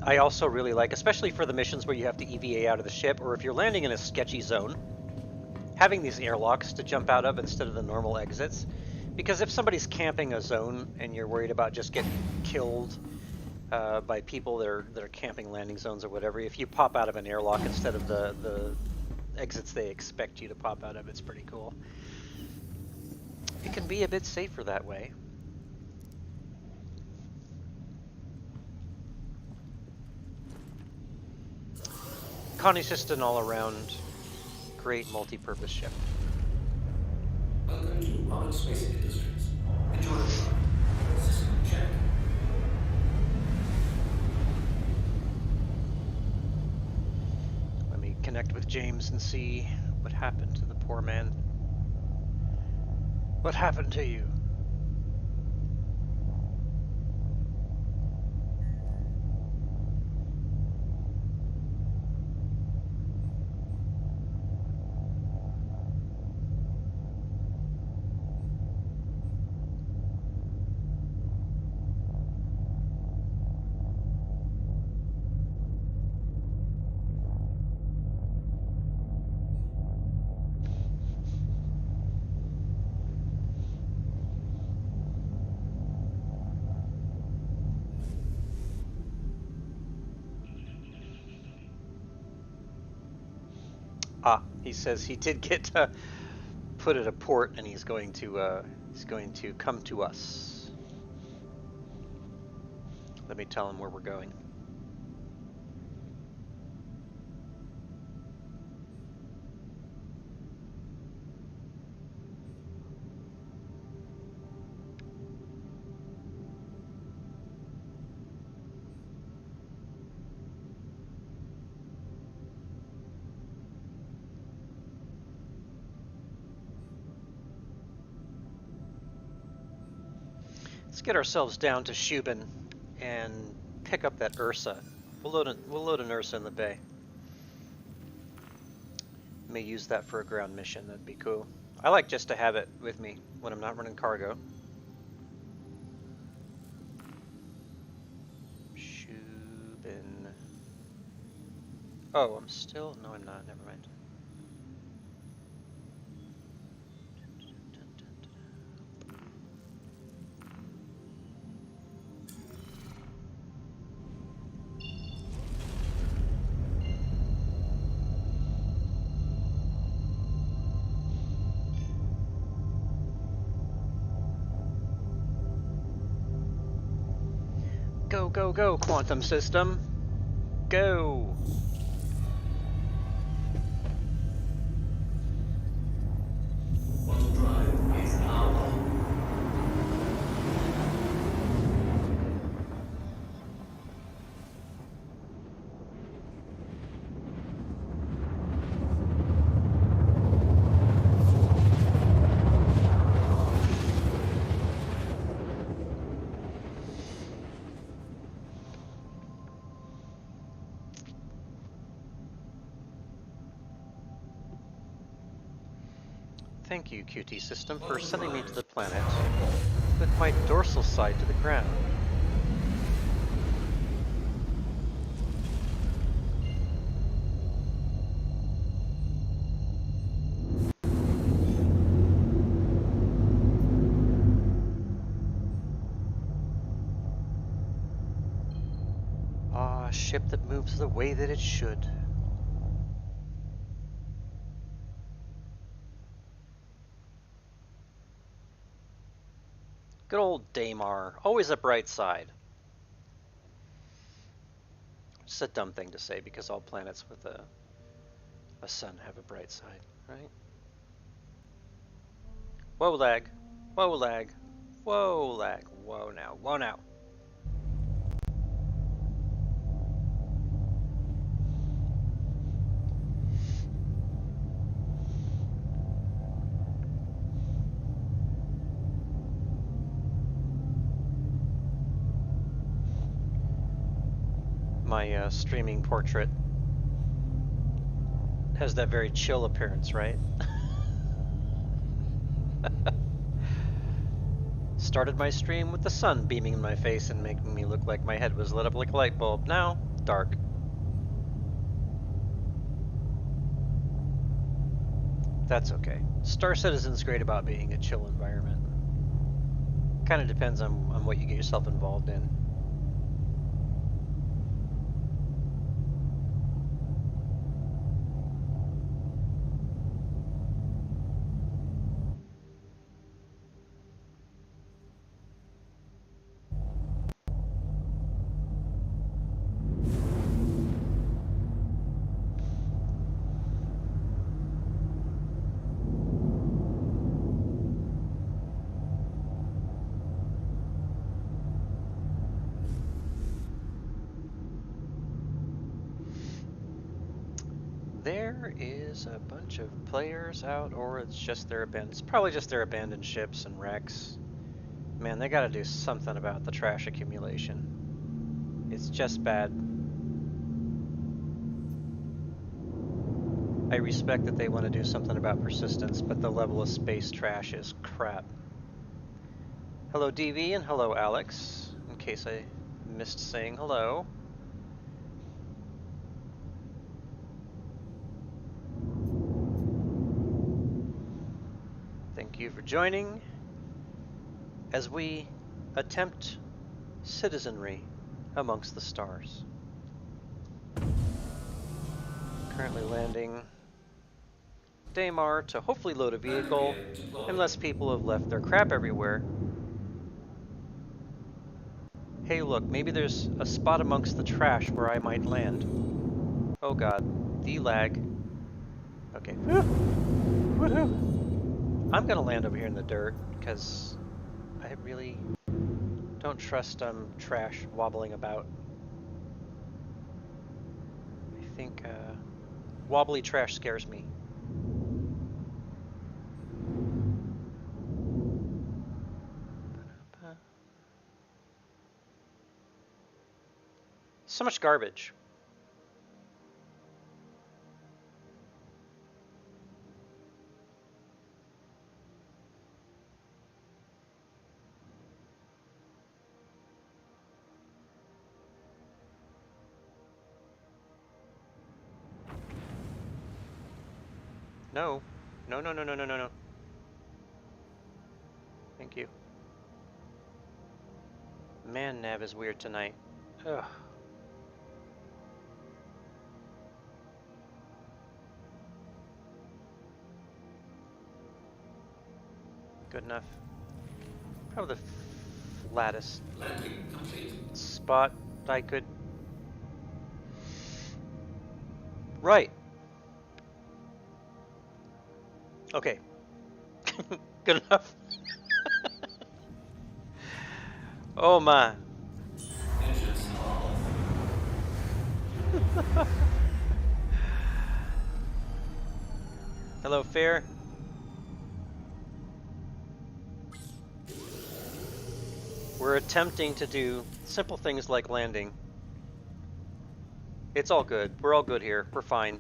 I also really like, especially for the missions where you have to EVA out of the ship, or if you're landing in a sketchy zone, having these airlocks to jump out of instead of the normal exits. Because if somebody's camping a zone and you're worried about just getting killed by people that are camping landing zones or whatever, if you pop out of an airlock instead of the exits they expect you to pop out of, it's pretty cool. It can be a bit safer that way. Connie's just an all-around great multi-purpose ship. Welcome to Public Space Industries. Enjoy the ride. System check. Let me connect with James and see what happened to the poor man. What happened to you? Ah, he says he did get put at a port, and he's going to come to us. Let me tell him where we're going. Let's get ourselves down to Shubin and pick up that Ursa. We'll load an Ursa in the bay. May use that for a ground mission. That'd be cool. I like just to have it with me when I'm not running cargo. Shubin. Oh, I'm still. No, I'm not. Never mind. Go, go, go, quantum system. Go. Quantum drive is now on. Thank you, QT system, for sending me to the planet with my dorsal side to the ground. ship that moves the way that it should. Good old Daymar, always a bright side. It's a dumb thing to say because all planets with a sun have a bright side, right? Whoa lag, whoa lag, whoa lag, whoa now, whoa now. My streaming portrait has that very chill appearance, right? Started my stream with the sun beaming in my face and making me look like my head was lit up like a light bulb. Now, dark. That's okay. Star Citizen's great about being a chill environment. Kind of depends on what you get yourself involved in. There is a bunch of players out, or it's just their it's probably just their abandoned ships and wrecks. Man, they gotta do something about the trash accumulation. It's just bad. I respect that they want to do something about persistence, but the level of space trash is crap. Hello DV and hello Alex, in case I missed saying hello. Thank you for joining as we attempt citizenry amongst the stars. Currently landing Daymar to hopefully load a vehicle, unless people have left their crap everywhere. Hey look, maybe there's a spot amongst the trash where I might land. Oh god, the lag. Okay. Woohoo! I'm gonna land over here in the dirt, because I really don't trust trash wobbling about. I think wobbly trash scares me. So much garbage. No. No, no, no, no, no, no, no. Thank you. Man, nav is weird tonight. Ugh. Good enough. Probably the flattest spot I could. Right. Okay. Good enough. Oh my. Hello, Fair. We're attempting to do simple things like landing. It's all good. We're all good here. We're fine.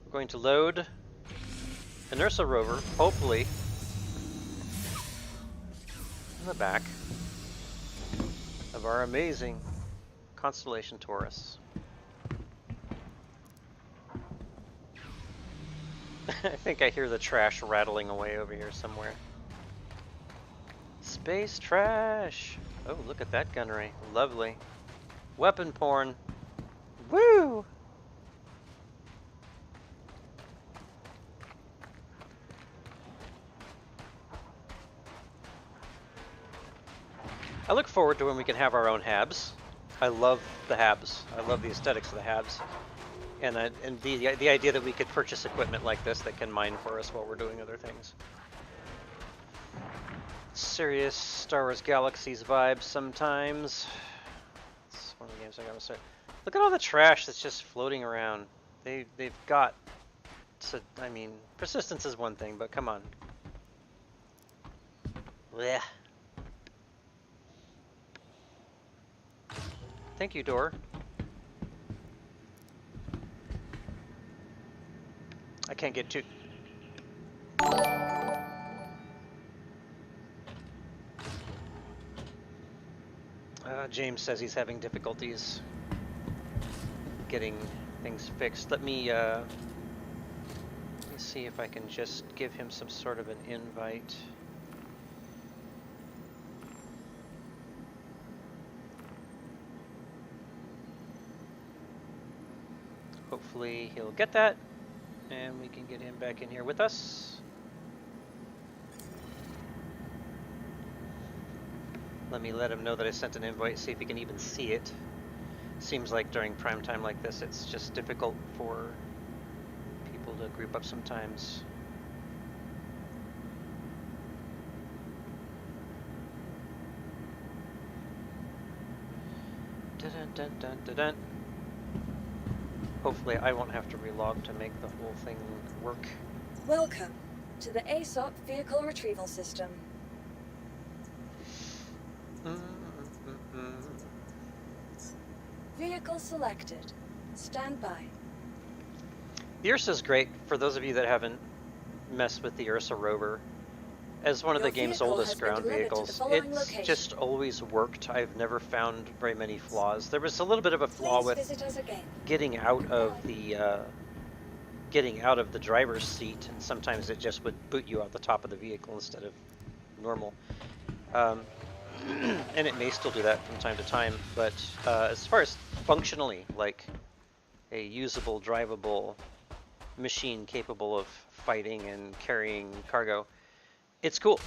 We're going to load an Ursa rover, hopefully, in the back of our amazing constellation Taurus. I think I hear the trash rattling away over here somewhere. Space trash. Oh, look at that gunnery. Lovely. Weapon porn. Woo! I look forward to when we can have our own HABs. I love the HABs. I love the aesthetics of the HABs. And the idea that we could purchase equipment like this that can mine for us while we're doing other things. Serious Star Wars Galaxies vibes sometimes. It's one of the games I gotta start. Look at all the trash that's just floating around. They've got to, I mean, persistence is one thing, but come on. Blech. Thank you, door. I can't get too... James says he's having difficulties getting things fixed. Let me see if I can just give him some sort of an invite. Hopefully he'll get that, and we can get him back in here with us. Let me let him know that I sent an invite, see if he can even see it. Seems like during prime time like this, it's just difficult for people to group up sometimes. Dun dun dun dun dun. Hopefully I won't have to relog to make the whole thing work. Welcome to the ASOP Vehicle Retrieval System. Vehicle selected. Stand by. The Ursa's great for those of you that haven't messed with the Ursa rover. As one of the game's oldest ground vehicles, it's just always worked. I've never found very many flaws. There was a little bit of a flaw with getting out of the driver's seat, and sometimes it just would boot you out the top of the vehicle instead of normal. And it may still do that from time to time, but as far as functionally, like a usable, drivable machine capable of fighting and carrying cargo, it's cool.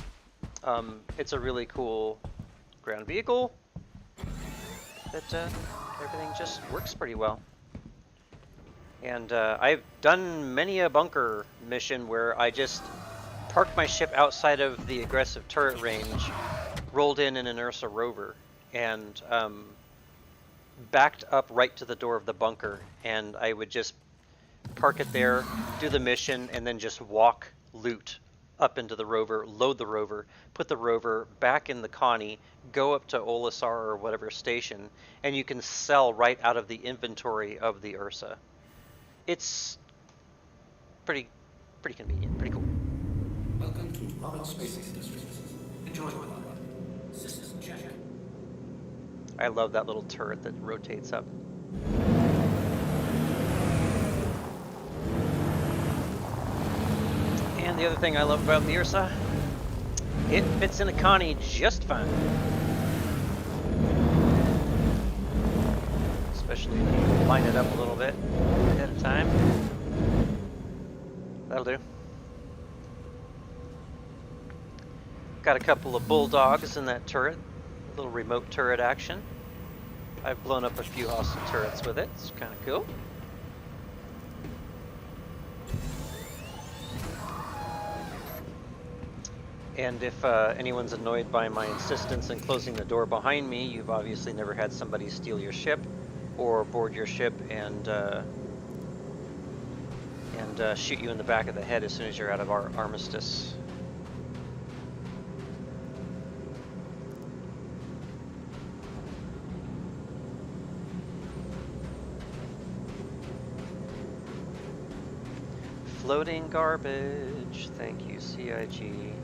It's a really cool ground vehicle that everything just works pretty well. And I've done many a bunker mission where I just parked my ship outside of the aggressive turret range, rolled in an Ursa rover, and backed up right to the door of the bunker, and I would just park it there, do the mission, and then just walk loot up into the rover, load the rover, put the rover back in the Connie, go up to Olisar or whatever station, and you can sell right out of the inventory of the Ursa. It's pretty convenient, pretty cool. Welcome to Robert Space Industries. Enjoy the ride. System check. I love that little turret that rotates up. And the other thing I love about the Ursa, it fits in a Connie just fine. Especially if you line it up a little bit at a time. That'll do. Got a couple of bulldogs in that turret, a little remote turret action. I've blown up a few hostile turrets with it, it's kind of cool. And if anyone's annoyed by my insistence in closing the door behind me, you've obviously never had somebody steal your ship or board your ship and shoot you in the back of the head as soon as you're out of our armistice. Floating garbage. Thank you, CIG.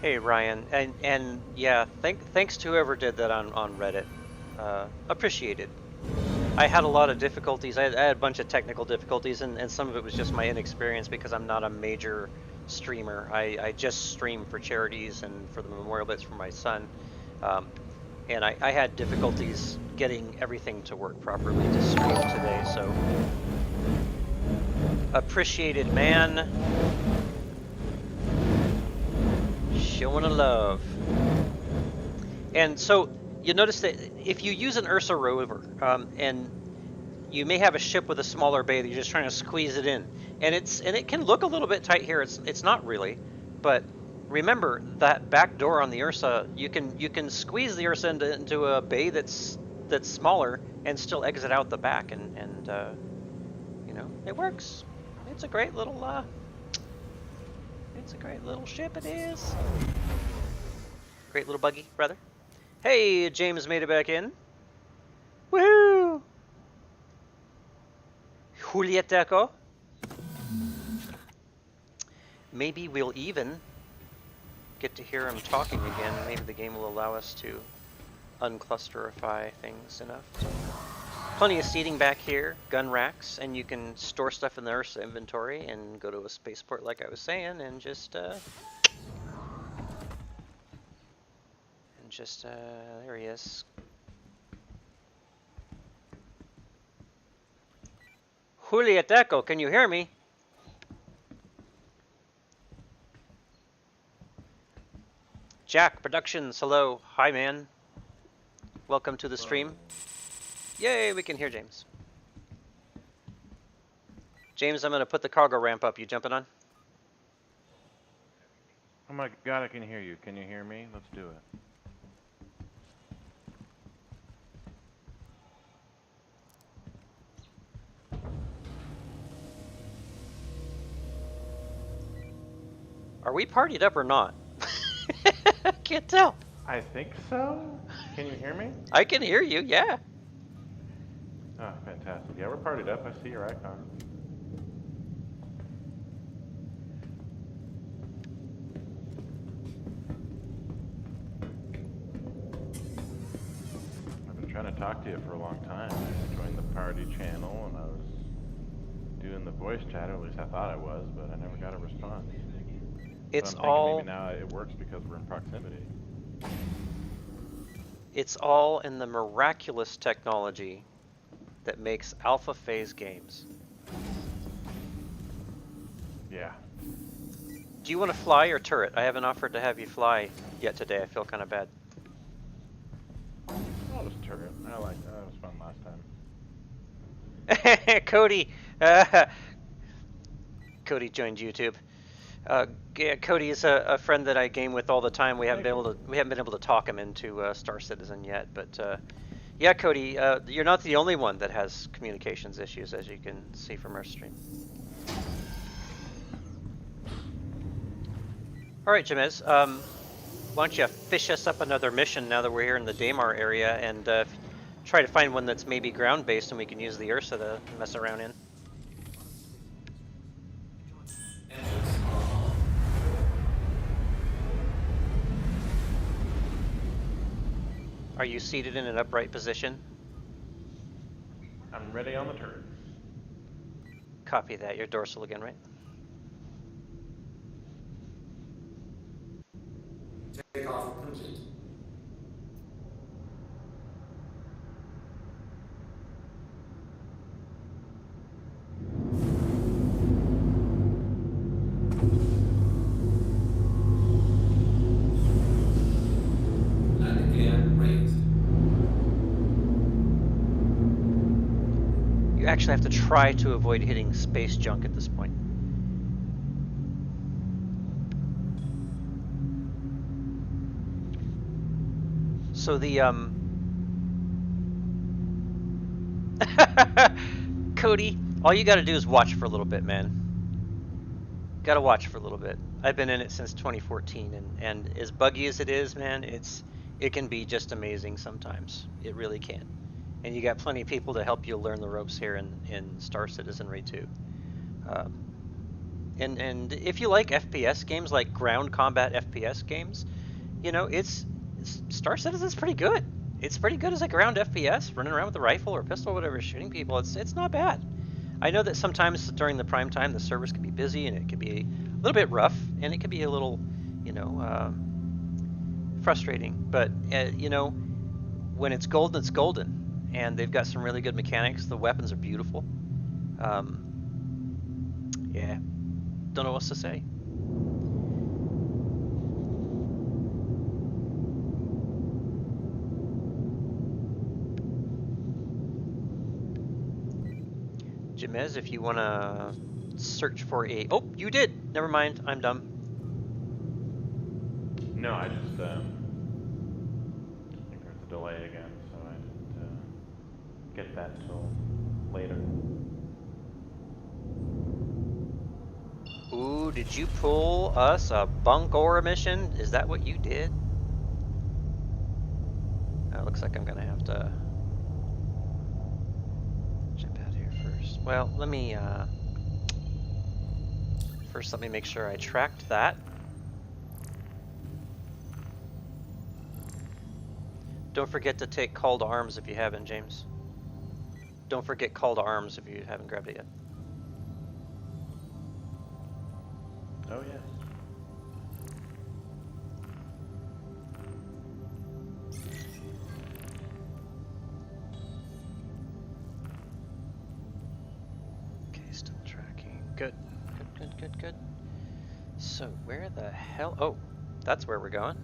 Hey Ryan, and yeah, thanks to whoever did that on Reddit. Appreciated. I had a lot of difficulties. I had a bunch of technical difficulties, and some of it was just my inexperience because I'm not a major streamer. I just stream for charities and for the memorial bits for my son. Um, and I had difficulties getting everything to work properly to stream today, so appreciated, man. Showing a love. And so you notice that if you use an Ursa rover, and you may have a ship with a smaller bay that you're just trying to squeeze it in, and it can look a little bit tight here. It's not really, but remember that back door on the Ursa, you can squeeze the Ursa into a bay that's smaller and still exit out the back, and it works. It's a great little ship. It is great little buggy, rather. Hey, James made it back in. Woohoo! Julieta. Maybe we'll even get to hear him talking again. Maybe the game will allow us to unclusterify things enough. So, plenty of seating back here, gun racks, and you can store stuff in the Ursa inventory and go to a spaceport like I was saying, and just there he is. Julieta, can you hear me? Jack Productions, hello. Hi, man. Welcome to the stream. Yay, we can hear James. James, I'm going to put the cargo ramp up. You jumping on? Oh my god, I can hear you. Can you hear me? Let's do it. Are we partied up or not? I can't tell. I think so. Can you hear me? I can hear you, yeah. Oh, fantastic. Yeah, we're partied up. I see your icon. I've been trying to talk to you for a long time. I joined the party channel and I was doing the voice chat, or at least I thought I was, but I never got a response. It's so all... maybe now it works because we're in proximity. It's all in the miraculous technology that makes alpha phase games. Yeah. Do you want to fly or turret? I haven't offered to have you fly yet today. I feel kind of bad. I'll just turret. I like that. That was fun last time. Cody! Cody joined YouTube. Yeah, Cody is a friend that I game with all the time. We haven't been able to talk him into Star Citizen yet, but yeah, Cody, you're not the only one that has communications issues, as you can see from our stream. All right, Jamez, why don't you fish us up another mission now that we're here in the Daymar area, and try to find one that's maybe ground-based and we can use the Ursa to mess around in. Are you seated in an upright position? I'm ready on the turret. Copy that. You're dorsal again, right? Takeoff complete. Landing gear raised. You actually have to try to avoid hitting space junk at this point. So the Cody, all you got to do is watch for a little bit, man. Got to watch for a little bit. I've been in it since 2014, and as buggy as it is, man, it can be just amazing sometimes. It really can. And you got plenty of people to help you learn the ropes here in Star Citizenry too. And if you like FPS games, like ground combat FPS games, you know, Star Citizen's pretty good. It's pretty good as a ground FPS, running around with a rifle or pistol or whatever, shooting people. It's not bad. I know that sometimes during the prime time the servers can be busy and it can be a little bit rough and it can be a little, you know, frustrating. But you know, when it's golden, and they've got some really good mechanics. The weapons are beautiful. Yeah, don't know what else to say. Jimez, if you want to search for a... Oh, you did! Never mind, I'm dumb. No, I just think there's a delay again, so I didn't get that till later. Ooh, did you pull us a bunk ore mission? Is that what you did? Looks like I'm gonna have to jump out here first. Well, let me first let me make sure I tracked that. Don't forget to take call to arms if you haven't, James. Don't forget call to arms if you haven't grabbed it yet. Oh, yes. Okay, still tracking. Good. Good. So, where the hell... Oh, that's where we're going.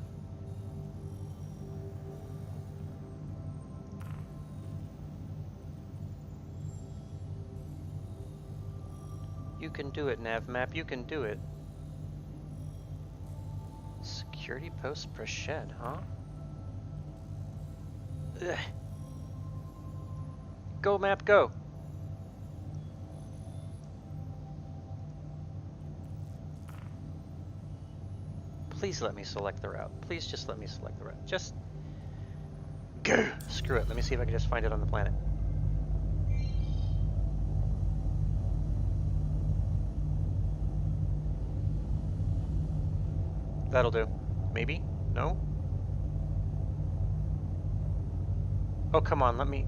You can do it, NavMap. You can do it. Security post Preshed, huh? Ugh. Go, map, go. Please let me select the route. Please just let me select the route. Just go. Screw it. Let me see if I can just find it on the planet. That'll do. Maybe? No? Oh, come on. Let me...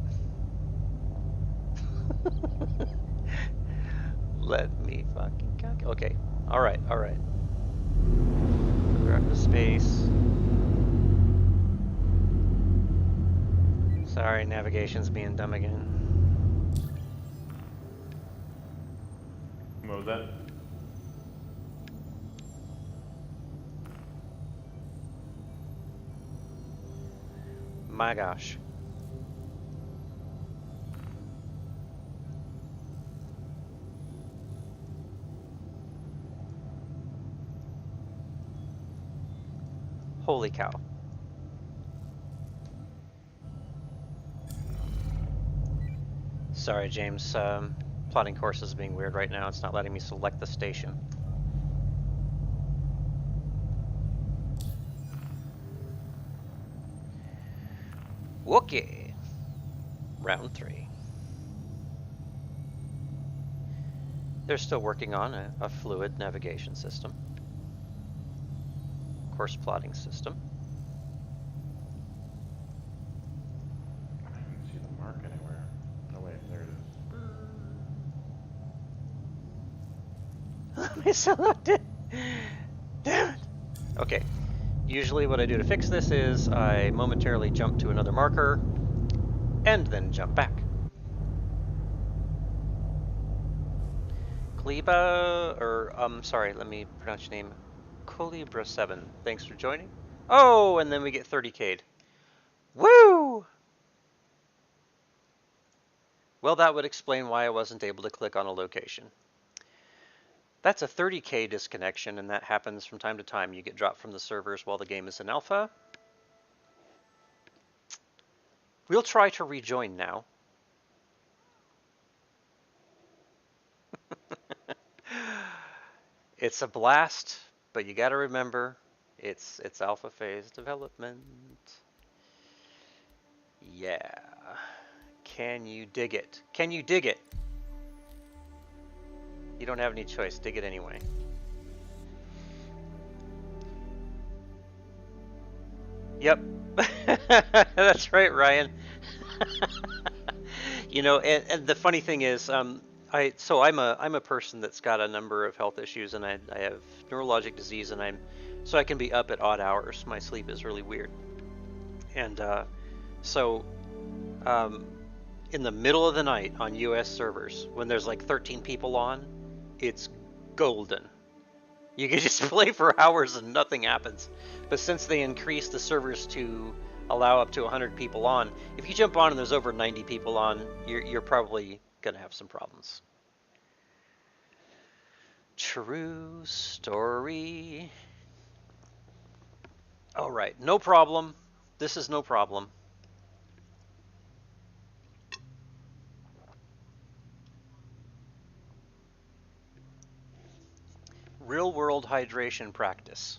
Let me fucking calculate. Okay. Alright. We're up to space. Sorry, navigation's being dumb again. What was that? My gosh. Holy cow. Sorry, James. Plotting course is being weird right now. It's not letting me select the station. Okay. Round 3. They're still working on a fluid navigation system. Course plotting system. I didn't see the mark anywhere. Oh, wait, there it is. I selected. Damn it. Okay. Usually what I do to fix this is I momentarily jump to another marker and then jump back. Kleba, or sorry, let me pronounce your name. Colibra7. Thanks for joining. Oh, and then we get 30K'd. Woo! Well, that would explain why I wasn't able to click on a location. That's a 30K disconnection, and that happens from time to time. You get dropped from the servers while the game is in alpha. We'll try to rejoin now. It's a blast, but you gotta remember, it's alpha phase development. Yeah. Can you dig it? Can you dig it? You don't have any choice. Dig it anyway. Yep. That's right, Ryan. You know, and the funny thing is, I'm a person that's got a number of health issues, and I have neurologic disease, and so I can be up at odd hours. My sleep is really weird, and so in the middle of the night on U.S. servers, when there's like 13 people on, it's golden. You can just play for hours and nothing happens. But since they increased the servers to allow up to 100 people on, if you jump on and there's over 90 people on, you're probably going to have some problems. True story. All right, no problem. This is no problem. Real world hydration practice.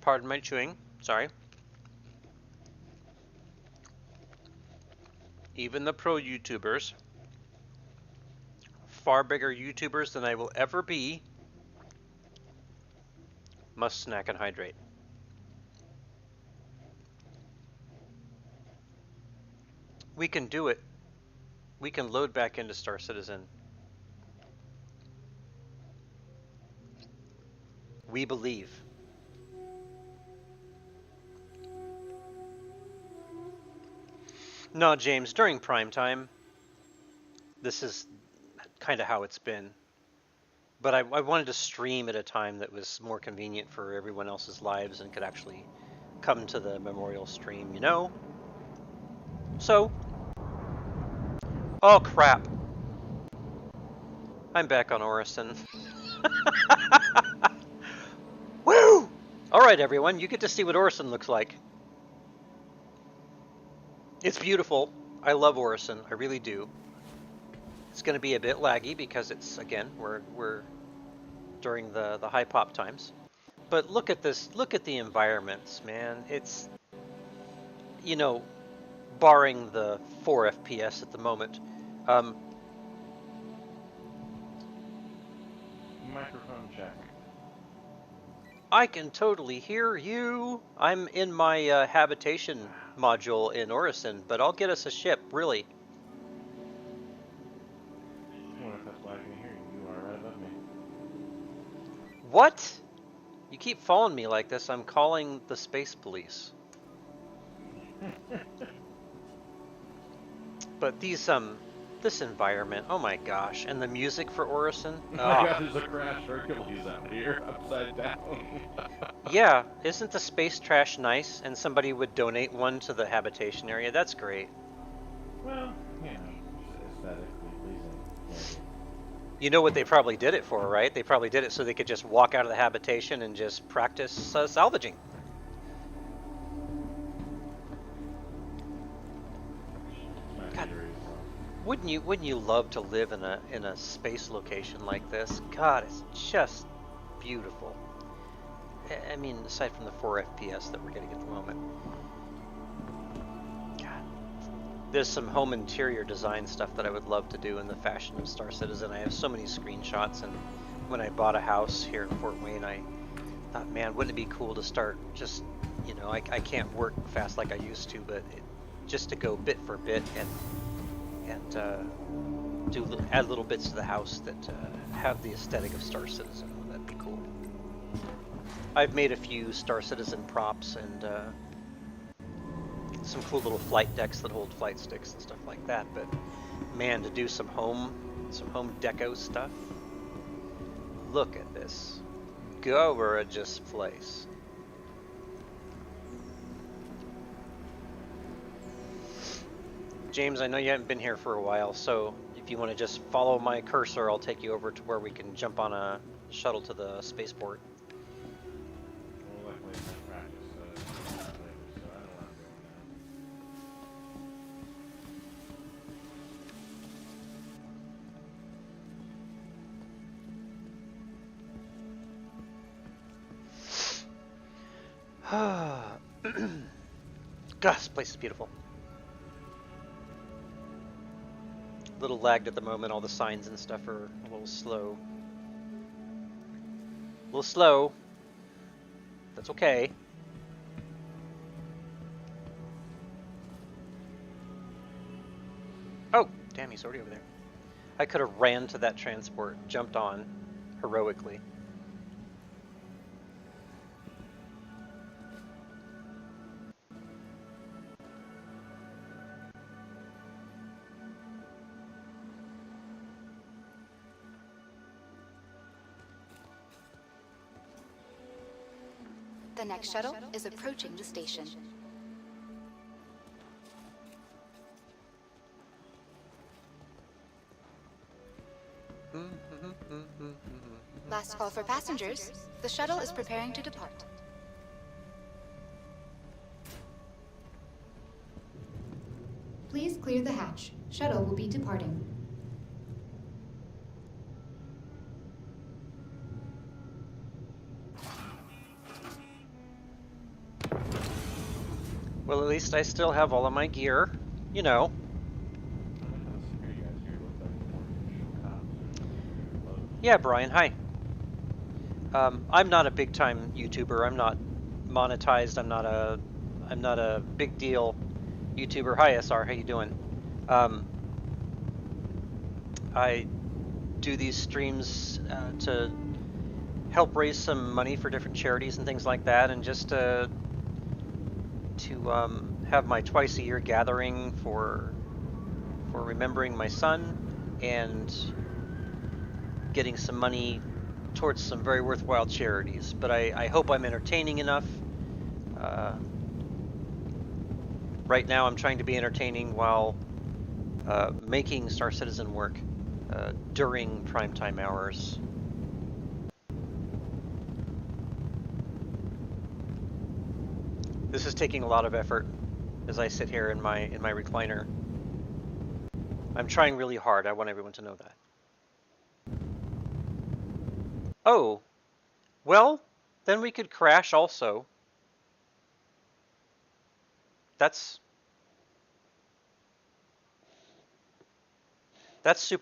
Pardon my chewing, sorry. Even the pro YouTubers, far bigger YouTubers than I will ever be, must snack and hydrate. We can do it. We can load back into Star Citizen. We believe. No, James, during prime time, this is kind of how it's been. But I wanted to stream at a time that was more convenient for everyone else's lives and could actually come to the memorial stream, you know? So, oh crap. I'm back on Orison. Woo! Alright everyone, you get to see what Orison looks like. It's beautiful. I love Orison, I really do. It's going to be a bit laggy because it's, again, we're during the high pop times. But look at this, look at the environments, man. It's, you know, barring the 4 FPS at the moment. Microphone check. I can totally hear you. I'm in my habitation module in Orison, but I'll get us a ship, really. I wonder if that's why I can hear you. You are right above me. What? You keep following me like this, I'm calling the space police. But these, this environment, oh my gosh, and the music for Orison. Oh my gosh, there's a crash Hercules out here, upside down. Yeah, isn't the space trash nice? And somebody would donate one to the habitation area. That's great. Well, you know, aesthetically pleasing. You know what they probably did it for, right? They probably did it so they could just walk out of the habitation and just practice salvaging. God, wouldn't you love to live in a space location like this? God, it's just beautiful. I mean, aside from the 4 FPS that we're getting at the moment. God. There's some home interior design stuff that I would love to do in the fashion of Star Citizen. I have so many screenshots, and when I bought a house here in Fort Wayne, I thought, man, wouldn't it be cool to start just, you know, I can't work fast like I used to, but just to go bit for bit and add little bits to the house that have the aesthetic of Star Citizen. That'd be cool. I've made a few Star Citizen props and some cool little flight decks that hold flight sticks and stuff like that, but man, to do some home deco stuff, look at this gorgeous place. James, I know you haven't been here for a while, so if you want to just follow my cursor, I'll take you over to where we can jump on a shuttle to the spaceport. Well, luckily it's my practice, so I don't want to do God, this place is beautiful. A little lagged at the moment. All the signs and stuff are a little slow. A little slow. That's okay. Oh, damn, he's already over there. I could have ran to that transport, jumped on, heroically. The next shuttle is approaching the station. Last call for passengers. The shuttle is preparing to depart. Please clear the hatch. Shuttle will be departing. Well, at least I still have all of my gear, you know. Yeah, Brian, hi. I'm not a big time YouTuber. I'm not monetized. I'm not a big deal YouTuber. Hi, SR, how you doing? I do these streams to help raise some money for different charities and things like that, and just to have my twice a year gathering for remembering my son and getting some money towards some very worthwhile charities. But I hope I'm entertaining enough. Right now I'm trying to be entertaining while making Star Citizen work during primetime hours. This is taking a lot of effort as I sit here in my recliner. I'm trying really hard. I want everyone to know that. Oh, well, then we could crash also. That's super